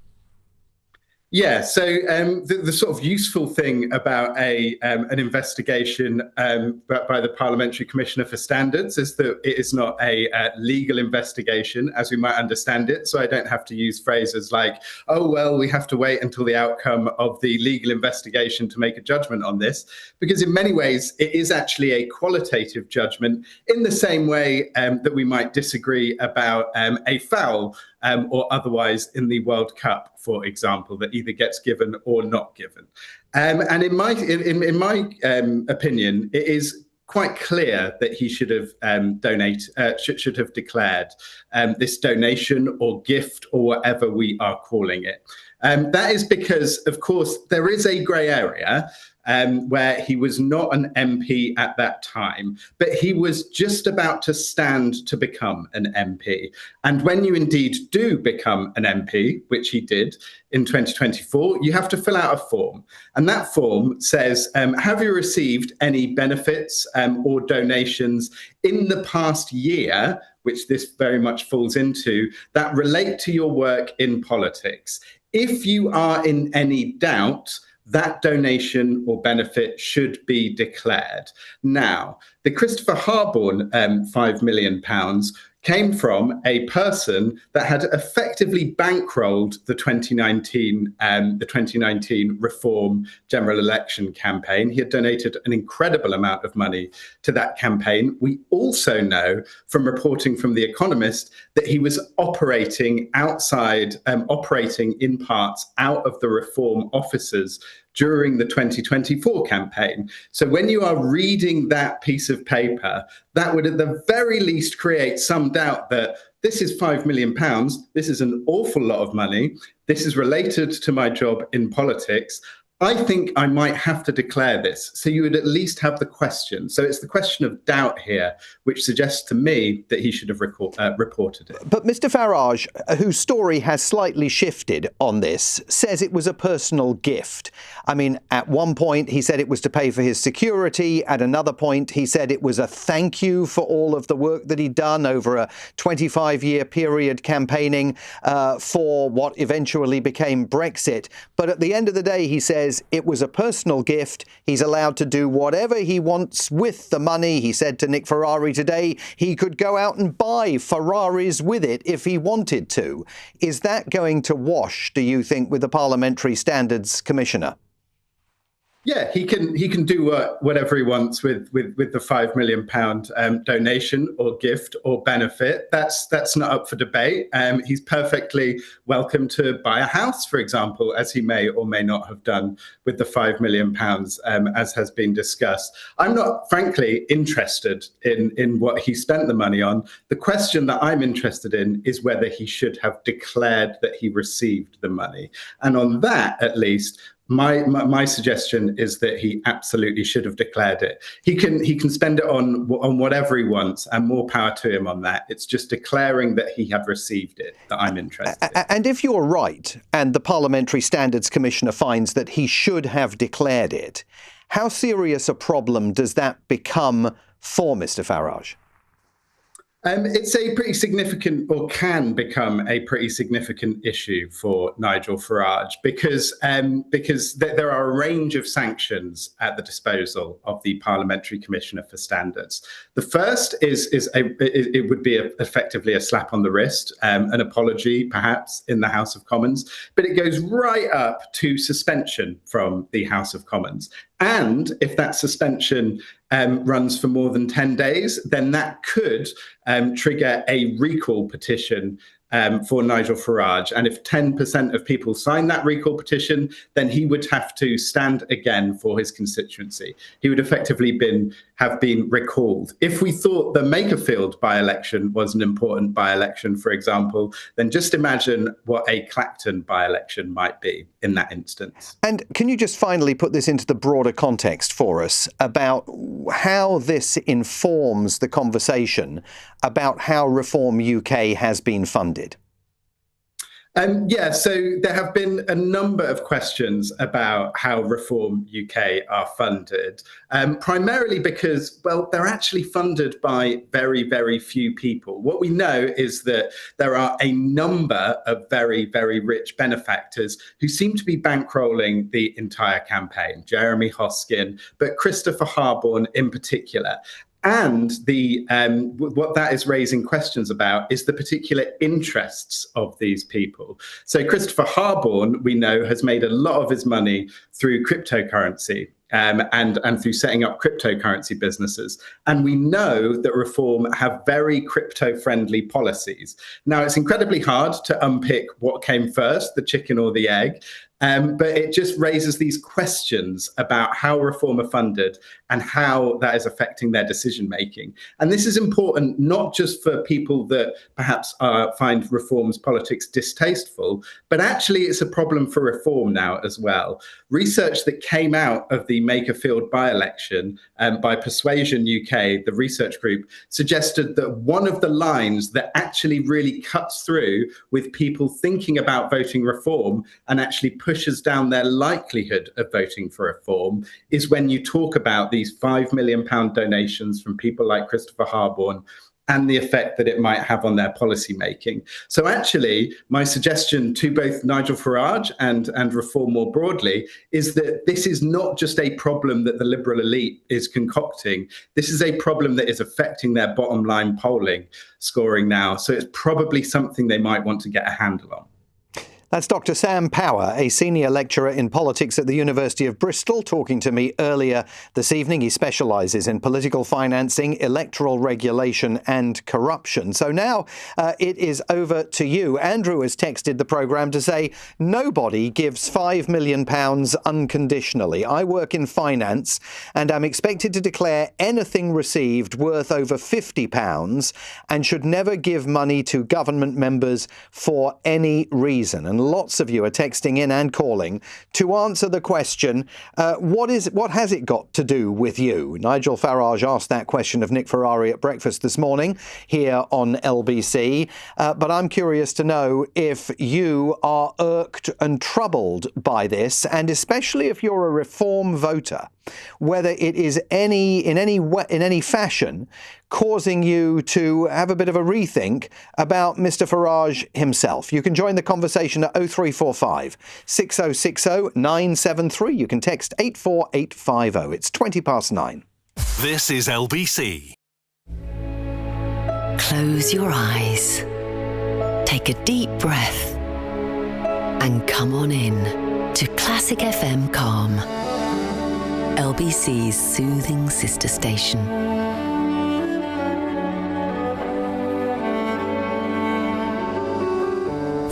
K: Yeah, so the sort of useful thing about an investigation by the Parliamentary Commissioner for Standards is that it is not a legal investigation, as we might understand it. So I don't have to use phrases like, oh, well, we have to wait until the outcome of the legal investigation to make a judgment on this, because in many ways it is actually a qualitative judgment in the same way that we might disagree about a foul or otherwise in the World Cup, for example, that either gets given or not given. And in my opinion, it is quite clear that he should have should have declared this donation or gift or whatever we are calling it. That is because, of course, there is a grey area where he was not an MP at that time, but he was just about to stand to become an MP. And when you indeed do become an MP, which he did in 2024, you have to fill out a form. And that form says, have you received any benefits or donations in the past year, which this very much falls into, that relate to your work in politics? If you are in any doubt, that donation or benefit should be declared. Now, the Christopher Harborne £5 million came from a person that had effectively bankrolled the 2019 Reform general election campaign. He had donated an incredible amount of money to that campaign. We also know from reporting from The Economist that he was operating in parts out of the Reform offices during the 2024 campaign. So when you are reading that piece of paper, that would at the very least create some doubt that this is £5 million. This is an awful lot of money. This is related to my job in politics. I think I might have to declare this. So you would at least have the question. So it's the question of doubt here, which suggests to me that he should have reported it.
F: But Mr. Farage, whose story has slightly shifted on this, says it was a personal gift. I mean, at one point he said it was to pay for his security. At another point, he said it was a thank you for all of the work that he'd done over a 25-year period campaigning for what eventually became Brexit. But at the end of the day, he says it was a personal gift. He's allowed to do whatever he wants with the money. He said to Nick Ferrari today he could go out and buy Ferraris with it if he wanted to. Is that going to wash, do you think, with the Parliamentary Standards Commissioner?
K: Yeah, he can do whatever he wants with the £5 million donation or gift or benefit. That's not up for debate. He's perfectly welcome to buy a house, for example, as he may or may not have done with the £5 million, as has been discussed. I'm not, frankly, interested in what he spent the money on. The question that I'm interested in is whether he should have declared that he received the money. And on that, at least, my suggestion is that he absolutely should have declared it. He can spend it on whatever he wants, and more power to him on that. It's just declaring that he had received it that I'm interested in.
F: And if you're right, and the Parliamentary Standards Commissioner finds that he should have declared it, how serious a problem does that become for Mr. Farage?
K: It's a pretty significant, or can become a pretty significant issue for Nigel Farage because there are a range of sanctions at the disposal of the Parliamentary Commissioner for Standards. The first it would be effectively a slap on the wrist, an apology perhaps in the House of Commons, but it goes right up to suspension from the House of Commons. And if that suspension runs for more than 10 days, then that could trigger a recall petition for Nigel Farage. And if 10% of people sign that recall petition, then he would have to stand again for his constituency. He would effectively have been recalled. If we thought the Makerfield by-election was an important by-election, for example, then just imagine what a Clacton by-election might be in that instance.
F: And can you just finally put this into the broader context for us about how this informs the conversation about how Reform UK has been funded?
K: So there have been a number of questions about how Reform UK are funded, primarily because, well, they're actually funded by very, very few people. What we know is that there are a number of very, very rich benefactors who seem to be bankrolling the entire campaign, Jeremy Hoskin, but Christopher Harborne in particular. And what that is raising questions about is the particular interests of these people. So Christopher Harborne, we know, has made a lot of his money through cryptocurrency and through setting up cryptocurrency businesses. And we know that Reform have very crypto-friendly policies. Now, it's incredibly hard to unpick what came first, the chicken or the egg. But it just raises these questions about how Reform are funded and how that is affecting their decision making. And this is important not just for people that perhaps find Reform's politics distasteful, but actually it's a problem for Reform now as well. Research that came out of the Makerfield by-election by Persuasion UK, the research group, suggested that one of the lines that actually really cuts through with people thinking about voting Reform and actually pushes down their likelihood of voting for Reform is when you talk about these £5 million donations from people like Christopher Harborne and the effect that it might have on their policy making. So actually, my suggestion to both Nigel Farage and Reform more broadly is that this is not just a problem that the Liberal elite is concocting. This is a problem that is affecting their bottom line polling scoring now. So it's probably something they might want to get a handle on.
F: That's Dr. Sam Power, a senior lecturer in politics at the University of Bristol, talking to me earlier this evening. He specialises in political financing, electoral regulation and corruption. So now it is over to you. Andrew has texted the programme to say, nobody gives £5 million unconditionally. I work in finance and am expected to declare anything received worth over £50 and should never give money to government members for any reason. And lots of you are texting in and calling to answer the question, what has it got to do with you? Nigel Farage asked that question of Nick Ferrari at breakfast this morning here on LBC. But I'm curious to know if you are irked and troubled by this, and especially if you're a Reform voter, whether it is in any fashion causing you to have a bit of a rethink about Mr. Farage himself. You can join the conversation at 0345 6060 973. You can text 84850. It's 9:20.
H: This is LBC.
L: Close your eyes. Take a deep breath and come on in to Classic FM Calm, LBC's soothing sister station.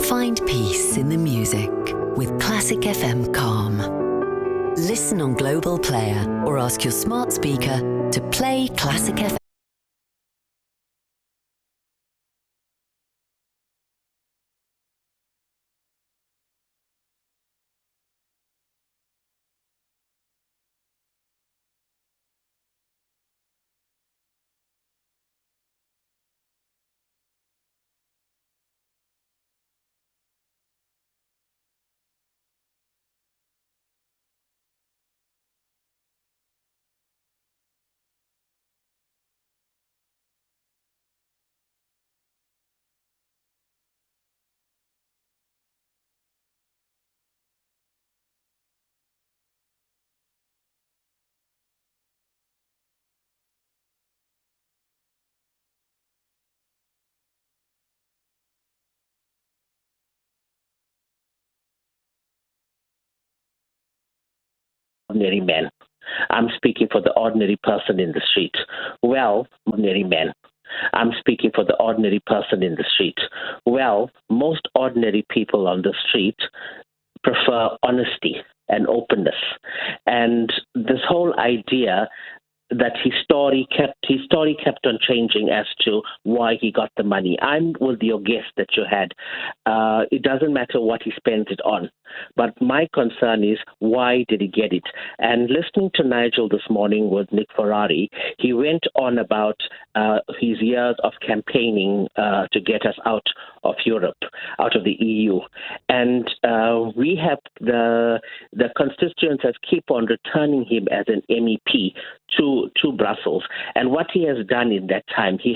L: Find peace in the music with Classic FM Calm. Listen on Global Player or ask your smart speaker to play Classic FM.
N: ordinary men. I'm speaking for the ordinary person in the street. Well, ordinary men. I'm speaking for the ordinary person in the street. Well, most ordinary people on the street prefer honesty and openness. And this whole idea that his story kept on changing as to why he got the money. I'm with your guess that you had. It doesn't matter what he spends it on. But my concern is, why did he get it? And listening to Nigel this morning with Nick Ferrari, he went on about his years of campaigning to get us out of Europe, out of the EU. And we have the constituents have keep on returning him as an MEP to Brussels. And what he has done in that time, he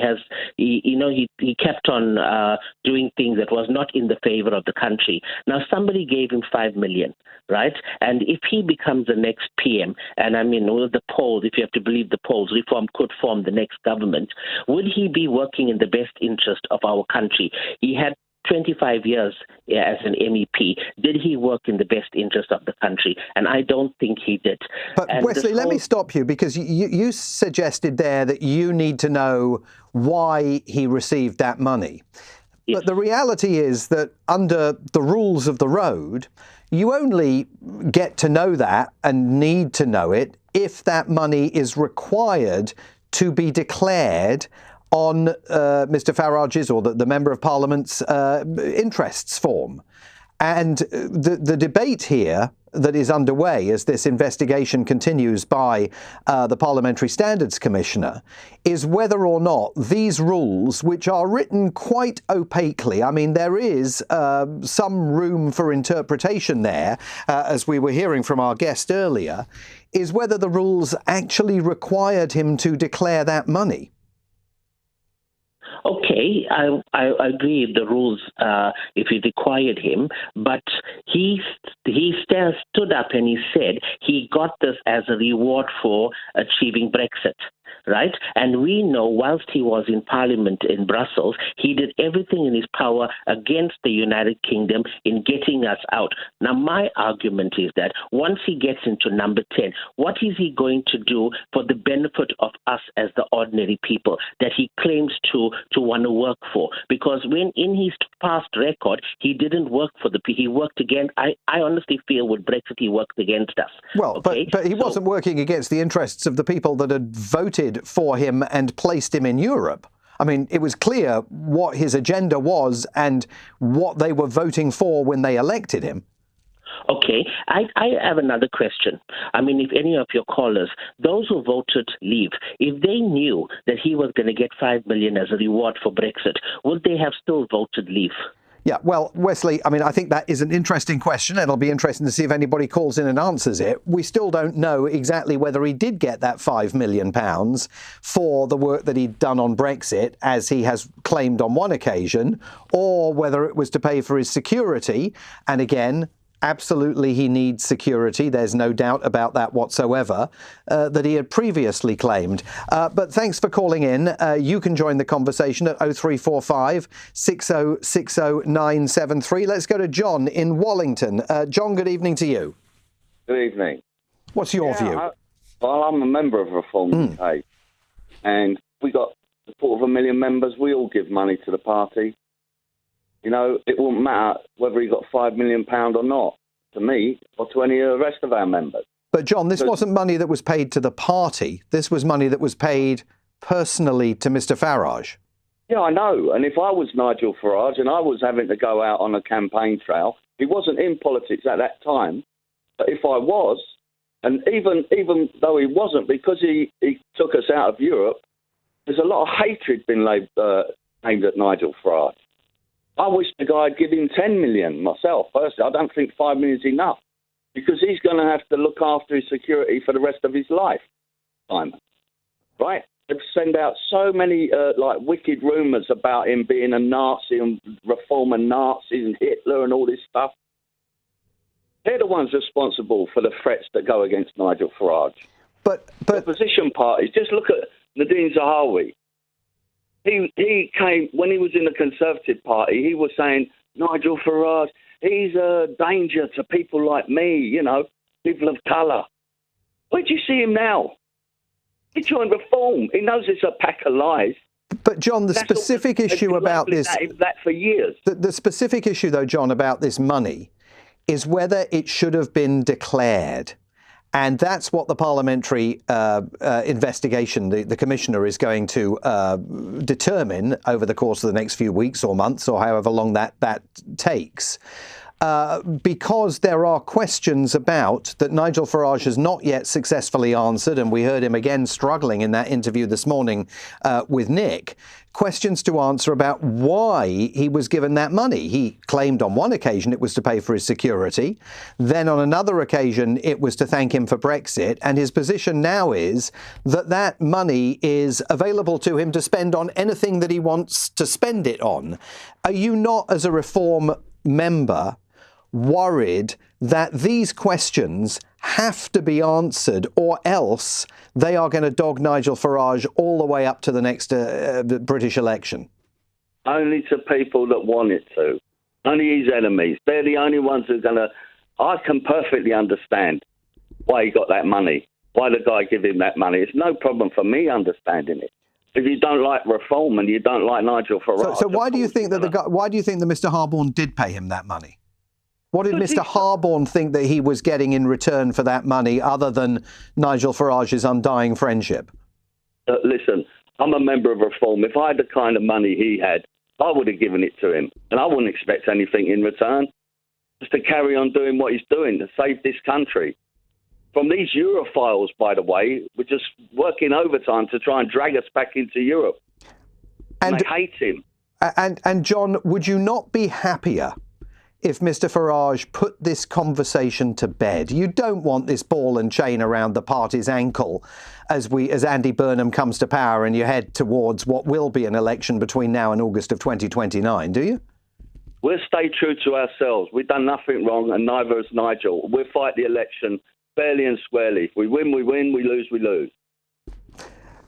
N: kept on doing things that was not in the favor of the country. Now, somebody gave him 5 million, right? And if he becomes the next PM, and I mean, with the polls, if you have to believe the polls, Reform could form the next government, would he be working in the best interest of our country? He had 25 years as an MEP. Did he work in the best interest of the country? And I don't think he did.
F: But
N: and
F: Wesley, let me stop you, because you suggested there that you need to know why he received that money. Yes. But the reality is that under the rules of the road, you only get to know that and need to know it if that money is required to be declared on Mr. Farage's or the Member of Parliament's interests form. And the debate here that is underway as this investigation continues by the Parliamentary Standards Commissioner is whether or not these rules, which are written quite opaquely, I mean, there is some room for interpretation there, as we were hearing from our guest earlier, is whether the rules actually required him to declare that money.
N: Okay, I agree the rules, if it required him, but he stood up and he said he got this as a reward for achieving Brexit, right? And we know whilst he was in Parliament in Brussels, he did everything in his power against the United Kingdom in getting us out. Now, my argument is that once he gets into number 10, what is he going to do for the benefit of us as the ordinary people that he claims to want to work for? Because when in his past record, he didn't work for the people. He worked against, I honestly feel with Brexit, he worked against us.
F: Well, okay? but he wasn't working against the interests of the people that had voted for him and placed him in Europe. I mean, it was clear what his agenda was and what they were voting for when they elected him.
N: Okay, I have another question. I mean, if any of your callers, those who voted leave, if they knew that he was going to get 5 million as a reward for Brexit, would they have still voted leave?
F: Yeah, well, Wesley, I mean, I think that is an interesting question. It'll be interesting to see if anybody calls in and answers it. We still don't know exactly whether he did get that £5 million for the work that he'd done on Brexit, as he has claimed on one occasion, or whether it was to pay for his security. And again, absolutely, he needs security. There's no doubt about that whatsoever, that he had previously claimed. But thanks for calling in. You can join the conversation at 0345 6060 973. Let's go to John in Wallington. John, good evening to you.
P: Good evening.
F: What's your view?
P: Well, I'm a member of Reform UK, and we got 250,000 members. We all give money to the party. You know, it wouldn't matter whether he got £5 million or not, to me, or to any of the rest of our members.
F: But, John, this wasn't money that was paid to the party. This was money that was paid personally to Mr. Farage.
P: Yeah, I know. And if I was Nigel Farage and I was having to go out on a campaign trail, he wasn't in politics at that time. But if I was, and even though he wasn't, because he took us out of Europe, there's a lot of hatred been aimed at Nigel Farage. I wish the guy would give him 10 million myself, personally. I don't think 5 million is enough, because he's going to have to look after his security for the rest of his life, Simon. Right? They send out so many wicked rumours about him being a Nazi and reforming Nazis and Hitler and all this stuff. They're the ones responsible for the threats that go against Nigel Farage.
F: But
P: opposition parties, just look at Nadine Zahawi. He came, when he was in the Conservative Party, he was saying, Nigel Farage, he's a danger to people like me, you know, people of colour. Where do you see him now? He joined Reform. He knows it's a pack of lies.
F: But John, the specific issue about this,
P: that for years.
F: The specific issue, though, John, about this money is whether it should have been declared. And that's what the parliamentary investigation, the commissioner is going to determine over the course of the next few weeks or months or however long that takes. Because there are questions about that Nigel Farage has not yet successfully answered, and we heard him again struggling in that interview this morning with Nick. Questions to answer about why he was given that money. He claimed on one occasion it was to pay for his security. Then on another occasion it was to thank him for Brexit. And his position now is that that money is available to him to spend on anything that he wants to spend it on. Are you not, as a Reform member, worried that these questions have to be answered, or else they are going to dog Nigel Farage all the way up to the next British election?
P: Only to people that want it to. Only his enemies. They're the only ones who are going to... I can perfectly understand why he got that money, why the guy gave him that money. It's no problem for me understanding it. If you don't like Reform and you don't like Nigel Farage...
F: So why do you think that why do you think that Mr. Harborne did pay him that money? What did Mr. Harborne think that he was getting in return for that money, other than Nigel Farage's undying friendship?
P: Listen, I'm a member of Reform. If I had the kind of money he had, I would have given it to him. And I wouldn't expect anything in return. Just to carry on doing what he's doing, to save this country. From these Europhiles, by the way, we're just working overtime to try and drag us back into Europe. And they hate him.
F: And John, would you not be happier if Mr. Farage put this conversation to bed? You don't want this ball and chain around the party's ankle as Andy Burnham comes to power and you head towards what will be an election between now and August of 2029, do you?
P: We'll stay true to ourselves. We've done nothing wrong, and neither has Nigel. We'll fight the election fairly and squarely. If we win, we win. We lose, we lose.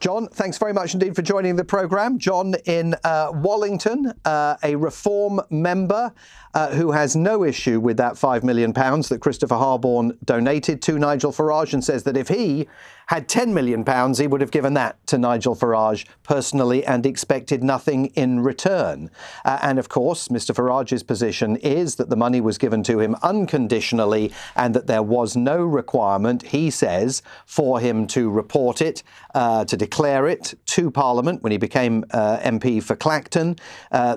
F: John, thanks very much indeed for joining the programme. John in Wallington, a Reform member who has no issue with that £5 million that Christopher Harborne donated to Nigel Farage, and says that if he had £10 million, he would have given that to Nigel Farage personally and expected nothing in return. And of course, Mr. Farage's position is that the money was given to him unconditionally and that there was no requirement, he says, for him to report it, to declare it to Parliament when he became MP for Clacton.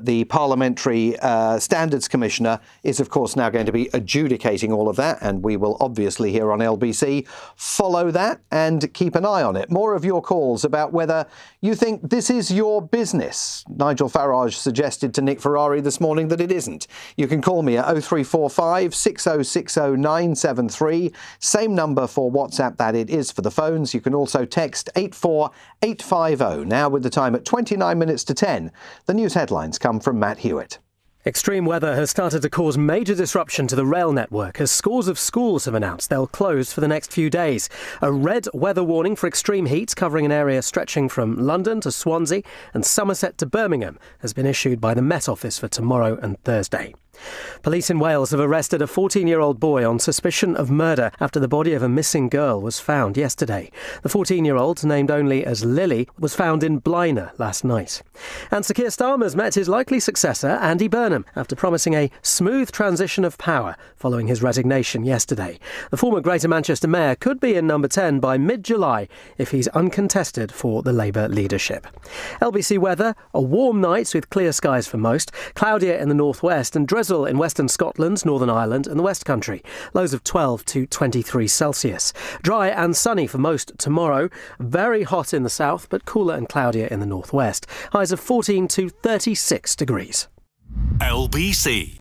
F: The Parliamentary Standards Commissioner is, of course, now going to be adjudicating all of that, and we will obviously here on LBC follow that and keep an eye on it. More of your calls about whether you think this is your business. Nigel Farage suggested to Nick Ferrari this morning that it isn't. You can call me at 0345 6060 973. Same number for WhatsApp that it is for the phones. You can also text 84850. Now with the time at 29 minutes to 10, the news headlines come from Matt Hewitt.
V: Extreme weather has started to cause major disruption to the rail network as scores of schools have announced they'll close for the next few days. A red weather warning for extreme heat covering an area stretching from London to Swansea and Somerset to Birmingham has been issued by the Met Office for tomorrow and Thursday. Police in Wales have arrested a 14-year-old boy on suspicion of murder after the body of a missing girl was found yesterday. The 14-year-old, named only as Lily, was found in Blaenau last night. And Sir Keir Starmer's met his likely successor, Andy Burnham, after promising a smooth transition of power following his resignation yesterday. The former Greater Manchester Mayor could be in number 10 by mid-July if he's uncontested for the Labour leadership. LBC weather, a warm night with clear skies for most, cloudier in the northwest and drizzle in western Scotland, Northern Ireland and the West Country. Lows of 12 to 23 Celsius. Dry and sunny for most tomorrow. Very hot in the south, but cooler and cloudier in the northwest. Highs of 14 to 36 degrees.
H: LBC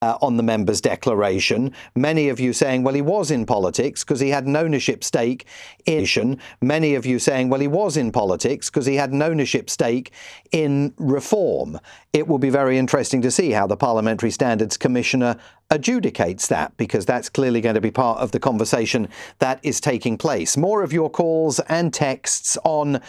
F: on the members' declaration. Many of you saying, well, he was in politics because he had an ownership stake in. Many of you saying, well, he was in politics because he had an ownership stake in reform. It will be very interesting to see how the Parliamentary Standards Commissioner adjudicates that, because that's clearly going to be part of the conversation that is taking place. More of your calls and texts on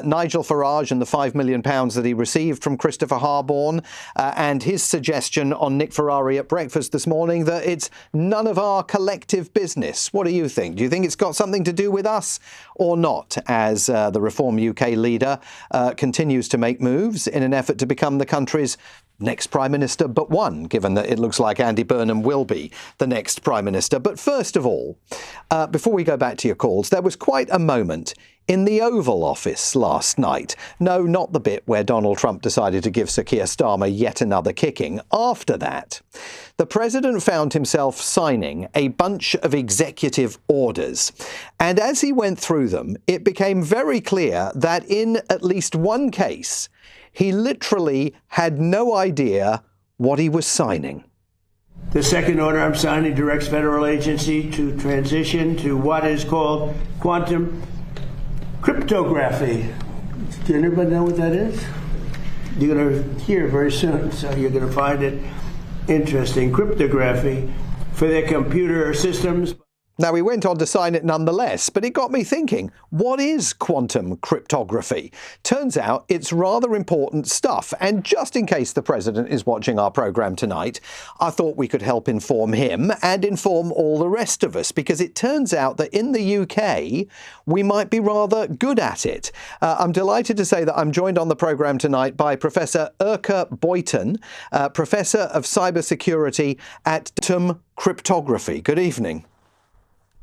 F: Nigel Farage and the £5 million that he received from Christopher Harborne and his suggestion on Nick Ferrari at breakfast this morning that it's none of our collective business. What do you think? Do you think it's got something to do with us or not, as the Reform UK leader continues to make moves in an effort to become the country's next Prime Minister but one, given that it looks like Andy Burnham will be the next Prime Minister. But first of all, before we go back to your calls, there was quite a moment in the Oval Office last night. No, not the bit where Donald Trump decided to give Sir Keir Starmer yet another kicking. After that, the president found himself signing a bunch of executive orders. And as he went through them, it became very clear that in at least one case, he literally had no idea what he was signing.
O: The second order I'm signing directs federal agency to transition to what is called quantum cryptography. Does anybody know what that is? You're going to hear very soon, so you're going to find it interesting. Cryptography for their computer systems.
F: Now, he went on to sign it nonetheless, but it got me thinking, what is quantum cryptography? Turns out it's rather important stuff. And just in case the president is watching our programme tonight, I thought we could help inform him and inform all the rest of us, because it turns out that in the UK, we might be rather good at it. I'm delighted to say that I'm joined on the programme tonight by Professor Urke Boyton, Professor of Cybersecurity at quantum cryptography. Good evening.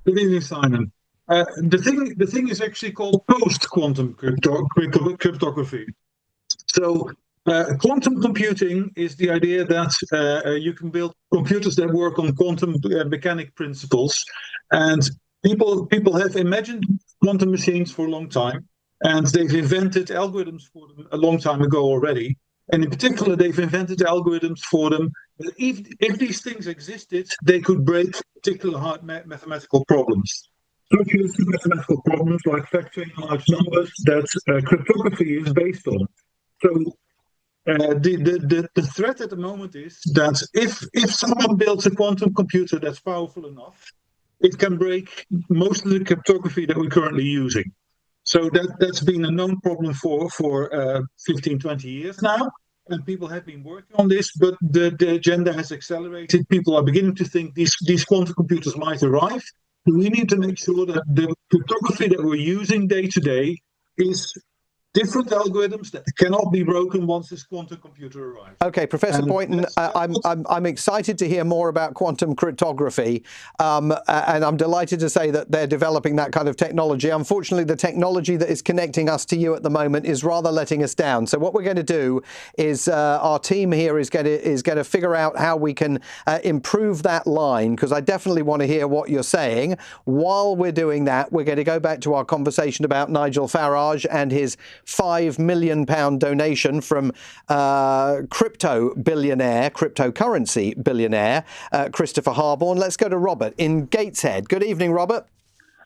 Q: Good evening, Simon. The thing is actually called post-quantum cryptography. So quantum computing is the idea that you can build computers that work on quantum mechanic principles. And people have imagined quantum machines for a long time, and they've invented algorithms for them a long time ago already. And in particular, they've invented algorithms for them. If these things existed, they could break particular hard mathematical problems. Such as mathematical problems like factoring large numbers that cryptography is based on. So the threat at the moment is that if someone builds a quantum computer that's powerful enough, it can break most of the cryptography that we're currently using. So that's been a known problem for 15, 20 years now, and people have been working on this, but the agenda has accelerated. People are beginning to think these quantum computers might arrive. We need to make sure that the cryptography that we're using day to day is different algorithms that cannot be broken once this quantum computer arrives.
F: OK, Professor Boyton, I'm excited to hear more about quantum cryptography, and I'm delighted to say that they're developing that kind of technology. Unfortunately, the technology that is connecting us to you at the moment is rather letting us down. So what we're going to do is our team here is going to figure out how we can improve that line, because I definitely want to hear what you're saying. While we're doing that, we're going to go back to our conversation about Nigel Farage and his £5 million donation from cryptocurrency billionaire Christopher Harborne. Let's go to Robert in Gateshead. Good evening, Robert.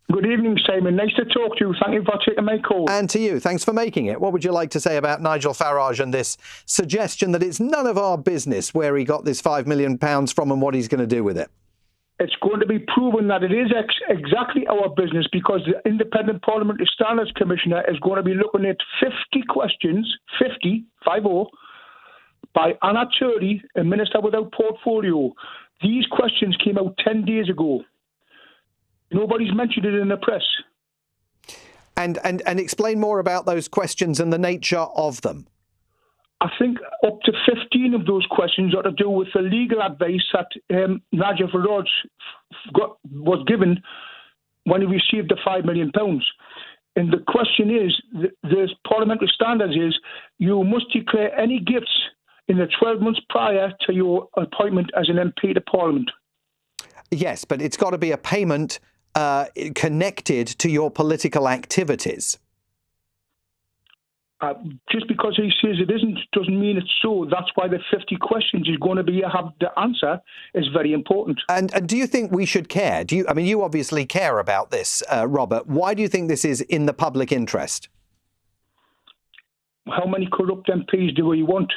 R: Good evening, Simon. Nice to talk to you. Thank you for taking my call.
F: And to you. Thanks for making it. What would you like to say about Nigel Farage and this suggestion that it's none of our business where he got this £5 million from and what he's going to do with it?
R: It's going to be proven that it is exactly our business, because the Independent Parliamentary Standards Commissioner is going to be looking at 50 questions, 50, by Anna Turley, a minister without portfolio. These questions came out 10 days ago. Nobody's mentioned it in the press.
F: And explain more about those questions and the nature of them.
R: I think up to 15 of those questions are to do with the legal advice that Nigel Farage was given when he received the £5 million. And the question is, the parliamentary standards is, you must declare any gifts in the 12 months prior to your appointment as an MP to Parliament.
F: Yes, but it's got to be a payment connected to your political activities.
R: Just because he says it isn't doesn't mean it's so. That's why the 50 questions he's going to have the answer is very important.
F: And do you think we should care? You obviously care about this, Robert. Why do you think this is in the public interest?
R: How many corrupt MPs do we want?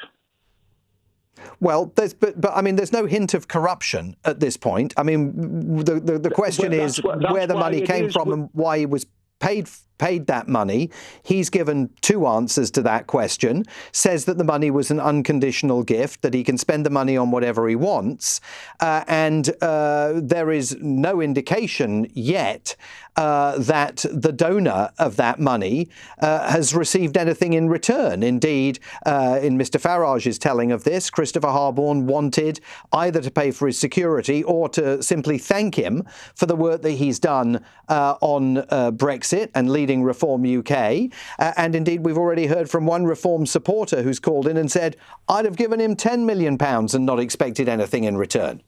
F: Well, there's no hint of corruption at this point. I mean, the question is where the money came from and why he was paid that money. He's given two answers to that question, says that the money was an unconditional gift, that he can spend the money on whatever he wants, and there is no indication yet that the donor of that money has received anything in return. Indeed, in Mr. Farage's telling of this, Christopher Harborne wanted either to pay for his security or to simply thank him for the work that he's done on Brexit and leading Reform UK. And indeed, we've already heard from one Reform supporter who's called in and said, I'd have given him £10 million and not expected anything in return.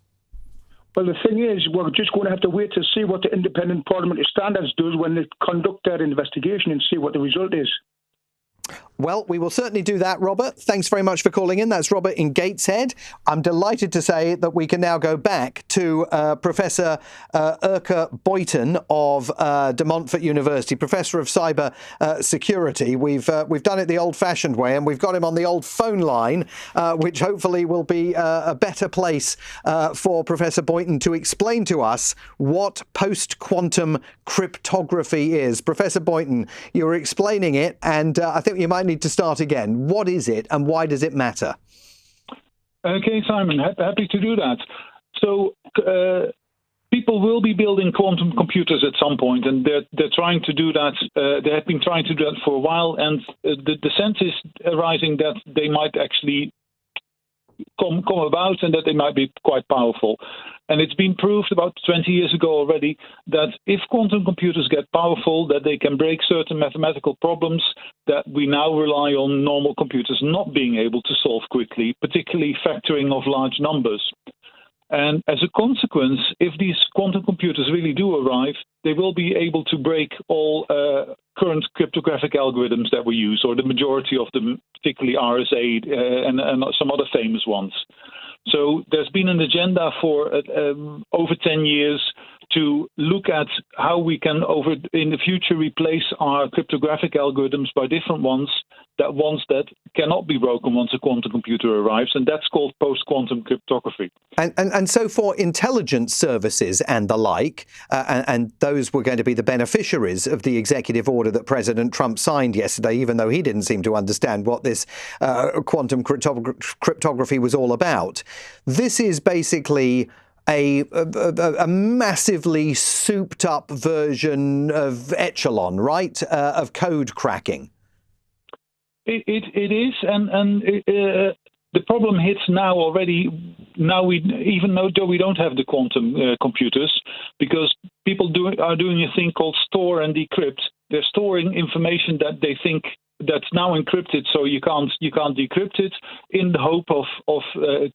R: Well, the thing is, we're just going to have to wait to see what the Independent Parliamentary Standards does when they conduct their investigation and see what the result is.
F: Well, we will certainly do that, Robert. Thanks very much for calling in. That's Robert in Gateshead. I'm delighted to say that we can now go back to Professor Urke Boyton of De Montfort University, Professor of Cyber Security. We've done it the old-fashioned way, and we've got him on the old phone line, which hopefully will be a better place for Professor Boyton to explain to us what post-quantum cryptography is. Professor Boyton, you were explaining it, and I think you might need to start again. What is it and why does it matter?
Q: Okay, Simon, happy to do that. So people will be building quantum computers at some point, and they're trying to do that. They have been trying to do that for a while, and the sense is arising that they might actually come about and that they might be quite powerful. And it's been proved about 20 years ago already that if quantum computers get powerful, that they can break certain mathematical problems that we now rely on normal computers not being able to solve quickly, particularly factoring of large numbers. And as a consequence, if these quantum computers really do arrive, they will be able to break all current cryptographic algorithms that we use, or the majority of them, particularly RSA and some other famous ones. So there's been an agenda for over 10 years to look at how we can, in the future, replace our cryptographic algorithms by different ones that cannot be broken once a quantum computer arrives, and that's called post-quantum cryptography.
F: And so for intelligence services and the like, and those were going to be the beneficiaries of the executive order that President Trump signed yesterday, even though he didn't seem to understand what this quantum cryptography was all about. This is basically a massively souped-up version of Echelon, right, of code cracking.
Q: It is, and the problem hits now already. Now even though we don't have the quantum computers, because people are doing a thing called store and decrypt. They're storing information that they think that's now encrypted, so you can't decrypt it, in the hope of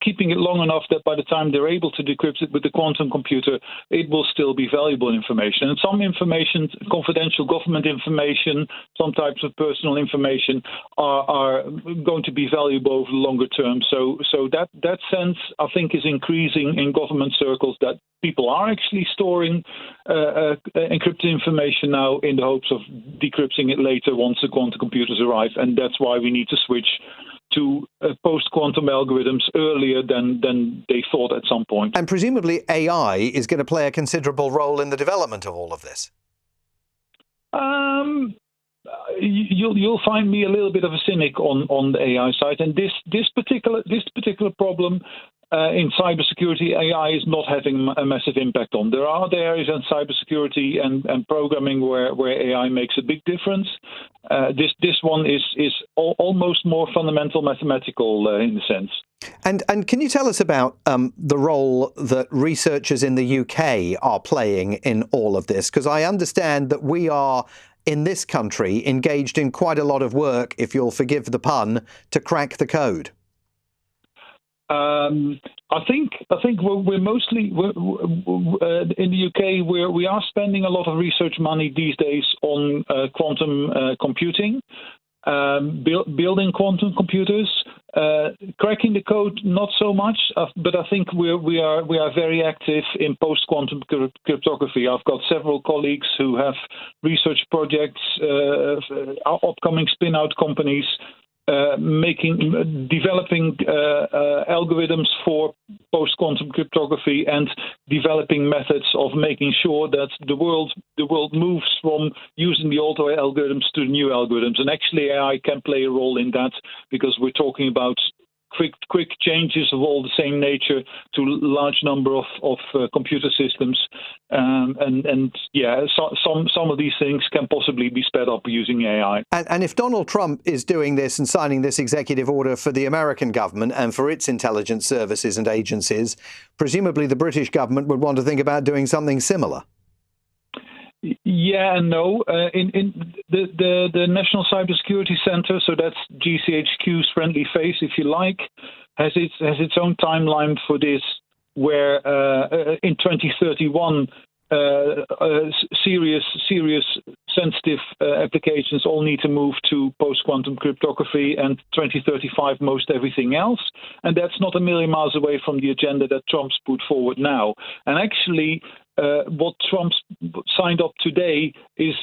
Q: keeping it long enough that by the time they're able to decrypt it with the quantum computer, it will still be valuable information. And some information, confidential government information, some types of personal information are going to be valuable over the longer term. So that sense, I think, is increasing in government circles, that people are actually storing encrypted information now in the hopes of decrypting it later once the quantum computers arrive. And that's why we need to switch to post-quantum algorithms earlier than they thought at some point.
F: And presumably AI is going to play a considerable role in the development of all of this.
Q: You'll find me a little bit of a cynic on the AI side, and this particular problem in cybersecurity, AI is not having a massive impact on. There are other areas in cybersecurity and programming where AI makes a big difference. This one is almost more fundamental mathematical in a sense.
F: And can you tell us about the role that researchers in the UK are playing in all of this? Because I understand that we are, in this country, engaged in quite a lot of work, if you'll forgive the pun, to crack the code.
Q: I think we're mostly in the UK. We are spending a lot of research money these days on quantum computing. building quantum computers. Cracking the code, not so much, but I think we are very active in post-quantum cryptography. I've got several colleagues who have research projects, upcoming spin-out companies, developing algorithms for post-quantum cryptography and developing methods of making sure that the world moves from using the old algorithms to the new algorithms. And actually AI can play a role in that, because we're talking about quick changes of all the same nature to a large number of computer systems, some of these things can possibly be sped up using AI.
F: And if Donald Trump is doing this and signing this executive order for the American government and for its intelligence services and agencies, presumably the British government would want to think about doing something similar.
Q: Yeah and no. In the National Cybersecurity Center, so that's GCHQ's friendly face, if you like, has its own timeline for this, where in 2031 serious sensitive applications all need to move to post-quantum cryptography, and 2035 most everything else. And that's not a million miles away from the agenda that Trump's put forward now. And actually, what Trump's signed up today is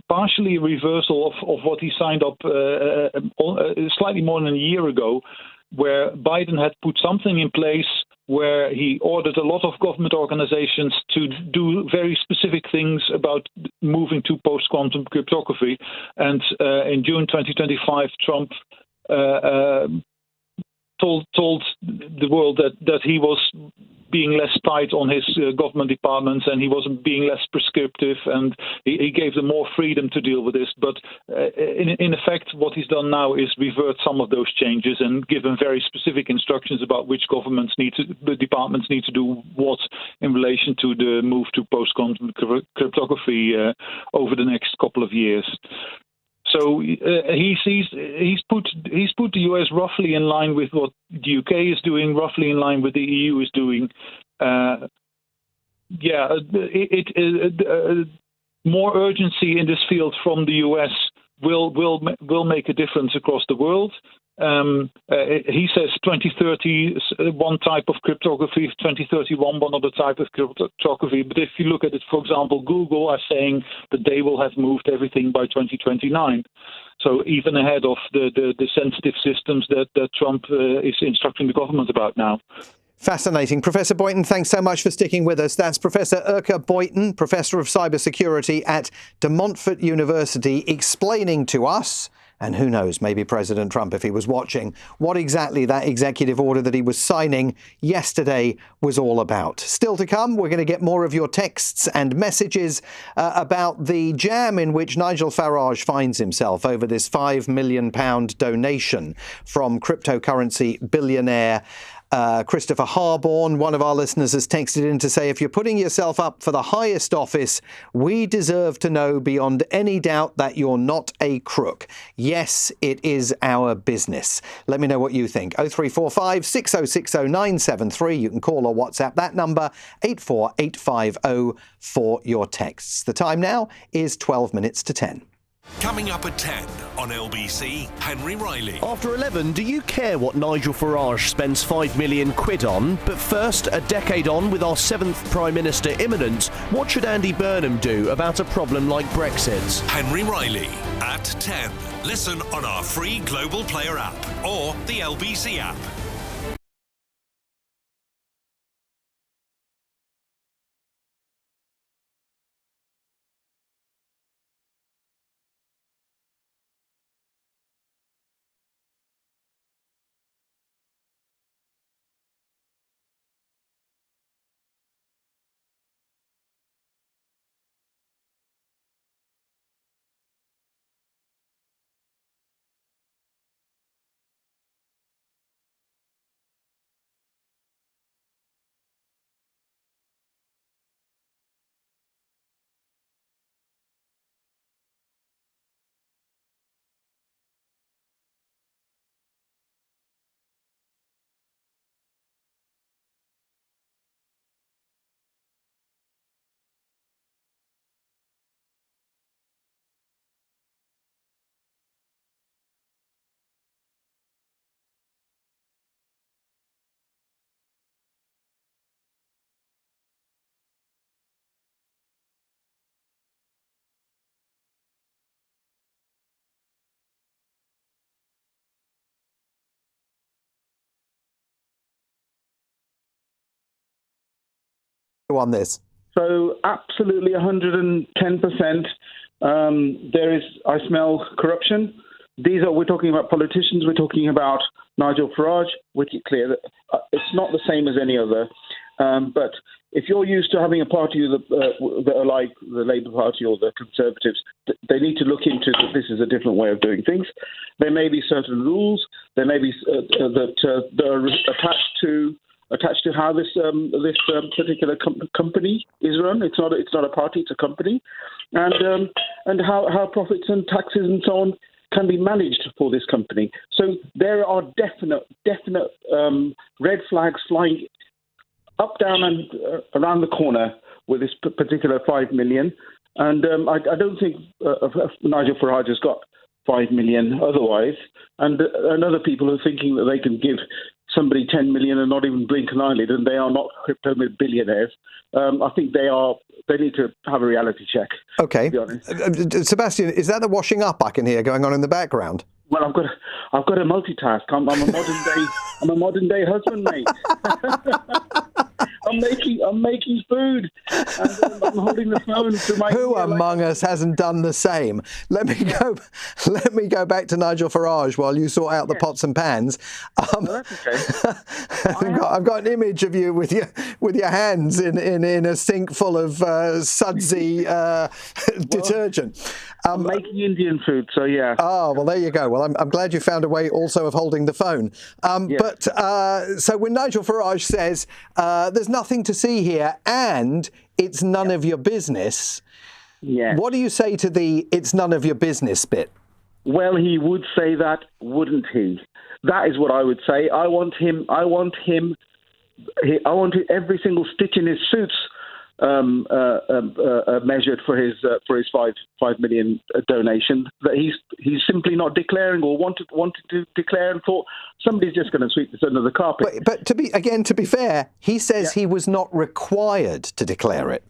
Q: partially a reversal of what he signed up slightly more than a year ago, where Biden had put something in place where he ordered a lot of government organizations to do very specific things about moving to post-quantum cryptography. And in June 2025, Trump told the world that he was being less tight on his government departments, and he wasn't being less prescriptive, and he gave them more freedom to deal with this. But in effect, what he's done now is revert some of those changes and give them very specific instructions about which the departments need to do what in relation to the move to post-quantum cryptography over the next couple of years. So he's put the US roughly in line with what the UK is doing, roughly in line with the EU is doing. More urgency in this field from the US will make a difference across the world. He says 2030 one type of cryptography, 2031 one other type of cryptography. But if you look at it, for example, Google are saying that they will have moved everything by 2029. So even ahead of the sensitive systems that Trump is instructing the government about now.
F: Fascinating. Professor Boynton, thanks so much for sticking with us. That's Professor Urke Boynton, Professor of Cybersecurity at De Montfort University, explaining to us, and who knows, maybe President Trump, if he was watching, what exactly that executive order that he was signing yesterday was all about. Still to come, we're going to get more of your texts and messages about the jam in which Nigel Farage finds himself over this £5 million donation from cryptocurrency billionaire Christopher Harborn. One of our listeners has texted in to say, if you're putting yourself up for the highest office, we deserve to know beyond any doubt that you're not a crook. Yes, it is our business. Let me know what you think. 0345 6060 973. You can call or WhatsApp that number, 84850, for your texts. The time now is 12 minutes to 10.
H: Coming up at 10 on LBC, Henry Riley.
S: After 11, do you care what Nigel Farage spends £5 million on? But first, a decade on with our 7th Prime Minister imminent, what should Andy Burnham do about a problem like Brexit?
H: Henry Riley at 10. Listen on our free Global Player app or the LBC app.
F: on this?
R: So absolutely 110%. I smell corruption. We're talking about politicians. We're talking about Nigel Farage. We're clear that it's not the same as any other. But if you're used to having a party that are like the Labour Party or the Conservatives, they need to look into that this is a different way of doing things. There may be certain rules. There may be that are attached to how this particular company is run. It's not a party. It's a company, and how profits and taxes and so on can be managed for this company. So there are definite red flags flying up, down, and around the corner with this particular 5 million. And I don't think Nigel Farage has got 5 million otherwise. And other people are thinking that they can give somebody 10 million and not even blink an eyelid, and they are not crypto billionaires. I think they need to have a reality check.
F: Okay.
R: To be honest.
F: Sebastian, is that the washing up I can hear going on in the background?
R: Well, I've got to multitask. I'm a modern day husband, mate. I'm making food, and I'm holding the phone to my.
F: Who among us hasn't done the same? Let me go back to Nigel Farage while you sort out the pots and pans.
R: That's okay.
F: I've got an image of you with your hands in a sink full of sudsy detergent.
R: I'm making Indian food, so yeah.
F: Oh, well, there you go. Well, I'm glad you found a way also of holding the phone. But so when Nigel Farage says there's nothing to see here and it's none of your business, what do you say to the "it's none of your business" bit?
R: Well, he would say that, wouldn't he? That is what I would say. I want every single stitch in his suits measured for his 5 million donation that he's simply not declaring or wanted to declare, and thought somebody's just going to sweep this under the carpet.
F: But to be fair, he says he was not required to declare it.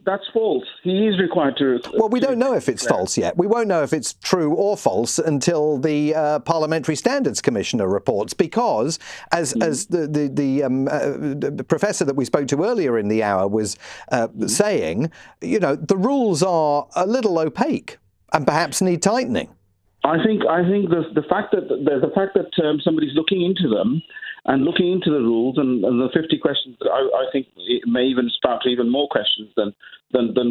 R: That's false. He is required to.
F: Well, we don't know if it's false yet. We won't know if it's true or false until the Parliamentary Standards Commissioner reports, because as the professor that we spoke to earlier in the hour was saying, the rules are a little opaque and perhaps need tightening.
R: I think the fact that somebody's looking into them and looking into the rules and the 50 questions, I think it may even spout even more questions than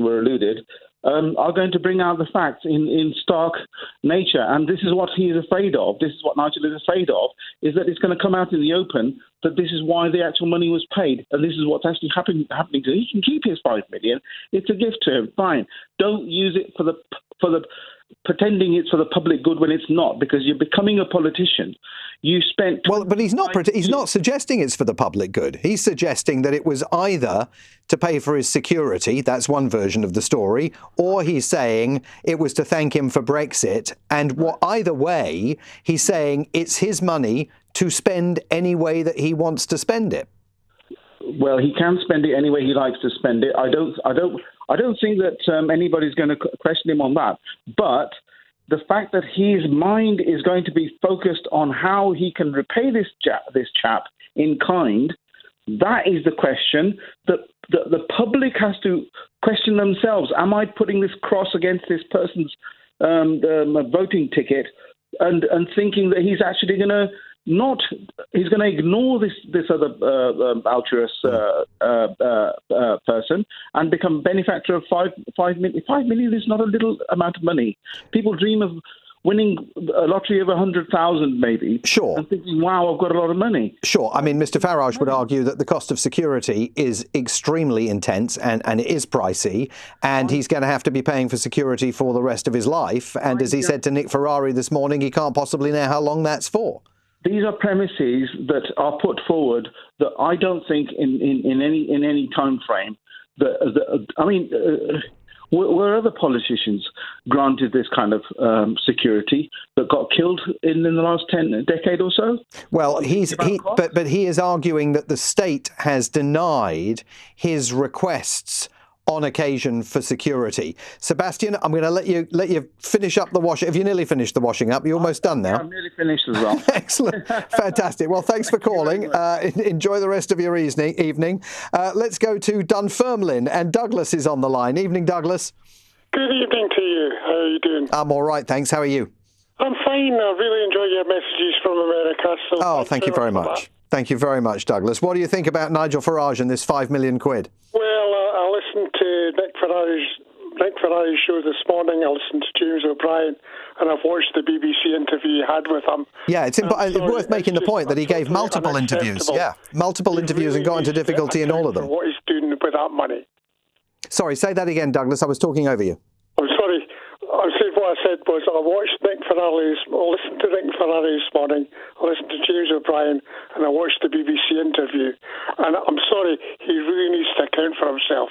R: were alluded, are going to bring out the facts in stark nature. And this is what he is afraid of. This is what Nigel is afraid of, is that it's going to come out in the open that this is why the actual money was paid. And this is what's actually happening to him. He can keep his 5 million. It's a gift to him. Fine. Don't use it for the pretending it's for the public good when it's not, because you're becoming a politician. You spent
F: but he's not suggesting it's for the public good. He's suggesting that it was either to pay for his security, that's one version of the story, or he's saying it was to thank him for Brexit. And either way, he's saying it's his money to spend any way that he wants to spend it.
R: Well, he can spend it any way he likes to spend it. I don't think that anybody's going to question him on that. But the fact that his mind is going to be focused on how he can repay this chap in kind, that is the question that the public has to question themselves. Am I putting this cross against this person's voting ticket and thinking that he's actually going to he's going to ignore this other altruist person and become benefactor of 5 million. 5 million is not a little amount of money. People dream of winning a lottery of 100,000 maybe.
F: Sure.
R: And thinking, wow, I've got a lot of money.
F: Sure. I mean, Mr. Farage would argue that the cost of security is extremely intense and it is pricey, and he's going to have to be paying for security for the rest of his life. And as he said to Nick Ferrari this morning, he can't possibly know how long that's for.
R: These are premises that are put forward that I don't think in any time frame. Were other politicians granted this kind of security that got killed in the last decade or so?
F: Well, but he is arguing that the state has denied his requests on occasion for security. Sebastian, I'm going to let you finish up the washing. Have you nearly finished the washing up? You're almost done now.
M: I'm nearly finished as well.
F: Excellent. Fantastic. Well, thanks for calling. Enjoy the rest of your evening. Let's go to Dunfermline, and Douglas is on the line. Evening, Douglas.
T: Good evening to you. How are you doing?
F: I'm all right, thanks. How are you?
T: I'm fine. I really enjoy your messages from America. So
F: thank you very much. Thank you very much, Douglas. What do you think about Nigel Farage and this £5 million? Well,
T: I listened to Nick Farage's show this morning. I listened to James O'Brien, and I've watched the BBC interview he had with him.
F: Yeah, it's worth making the point that he gave multiple interviews. Yeah, multiple interviews and got into difficulty in all of them.
T: What he's doing with that money.
F: Sorry, say that again, Douglas. I was talking over you.
T: I'm sorry. I said what I said was I listened to Nick Ferrari this morning, I listened to James O'Brien, and I watched the BBC interview. And I'm sorry, he really needs to account for himself.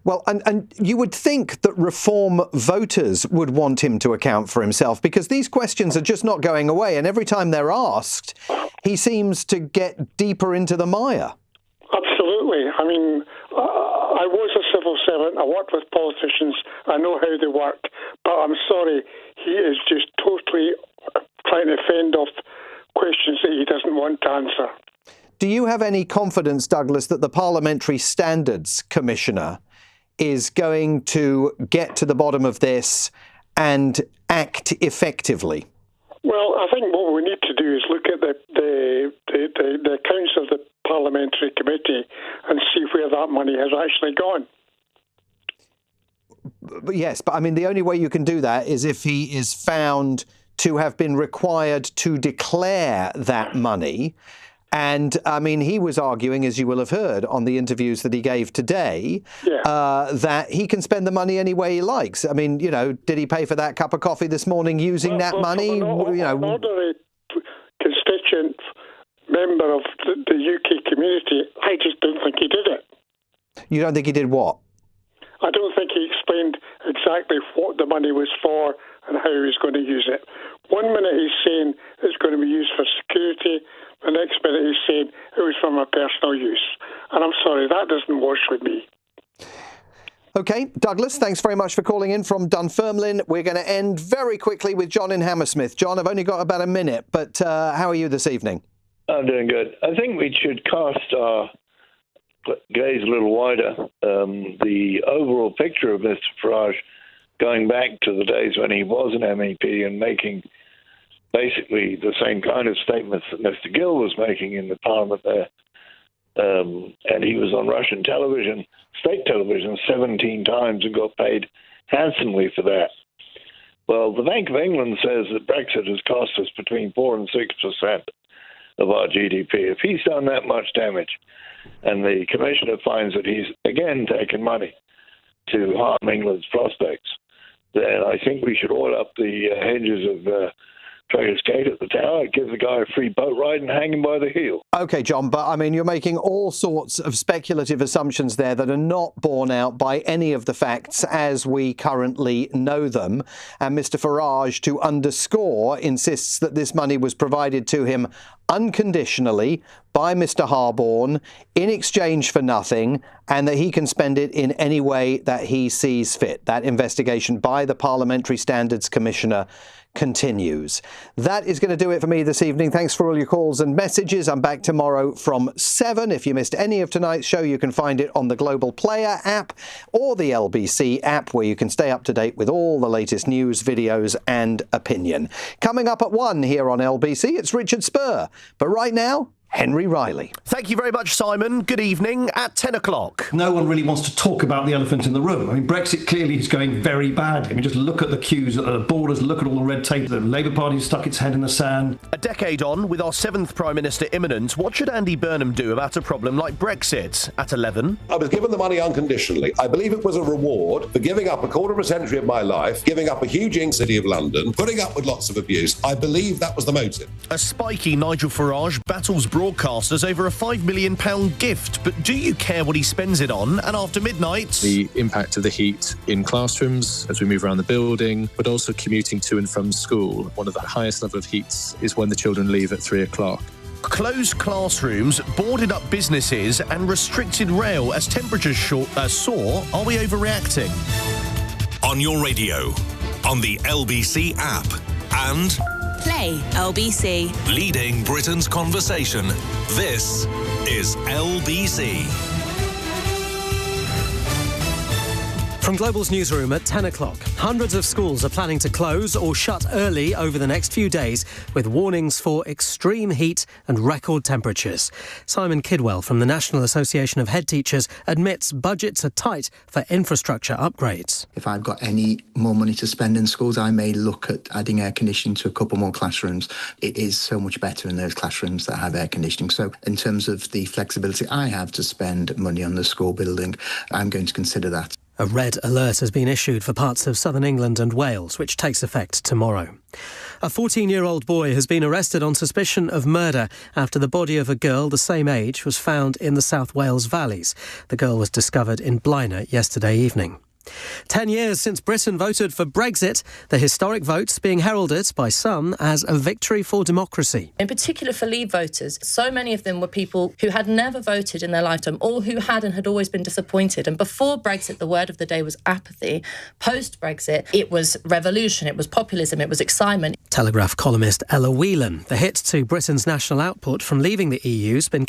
F: Well, and you would think that Reform voters would want him to account for himself, because these questions are just not going away. And every time they're asked, he seems to get deeper into the mire.
T: Absolutely. I mean, I was a civil servant. I worked with politicians. I know how they work. But I'm sorry, he is just totally trying to fend off questions that he doesn't want to answer.
F: Do you have any confidence, Douglas, that the Parliamentary Standards Commissioner is going to get to the bottom of this and act effectively?
T: Well, I think what we need to do is look at the accounts of the Parliamentary Committee and see where that money has actually gone.
F: Yes, but I mean, the only way you can do that is if he is found to have been required to declare that money. And I mean, he was arguing, as you will have heard on the interviews that he gave today, that he can spend the money any way he likes. I mean, you know, did he pay for that cup of coffee this morning using that money?
T: Ordinary constituent member of the UK community, I just don't think he did it.
F: You don't think he did what?
T: I don't think he explained exactly what the money was for and how he was going to use it. 1 minute he's saying it's going to be used for security, the next minute he's saying it was for my personal use. And I'm sorry, that doesn't wash with me.
F: OK, Douglas, thanks very much for calling in from Dunfermline. We're going to end very quickly with John in Hammersmith. John, I've only got about a minute, but how are you this evening?
W: I'm doing good. I think we should cast our gaze a little wider. The overall picture of Mr. Farage, going back to the days when he was an MEP and making basically the same kind of statements that Mr. Gill was making in the Parliament there. And he was on Russian television, state television, 17 times and got paid handsomely for that. Well, the Bank of England says that Brexit has cost us between 4 and 6% of our GDP. If he's done that much damage, and the Commissioner finds that he's again taken money to harm England's prospects, then I think we should oil up the hedges of Traitors' Gate at the Tower, give the guy a free boat ride and hang him by the heel.
F: OK, John, but I mean, you're making all sorts of speculative assumptions there that are not borne out by any of the facts as we currently know them. And Mr. Farage, to underscore, insists that this money was provided to him unconditionally by Mr. Harborne in exchange for nothing, and that he can spend it in any way that he sees fit. That investigation by the Parliamentary Standards Commissioner continues. That is going to do it for me this evening. Thanks for all your calls and messages. I'm back tomorrow from 7. If you missed any of tonight's show, you can find it on the Global Player app or the LBC app, where you can stay up to date with all the latest news, videos and opinion. Coming up at 1 here on LBC, it's Richard Spur. But right now, Henry Riley.
S: Thank you very much, Simon. Good evening. At 10 o'clock.
X: No one really wants to talk about the elephant in the room. I mean, Brexit clearly is going very badly. I mean, just look at the queues at the borders, look at all the red tape. The Labour Party stuck its head in the sand.
S: A decade on, with our 7th Prime Minister imminent, what should Andy Burnham do about a problem like Brexit? At 11.
J: I was given the money unconditionally. I believe it was a reward for giving up a quarter of a century of my life, giving up a huge city of London, putting up with lots of abuse. I believe that was the motive.
S: A spiky Nigel Farage battles broadcasters over a £5 million gift, but do you care what he spends it on? And after midnight,
Y: the impact of the heat in classrooms as we move around the building, but also commuting to and from school. One of the highest level of heats is when the children leave at 3 o'clock.
S: Closed classrooms, boarded up businesses and restricted rail as temperatures soar. Are we overreacting?
H: On your radio, on the LBC app, and
U: Play LBC.
H: leading Britain's conversation. This is LBC.
V: From Global's newsroom at 10 o'clock, hundreds of schools are planning to close or shut early over the next few days, with warnings for extreme heat and record temperatures. Simon Kidwell from the National Association of Head Teachers admits budgets are tight for infrastructure upgrades.
B: If I've got any more money to spend in schools, I may look at adding air conditioning to a couple more classrooms. It is so much better in those classrooms that have air conditioning. So in terms of the flexibility I have to spend money on the school building, I'm going to consider that.
V: A red alert has been issued for parts of southern England and Wales, which takes effect tomorrow. A 14-year-old boy has been arrested on suspicion of murder after the body of a girl the same age was found in the South Wales valleys. The girl was discovered in Blaenau yesterday evening. 10 years since Britain voted for Brexit, the historic votes being heralded by some as a victory for democracy.
D: In particular for Leave voters, so many of them were people who had never voted in their lifetime or who had and had always been disappointed. And before Brexit, the word of the day was apathy. Post-Brexit, it was revolution, it was populism, it was excitement.
V: Telegraph columnist Ella Whelan. The hit to Britain's national output from leaving the EU's been